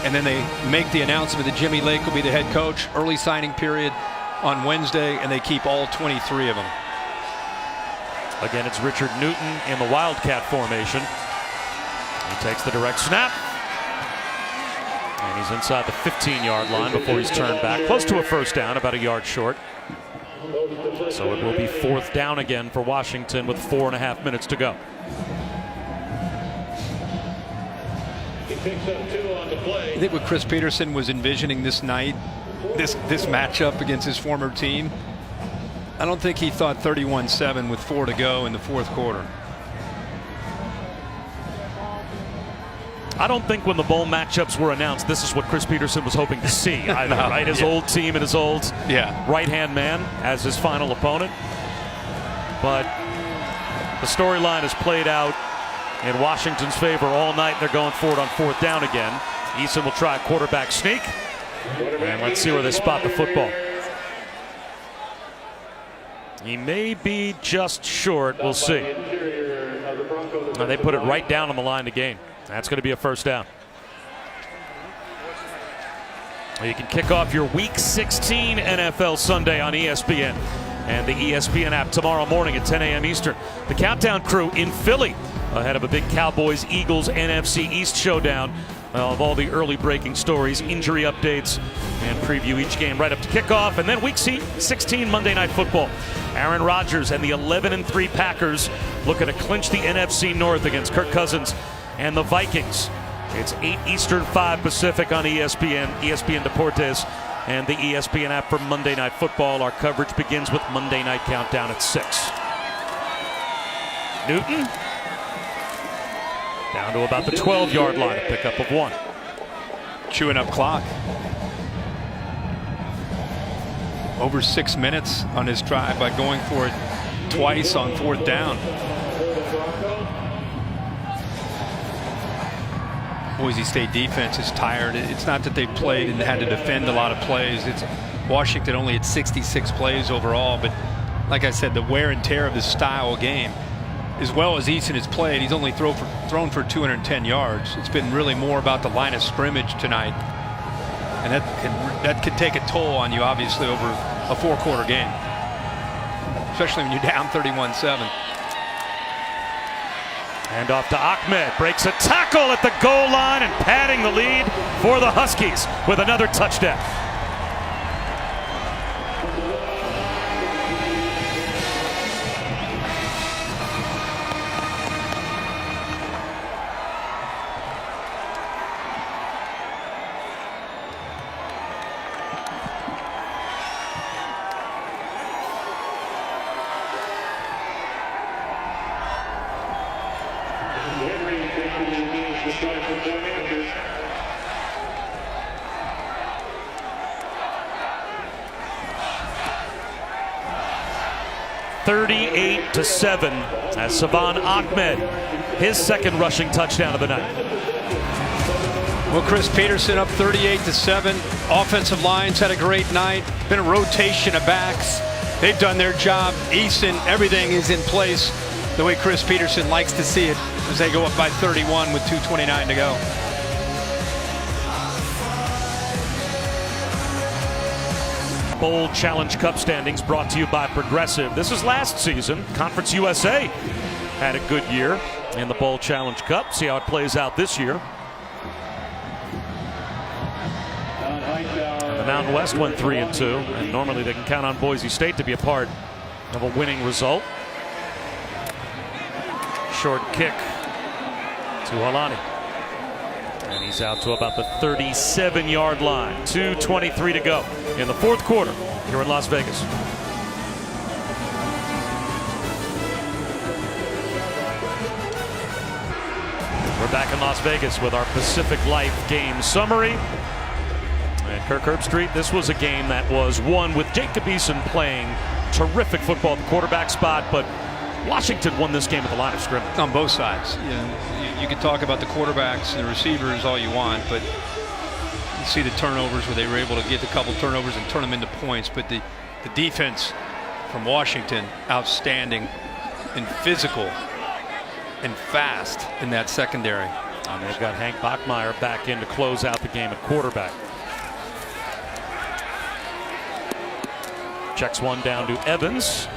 And then they make the announcement that Jimmy Lake will be the head coach, early signing period on Wednesday, and they keep all 23 of them. Again, it's Richard Newton in the Wildcat formation. He takes the direct snap. And he's inside the 15-yard line before he's turned back. Close to a first down, about a yard short. So it will be 4th down again for Washington with 4.5 minutes to go. I think what Chris Peterson was envisioning this night, this matchup against his former team, I don't think he thought 31-7 with 4 to go in the 4th quarter. I don't think when the bowl matchups were announced, this is what Chris Peterson was hoping to see either, right? His old team and his old right-hand man as his final opponent. But the storyline has played out in Washington's favor all night. They're going for it on 4th down again. Eason will try a quarterback sneak. And let's see where they spot the football. He may be just short. We'll see. And they put it right down on the line to gain. That's going to be a first down. You can kick off your Week 16 NFL Sunday on ESPN and the ESPN app tomorrow morning at 10 a.m. Eastern. The Countdown crew in Philly ahead of a big Cowboys-Eagles NFC East showdown of all the early breaking stories, injury updates, and preview each game right up to kickoff. And then Week 16 Monday Night Football. Aaron Rodgers and the 11-3 Packers looking to clinch the NFC North against Kirk Cousins and the Vikings. It's 8 Eastern, 5 Pacific on ESPN, ESPN Deportes, and the ESPN app for Monday Night Football. Our coverage begins with Monday Night Countdown at 6. Newton down to about the 12-yard line, a pickup of 1. Chewing up clock. over 6 minutes on his drive by going for it twice on 4th down. Boise State defense is tired. It's not that they played and had to defend a lot of plays. It's Washington only had 66 plays overall, but like I said, the wear and tear of this style of game, as well as Eason has played, he's only thrown for 210 yards. It's been really more about the line of scrimmage tonight, and that could take a toll on you, obviously, over a 4-quarter game, especially when you're down 31-7. And off to Ahmed, breaks a tackle at the goal line and padding the lead for the Huskies with another touchdown. (38-7) as Savon Ahmed, his second rushing touchdown of the night. Well, Chris Peterson up 38-7. Offensive lines had a great night. Been a rotation of backs. They've done their job. Eason, everything is in place the way Chris Peterson likes to see it as they go up by 31 with 2:29 to go. Bowl Challenge Cup standings brought to you by Progressive. This is last season. Conference USA had a good year in the Bowl Challenge Cup. See how it plays out this year. And the Mountain West went 3-2, and normally they can count on Boise State to be a part of a winning result. Short kick to Holani. And he's out to about the 37-yard line. 2:23 to go in the 4th quarter here in Las Vegas. We're back in Las Vegas with our Pacific Life game summary. And Kirk Herbstreit, this was a game that was won with Jacob Eason playing terrific football at the quarterback spot, but Washington won this game at the line of scrimmage. On both sides. You can talk about the quarterbacks and the receivers all you want, but you see the turnovers where they were able to get a couple turnovers and turn them into points. But the defense from Washington, outstanding and physical and fast in that secondary. And they've got Hank Bachmeier back in to close out the game at quarterback. Checks one down to Evans.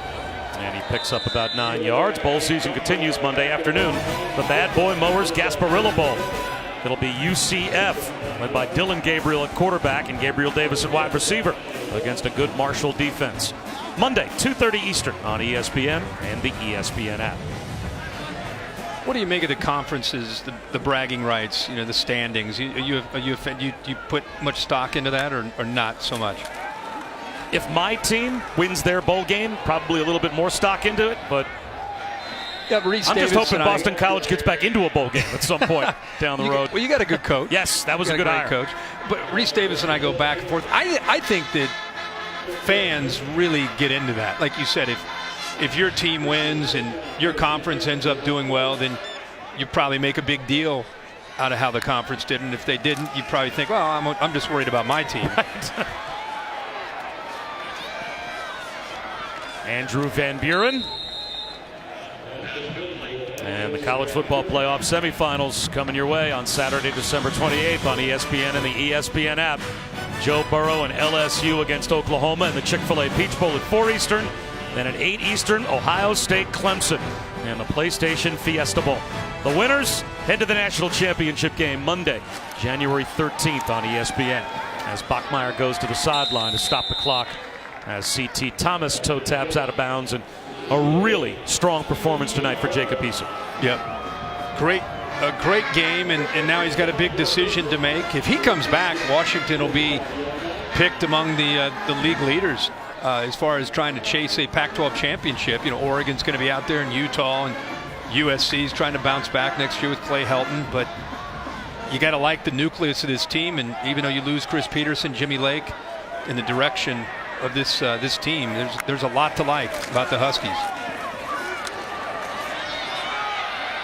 And he picks up about 9 yards. Bowl season continues Monday afternoon. The Bad Boy Mowers Gasparilla Bowl. It'll be UCF, led by Dylan Gabriel at quarterback and Gabriel Davis at wide receiver, against a good Marshall defense. Monday, 2:30 Eastern on ESPN and the ESPN app. What do you make of the conferences, the bragging rights, the standings? You put much stock into that or not so much? If my team wins their bowl game, probably a little bit more stock into it, but I'm just hoping Boston College gets back into a bowl game at some point down the road. Well, you got a good coach. Yes, that was a good hire. Coach. But Reese Davis and I go back and forth. I think that fans really get into that. Like you said, if your team wins and your conference ends up doing well, then you probably make a big deal out of how the conference did. And if they didn't, you probably think, well, I'm just worried about my team. Right. Andrew Van Buren. And the college football playoff semifinals coming your way on Saturday, December 28th on ESPN and the ESPN app. Joe Burrow and LSU against Oklahoma in the Chick-fil-A Peach Bowl at 4 Eastern. Then at 8 Eastern, Ohio State Clemson in the PlayStation Fiesta Bowl. The winners head to the national championship game Monday, January 13th on ESPN. As Bachmeier goes to the sideline to stop the clock as C.T. Thomas toe taps out of bounds, and a really strong performance tonight for Jacob Eason. Yep. A great game, and now he's got a big decision to make. If he comes back, Washington will be picked among the league leaders as far as trying to chase a Pac-12 championship. Oregon's going to be out there, and Utah, and USC's trying to bounce back next year with Clay Helton, but you got to like the nucleus of this team, and even though you lose Chris Peterson, Jimmy Lake, in the direction of this team. There's a lot to like about the Huskies.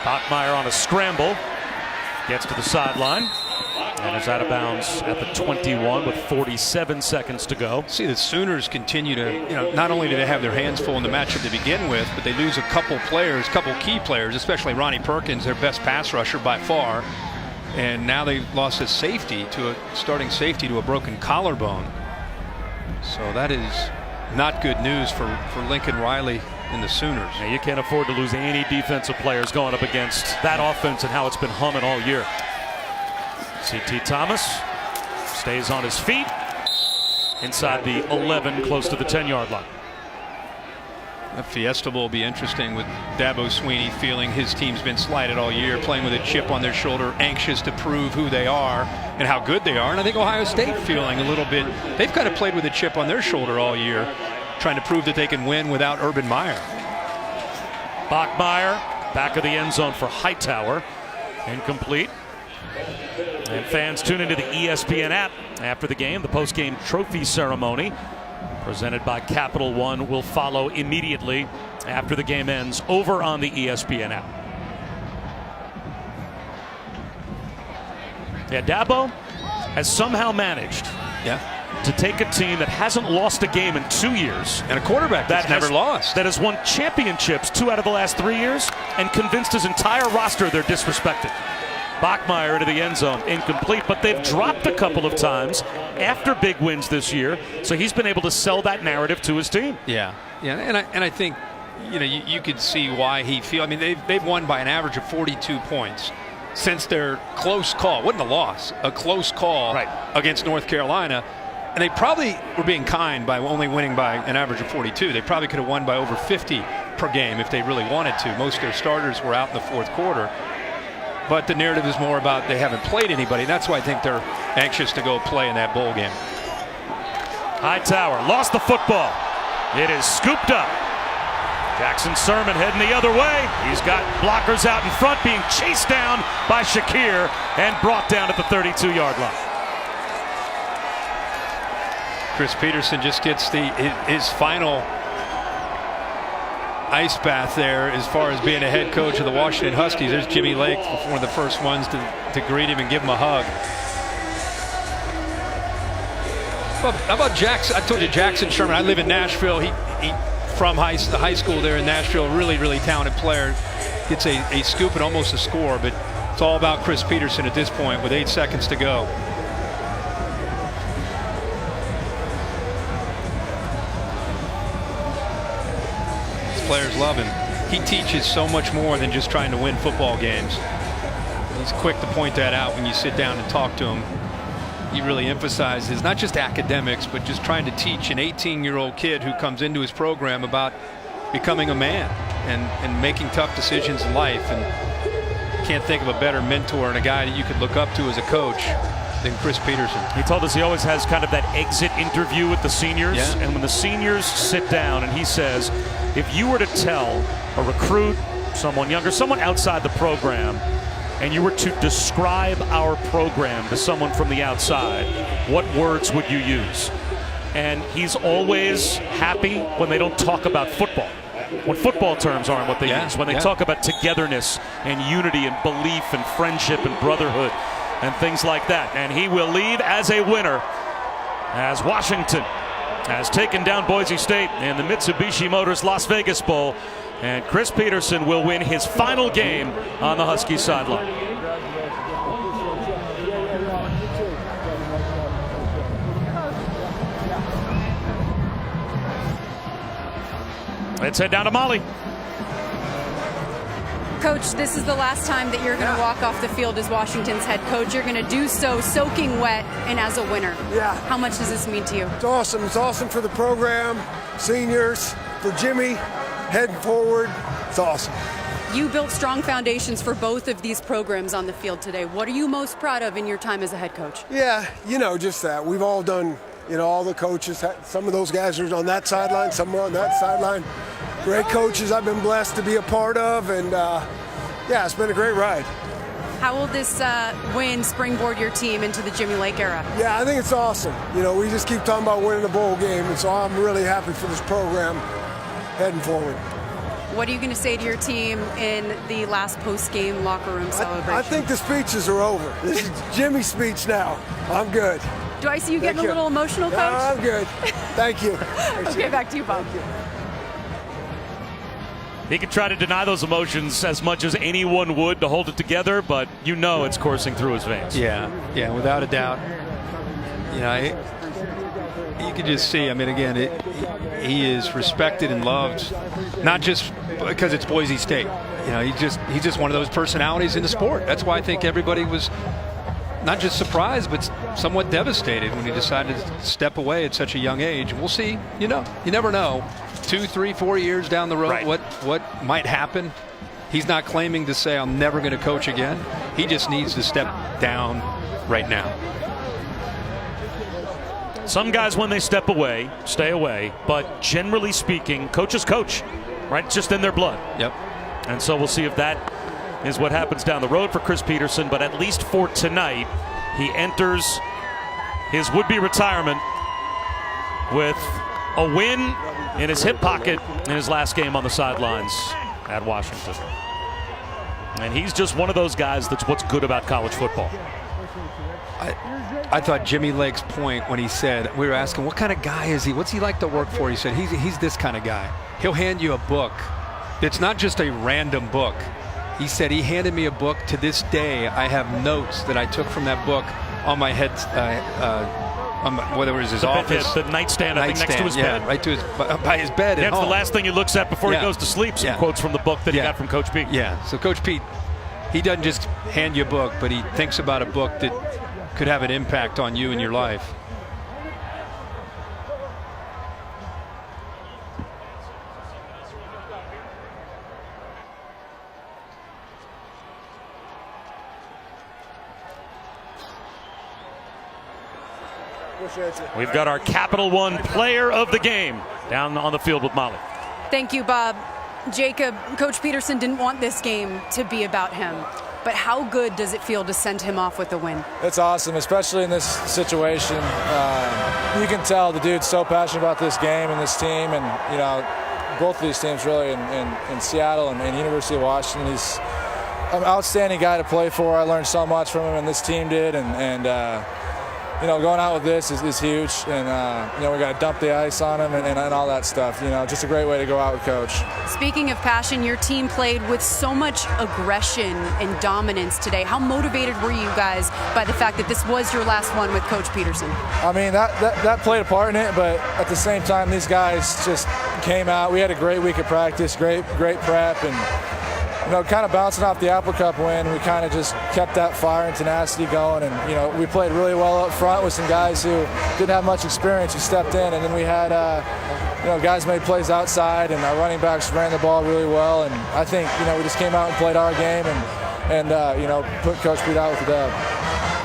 Bachmeier on a scramble, gets to the sideline, and is out of bounds at the 21 with 47 seconds to go. See, the Sooners continue to, not only do they have their hands full in the matchup to begin with, but they lose a couple key players, especially Ronnie Perkins, their best pass rusher by far. And now they've lost a starting safety to a broken collarbone. So that is not good news for Lincoln Riley and the Sooners. Yeah, you can't afford to lose any defensive players going up against that offense and how it's been humming all year. C.T. Thomas stays on his feet inside the 11, close to the 10-yard line. That Fiesta Bowl will be interesting with Dabo Swinney feeling his team's been slighted all year, playing with a chip on their shoulder, anxious to prove who they are and how good they are. And I think Ohio State feeling a little bit, they've kind of played with a chip on their shoulder all year, trying to prove that they can win without Urban Meyer. Bachmeier, back of the end zone for Hightower. Incomplete. And fans tune into the ESPN app after the game. The post-game trophy ceremony presented by Capital One will follow immediately after the game ends over on the ESPN app. Yeah, Dabo has somehow managed to take a team that hasn't lost a game in 2 years. And a quarterback that's never lost. That has won championships 2 out of the last 3 years and convinced his entire roster they're disrespected. Bachmeier into the end zone, incomplete, but they've dropped a couple of times after big wins this year, so he's been able to sell that narrative to his team. Yeah, and I think you could see why he feels. I mean, they've won by an average of 42 points since their close call. Wasn't a loss, a close call against North Carolina, and they probably were being kind by only winning by an average of 42. They probably could have won by over 50 per game if they really wanted to. Most of their starters were out in the fourth quarter. But the narrative is more about they haven't played anybody. That's why I think they're anxious to go play in that bowl game. Hightower lost the football. It is scooped up. Jackson Sermon heading the other way. He's got blockers out in front, being chased down by Shakir and brought down at the 32-yard line. Chris Peterson just gets his final ice bath there as far as being a head coach of the Washington Huskies. There's Jimmy Lake, one of the first ones to greet him and give him a hug. How about Jackson? I told you Jackson Sherman. I live in Nashville. He from the high school there in Nashville. Really, really talented player. Gets a scoop and almost a score, but it's all about Chris Peterson at this point with 8 seconds to go. Players love him. He teaches so much more than just trying to win football games. He's quick to point that out when you sit down and talk to him. He really emphasizes not just academics, but just trying to teach an 18-year-old kid who comes into his program about becoming a man and making tough decisions in life. And can't think of a better mentor and a guy that you could look up to as a coach than Chris Peterson. He told us he always has kind of that exit interview with the seniors. Yeah. And when the seniors sit down and he says, if you were to tell a recruit, someone younger, someone outside the program, and you were to describe our program to someone from the outside, what words would you use? And he's always happy when they don't talk about football. When football terms aren't what they use. When they talk about togetherness and unity and belief and friendship and brotherhood and things like that. And he will leave as a winner as Washington has taken down Boise State in the Mitsubishi Motors Las Vegas Bowl. And Chris Peterson will win his final game on the Husky sideline. Let's head down to Molly. Coach, this is the last time that you're going to walk off the field as Washington's head coach. You're going to do so soaking wet and as a winner. Yeah. How much does this mean to you? It's awesome. It's awesome for the program, seniors, for Jimmy, heading forward. It's awesome. You built strong foundations for both of these programs on the field today. What are you most proud of in your time as a head coach? Yeah, just that. We've all done, all the coaches, some of those guys are on that sideline, some are on that sideline. Great coaches I've been blessed to be a part of, and yeah, it's been a great ride. How will this win springboard your team into the Jimmy Lake era? Yeah, I think it's awesome. You know, we just keep talking about winning the bowl game, and so I'm really happy for this program heading forward. What are you going to say to your team in the last post-game locker room celebration? I think the speeches are over. This is Jimmy's speech now. I'm good. Do I see you getting a little emotional, Coach? No, I'm good. Thank you. Okay, back to you, Bob. He could try to deny those emotions as much as anyone would to hold it together, but you know it's coursing through his veins. Yeah, without a doubt. You know, you can just see, I mean, again, he is respected and loved, not just because it's Boise State. You know, he's just one of those personalities in the sport. That's why I think everybody was not just surprised, but somewhat devastated when he decided to step away at such a young age. We'll see. You know, you never know. 2, 3, 4 years down the road, right, what might happen. He's not claiming to say, I'm never going to coach again. He just needs to step down right now. Some guys, when they step away, stay away. But generally speaking, coaches coach, right? It's just in their blood. Yep. And so we'll see if that is what happens down the road for Chris Petersen. But at least for tonight, he enters his would-be retirement with a win in his hip pocket in his last game on the sidelines at Washington. And he's just one of those guys that's what's good about college football. I thought Jimmy Lake's point when he said, we were asking, what kind of guy is he? What's he like to work for? He said, he's this kind of guy. He'll hand you a book. It's not just a random book. He said he handed me a book. To this day, I have notes that I took from that book on my head, whether it was his office. The nightstand, I think, next to his bed. Right to by his bed. That's the last thing he looks at before he goes to sleep. Some quotes from the book that he got from Coach Pete. Yeah, so Coach Pete, he doesn't just hand you a book, but he thinks about a book that could have an impact on you in your life. We've got our Capital One player of the game down on the field with Molly. Thank you, Bob. Jacob, Coach Petersen didn't want this game to be about him. But how good does it feel to send him off with a win? It's awesome, especially in this situation. You can tell the dude's so passionate about this game and this team, and you know, both of these teams really in Seattle and University of Washington. He's an outstanding guy to play for. I learned so much from him, and this team did, and you know, going out with this is huge, and you know, we got to dump the ice on him and all that stuff. You know, just a great way to go out with Coach. Speaking of passion, your team played with so much aggression and dominance today. How motivated were you guys by the fact that this was your last one with Coach Petersen? I mean, that played a part in it, but at the same time, these guys just came out. We had a great week of practice, great prep, and you know, kind of bouncing off the Apple Cup win, we kind of just kept that fire and tenacity going. And, you know, we played really well up front with some guys who didn't have much experience who stepped in. And then we had, you know, guys made plays outside, and our running backs ran the ball really well. And I think, you know, we just came out and played our game and you know, put Coach Pete out with the dub.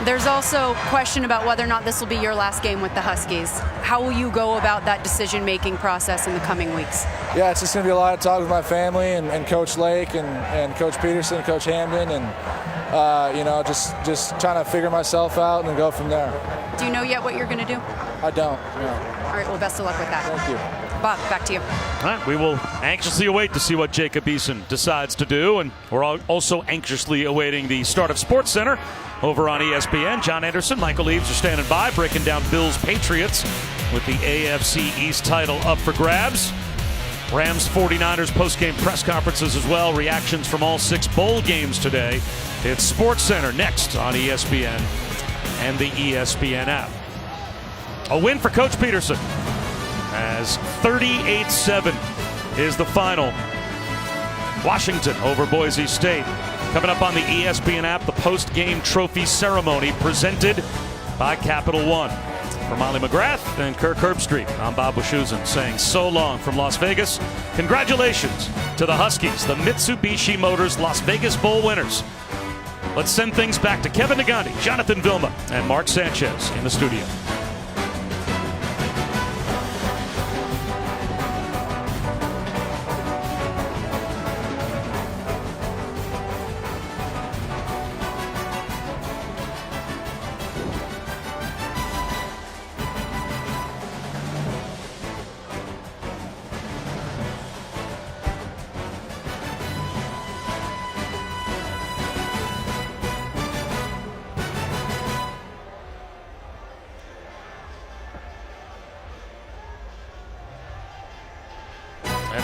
There's also a question about whether or not this will be your last game with the Huskies. How will you go about that decision-making process in the coming weeks? Yeah, it's just going to be a lot of talk with my family and Coach Lake and Coach Petersen, Coach Hamden, and you know, just trying to figure myself out and go from there. Do you know yet what you're going to do? I don't, no. All right, well, best of luck with that. Thank you. Bob, back to you. All right, we will anxiously await to see what Jacob Eason decides to do, and we're also anxiously awaiting the start of Sports Center over on ESPN. John Anderson, Michael Eaves are standing by, breaking down Bills Patriots with the AFC East title up for grabs. Rams 49ers post-game press conferences as well. Reactions from all 6 bowl games today. It's Sports Center next on ESPN and the ESPN app. A win for Coach Petersen as 38-7 is the final. Washington over Boise State. Coming up on the ESPN app, the post-game trophy ceremony presented by Capital One. For Molly McGrath and Kirk Herbstreit, I'm Bob Wischusen saying so long from Las Vegas. Congratulations to the Huskies, the Mitsubishi Motors Las Vegas Bowl winners. Let's send things back to Kevin Negandhi, Jonathan Vilma, and Mark Sanchez in the studio.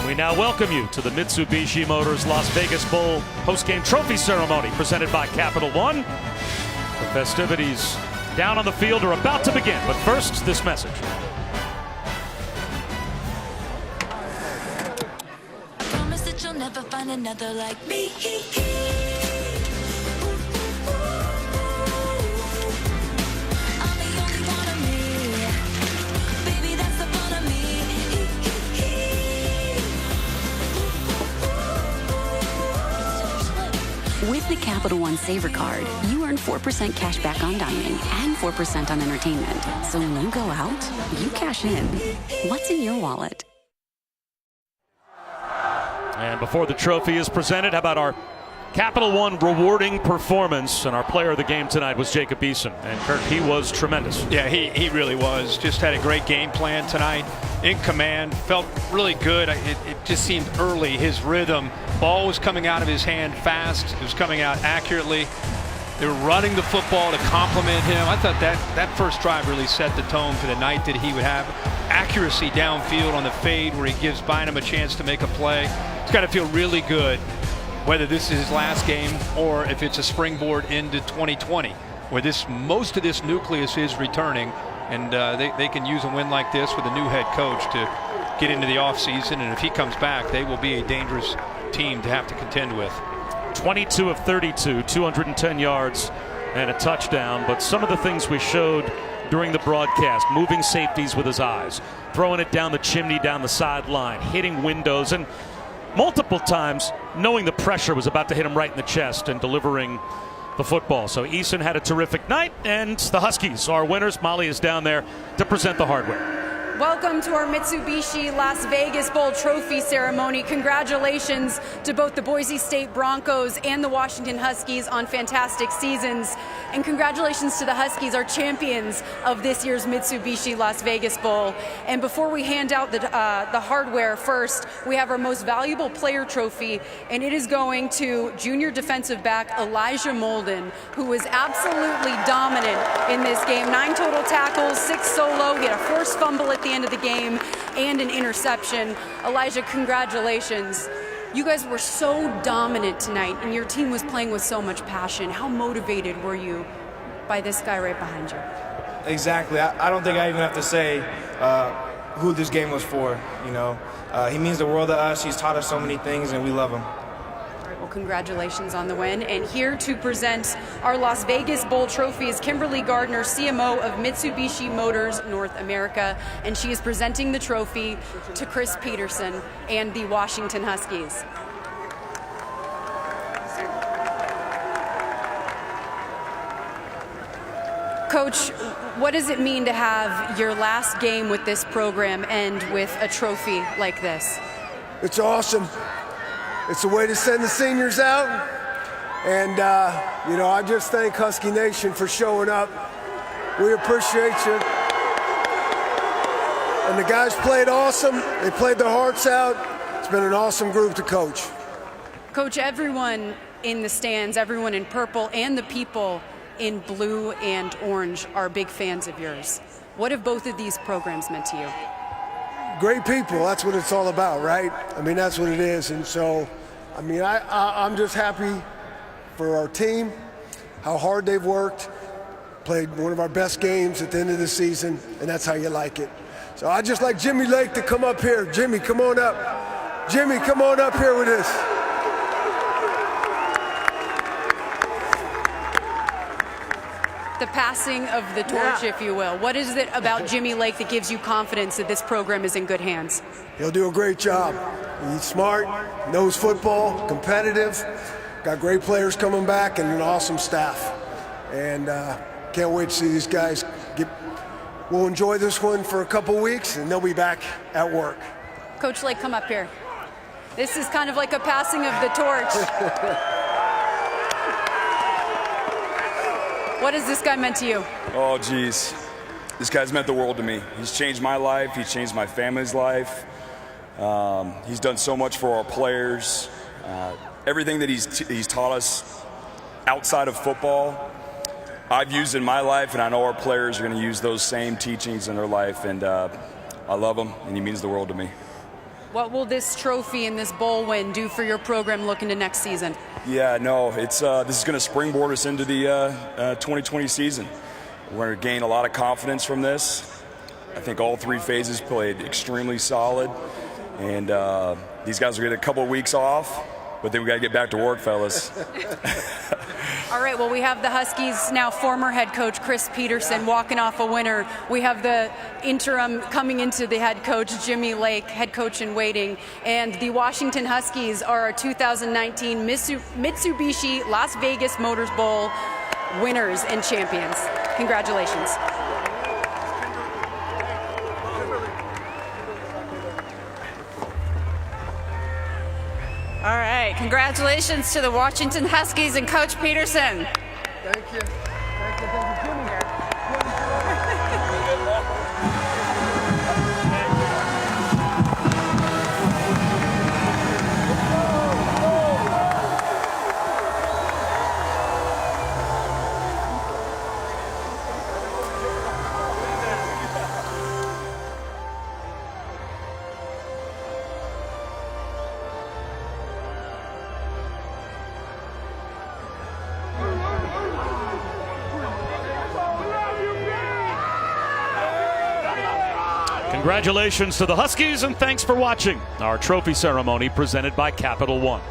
We now welcome you to the Mitsubishi Motors Las Vegas Bowl postgame trophy ceremony presented by Capital One. The festivities down on the field are about to begin, but first, this message. Promise that you'll never find another like me. I'm the only one of me. Baby, that's the fun of me. With the Capital One Saver Card, you earn 4% cash back on dining and 4% on entertainment. So when you go out, you cash in. What's in your wallet? And before the trophy is presented, how about our Capital One rewarding performance? And our player of the game tonight was Jacob Eason. And Kurt, he was tremendous. Yeah, he really was. Just had a great game plan tonight. In command, felt really good. It just seemed early, his rhythm. Ball was coming out of his hand fast. It was coming out accurately. They were running the football to complement him. I thought that first drive really set the tone for the night that he would have. Accuracy downfield on the fade where he gives Bynum a chance to make a play. It's got to feel really good, whether this is his last game or if it's a springboard into 2020, where most of this nucleus is returning, and they can use a win like this with a new head coach to get into the offseason. And if he comes back, they will be a dangerous team to have to contend with. 22 of 32, 210 yards and a touchdown. But some of the things we showed during the broadcast, moving safeties with his eyes, throwing it down the chimney, down the sideline, hitting windows, and multiple times knowing the pressure was about to hit him right in the chest and delivering the football. So Eason had a terrific night, and the Huskies are winners. Molly is down there to present the hardware. Welcome to our Mitsubishi Las Vegas Bowl trophy ceremony. Congratulations to both the Boise State Broncos and the Washington Huskies on fantastic seasons. And congratulations to the Huskies, our champions of this year's Mitsubishi Las Vegas Bowl. And before we hand out the hardware first, we have our most valuable player trophy, and it is going to junior defensive back Elijah Molden, who was absolutely dominant in this game. 9 total tackles, 6 solo. He had a forced fumble at the end of the game and an interception. Elijah, congratulations. You guys were so dominant tonight, and your team was playing with so much passion. How motivated were you by this guy right behind you? Exactly. I don't think I even have to say who this game was for. You know, he means the world to us. He's taught us so many things, and we love him. Well, congratulations on the win. And here to present our Las Vegas Bowl trophy is Kimberly Gardner, CMO of Mitsubishi Motors North America, and she is presenting the trophy to Chris Peterson and the Washington Huskies. Coach, what does it mean to have your last game with this program end with a trophy like this? It's awesome. It's a way to send the seniors out. And, you know, I just thank Husky Nation for showing up. We appreciate you. And the guys played awesome. They played their hearts out. It's been an awesome group to coach. Coach, everyone in the stands, everyone in purple, and the people in blue and orange are big fans of yours. What have both of these programs meant to you? Great people, that's what it's all about, right? I mean, that's what it is. And so, I mean, I'm just happy for our team, how hard they've worked, played one of our best games at the end of the season, and that's how you like it. So I'd just like Jimmy Lake to come up here. Jimmy, come on up. Jimmy, come on up here with us. The passing of the torch, if you will. What is it about Jimmy Lake that gives you confidence that this program is in good hands? He'll do a great job. He's smart, knows football, competitive, got great players coming back, and an awesome staff. And can't wait to see these guys we'll enjoy this one for a couple weeks, and they'll be back at work. Coach Lake, come up here. This is kind of like a passing of the torch. What has this guy meant to you? Oh, geez. This guy's meant the world to me. He's changed my life. He's changed my family's life. He's done so much for our players. Everything that he's taught us outside of football, I've used in my life, and I know our players are going to use those same teachings in their life. And I love him, and he means the world to me. What will this trophy and this bowl win do for your program looking to next season? Yeah, no, it's this is going to springboard us into the 2020 season. We're going to gain a lot of confidence from this. I think all three phases played extremely solid, and these guys will get a couple of weeks off, but then we got to get back to work, fellas. All right, well, we have the Huskies now former head coach Chris Peterson walking off a winner. We have the interim coming into the head coach Jimmy Lake, head coach in waiting, and the Washington Huskies are our 2019 Mitsubishi Las Vegas Motors Bowl winners and champions. Congratulations. All right, congratulations to the Washington Huskies and Coach Peterson. Thank you. Thank you, Jimmy. Congratulations to the Huskies, and thanks for watching our trophy ceremony presented by Capital One.